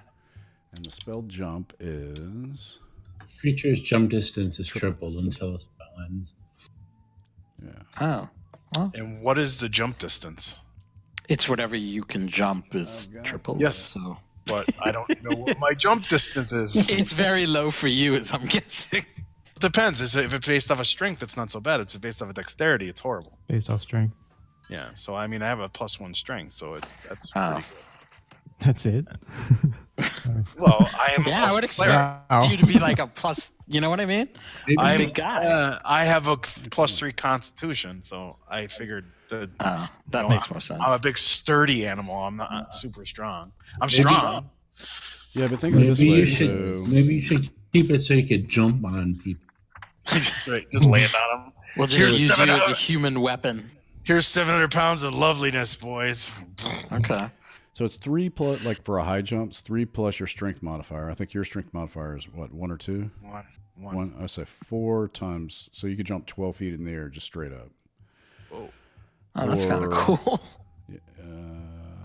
and the spell jump is.
Creature's jump distance is tripled until the spell ends.
Yeah.
Oh,
And what is the jump distance?
It's whatever you can jump is
God.
triple.
Yes.
So
But I don't know what my jump distance is.
it's very low for you, as I'm guessing.
It depends. If it's based off of strength, it's not so bad. If it's based off of dexterity, it's horrible.
Based off strength.
Yeah. So I mean, I have a +1 strength, so that's
Oh.
pretty good.
That's it.
Well, I am.
Yeah, I would expect
Wow.
you to be like a plus. You know what I mean?
I'm
big guy.
I have a +3 Constitution, so I figured that
Oh, that
know,
makes more sense.
I'm a big sturdy animal. I'm not super strong. I'm
Maybe-
strong.
Yeah, but think of it this
Maybe
way.
you should
So,
maybe you should keep it so you could jump on people.
That's right. Just land on them.
We'll just
Here's
use you as a
700
human weapon.
Here's 700 pounds of loveliness, boys.
Okay.
so it's 3 plus, like for a high jump, it's 3 plus your strength modifier. I think your strength modifier is what, 1 or 2?
One.
I say 4 times. So you could jump 12 feet in the air just straight up.
Whoa.
Oh, that's kind
Or-
of cool.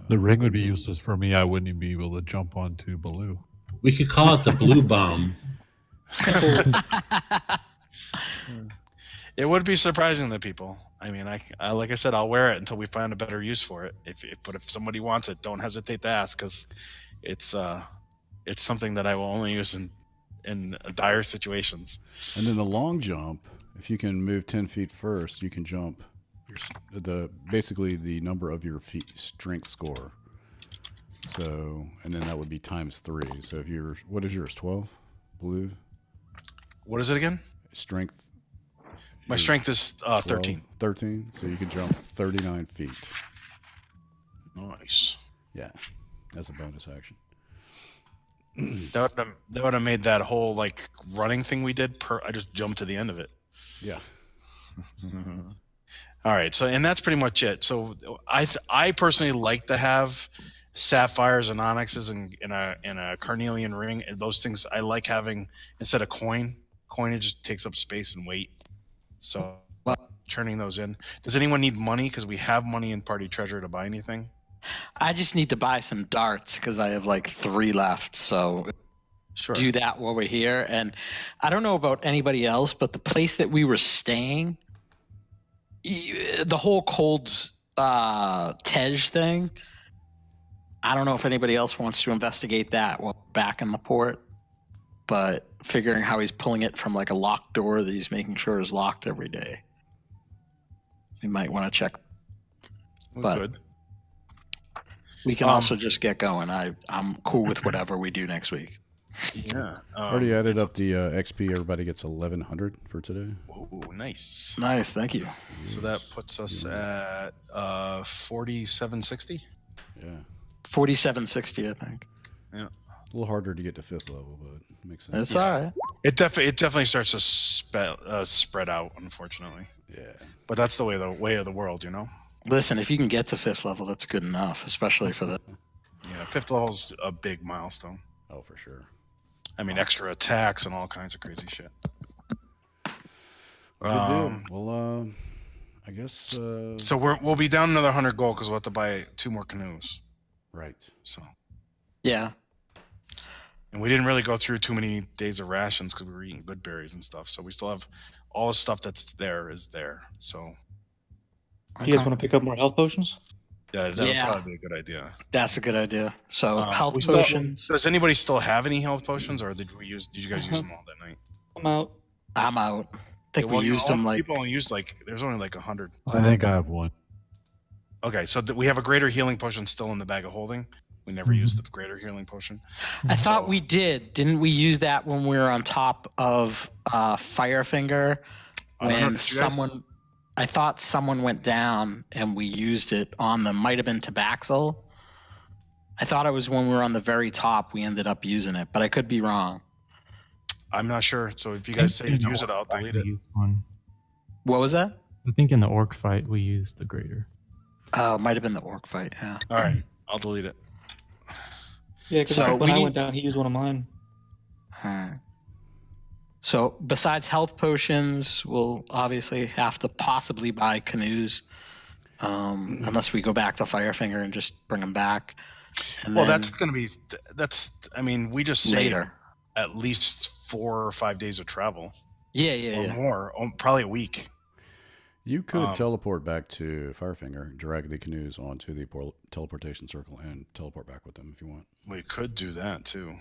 The ring would be useless for me. I wouldn't even be able to jump onto Baloo.
We could call it the blue bomb.
It would be surprising to people. I mean, I like I said, I'll wear it until we find a better use for it. But if somebody wants it, don't hesitate to ask, because it's something that I will only use in dire situations.
And then the long jump, if you can move 10 feet first, you can jump basically the number of your feet strength score. So, and then that would be ×3. So if what is yours, 12? Blue?
What is it again?
Strength?
My
your
strength is
12?
13.
13? So you can jump 39 feet.
Nice.
Yeah, that's a bonus action.
That would have made that whole like running thing we did. I just jumped to the end of it.
Yeah.
All right, so and that's pretty much it. So I personally like to have sapphires and onyxes in a carnelian ring, and those things I like having instead of coinage takes up space and weight. So turning those in. Does anyone need money? Because we have money in party treasure to buy anything.
I just need to buy some darts because I have like 3 left. So
Sure.
do that while we're here. And I don't know about anybody else, but the place that we were staying, the whole cold Tej thing, I don't know if anybody else wants to investigate that while back in the port. But figuring how he's pulling it from like a locked door that he's making sure is locked every day. We might want to check.
We're
but-
good.
We can also just get going. I'm cool with whatever we do next week.
Yeah.
Already added up the XP. Everybody gets 1,100 for today.
Oh, nice.
Nice, thank you.
So that puts us at 4760.
Yeah.
4760, I think.
A little harder to get to 5th level, but it makes sense.
That's all right.
It definitely starts to spread out, unfortunately.
Yeah.
But that's the way of the world, you know.
Listen, if you can get to 5th level, that's good enough, especially for the.
Yeah, 5th level's a big milestone.
Oh, for sure.
I mean, extra attacks and all kinds of crazy shit.
Good deal. Well, I guess.
So we'll be down another 100 gold because we'll have to buy 2 more canoes.
Right.
So,
Yeah.
and we didn't really go through too many days of rations because we were eating good berries and stuff. So we still have all the stuff that's there is there. So
You guys want to pick up more health potions?
yeah, that would
Yeah.
probably be a good idea.
That's a good idea. So health
we still-
potions.
Does anybody still have any health potions, or did you guys use them all that night?
I'm out.
I'm out. I think
Well,
we
you
used
know,
them like.
people only used there's only like 100.
I think I have one.
Okay, so we have a greater healing potion still in the bag of holding. We never used the greater healing potion.
I thought
So-
we did. Didn't we use that when we were on top of Firefinger?
I don't know,
When
did you guys?
someone. I thought someone went down and we used it on them. Might have been Tabaxel. I thought it was when we were on the very top we ended up using it, but I could be wrong.
I'm not sure. So if you guys say you'd use it, I'll delete it.
What was that?
I think in the orc fight we used the greater.
Oh, it might have been the orc fight. Yeah.
All right, I'll delete it.
Yeah, because
So
when
we
I
need-
went down, he used one of mine.
Alright. So besides health potions, we'll obviously have to possibly buy canoes, unless we go back to Firefinger and just bring them back. And
Well,
then
that's going to be I mean, we just saved
later.
at least 4 or 5 days of travel
Yeah, yeah,
or
yeah.
more, probably a week.
You could teleport back to Firefinger, drag the canoes onto the teleportation circle, and teleport back with them if you want.
We could do that too.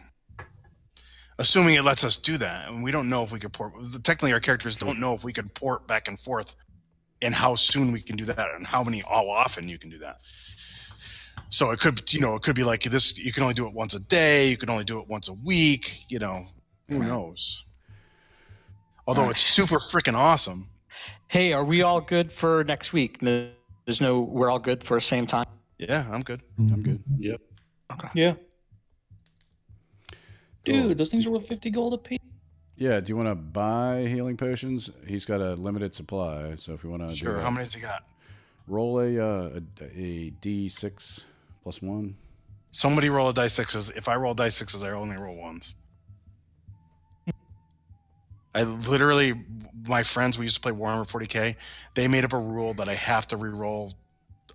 Assuming it lets us do that. And we don't know if we could port. Technically, our characters don't know if we could port back and forth and how soon we can do that and how often you can do that. So it could, it could be like this. You can only do it once a day. You can only do it once a week. Who knows? Although it's super freaking awesome.
Hey, are we all good for next week? We're all good for the same time?
Yeah, I'm good.
I'm good.
Yep.
Okay.
Yeah. Dude,
Cool.
those things are worth 50 gold apiece.
Yeah, do you want to buy healing potions? He's got a limited supply, so if you want to
Sure.
do that,
How many has he got?
roll a D6 plus 1.
Somebody roll a dice sixes. If I roll dice sixes, I only roll ones. I literally, my friends, we used to play Warhammer 40K. They made up a rule that I have to re-roll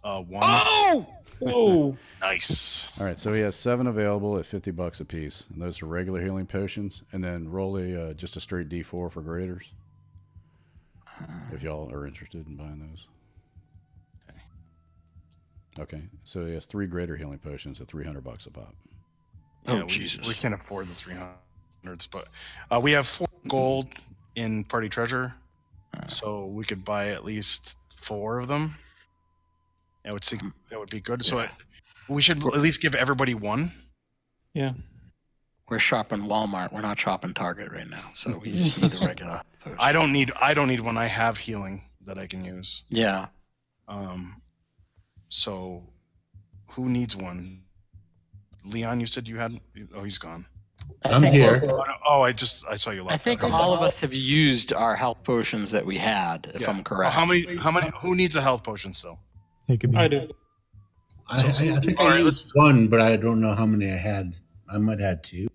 ones.
Oh!
Whoa.
Nice.
All right, so he has 7 available at $50 a piece, and those are regular healing potions. And then roll just a straight D4 for graders, if y'all are interested in buying those. Okay, so he has 3 greater healing potions at $300 a pop.
Yeah,
Oh, Jesus.
We can't afford the 300s, but we have 4 gold in party treasure, so we could buy at least 4 of them. I would think that would be good. So we should at least give everybody 1.
Yeah.
We're shopping Walmart. We're not shopping Target right now, so we just need a regular potion.
I don't need one. I have healing that I can use.
Yeah.
So who needs one? Leon, you said you had. Oh, he's gone.
I'm here.
Oh, I saw you.
I think all of us have used our health potions that we had, if I'm correct.
How many? Who needs a health potion still?
It could be.
I do.
I think
all
I
right,
used 1, but I don't know how many I had. I might have had 2.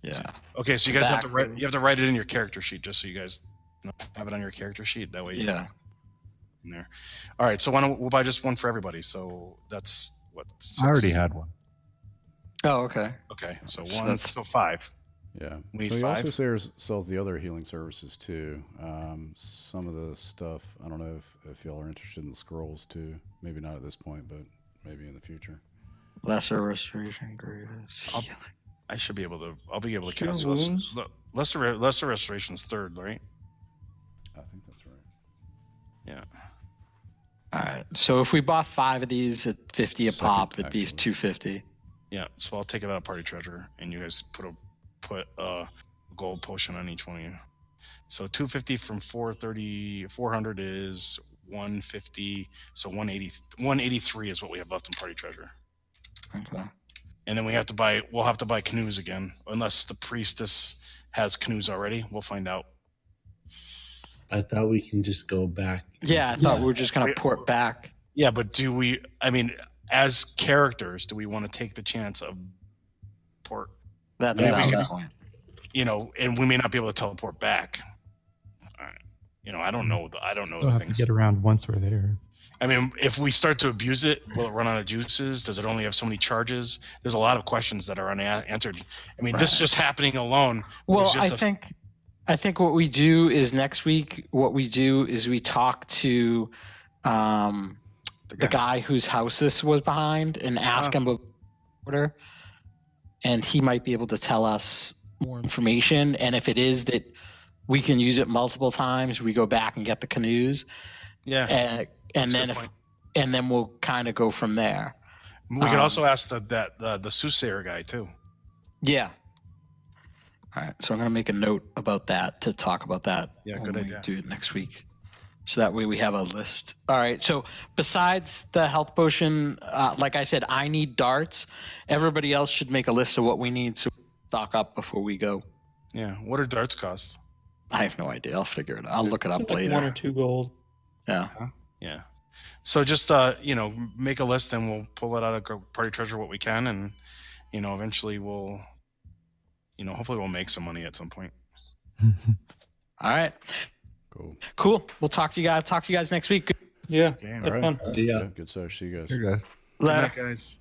Yeah.
Okay, so you guys have to
Back-
write. You have to write it in your character sheet, just so you guys have it on your character sheet. That way.
Yeah.
In there. All right. So we'll buy just 1 for everybody. So that's what. 6?
I already had one.
Oh, okay.
Okay. So
So
1.
that's-
So 5.
Yeah.
We need
so he
5?
also sells the other healing services too. Some of the stuff, I don't know if y'all are interested in the scrolls too. Maybe not at this point, but maybe in the future.
Lesser restoration, greatest.
I should be able to. I'll be able to
Cure
cast
wounds.
lesser restoration's 3rd, right?
I think that's right.
Yeah.
All right. So if we bought 5 of these at 50 a
Second,
pop, it'd be
actually.
250.
Yeah. So I'll take it out of party treasure, and you guys put a gold potion on each one of you. So 250 from 430, 400 is 150. So 183 is what we have left in party treasure.
Okay.
And then we'll have to buy canoes again, unless the priestess has canoes already. We'll find out.
I thought we can just go back.
Yeah, I thought we were just going to port back.
Yeah, but as characters, do we want to take the chance of port?
That's
Yeah,
a
we
valid
can-
point.
And we may not be able to teleport back. I don't know.
Still
the
have to
things.
get around once we're there.
I mean, if we start to abuse it, will it run out of juices? Does it only have so many charges? There's a lot of questions that are unanswered. I mean, this
Right.
just happening alone.
Well,
was just
I think what we do is next week. What we do is we talk to the guy whose house this was behind and ask him about order, and he might be able to tell us more information. And if it is that we can use it multiple times, we go back and get the canoes,
Yeah.
and
That's a
then
good point.
and then we'll kind of go from there.
We could also ask the soothsayer guy too.
Yeah. All right. So I'm going to make a note about that to talk about that.
Yeah,
when
good
we
idea.
Do it next week. So that way we have a list. All right. So besides the health potion, like I said, I need darts. Everybody else should make a list of what we need so we stock up before we go.
Yeah. What do darts cost?
I have no idea. I'll figure it out. I'll look it
I
up
think like
later.
1 or 2 gold.
Yeah.
Yeah. So just make a list and we'll pull it out of party treasure what we can, and eventually we'll hopefully we'll make some money at some point.
All right.
Cool.
Cool. We'll talk to you guys next week.
Yeah,
Okay,
that's
all
right.
fun.
See ya.
Good stuff. See you guys.
Here, guys.
Good
Later.
night, guys.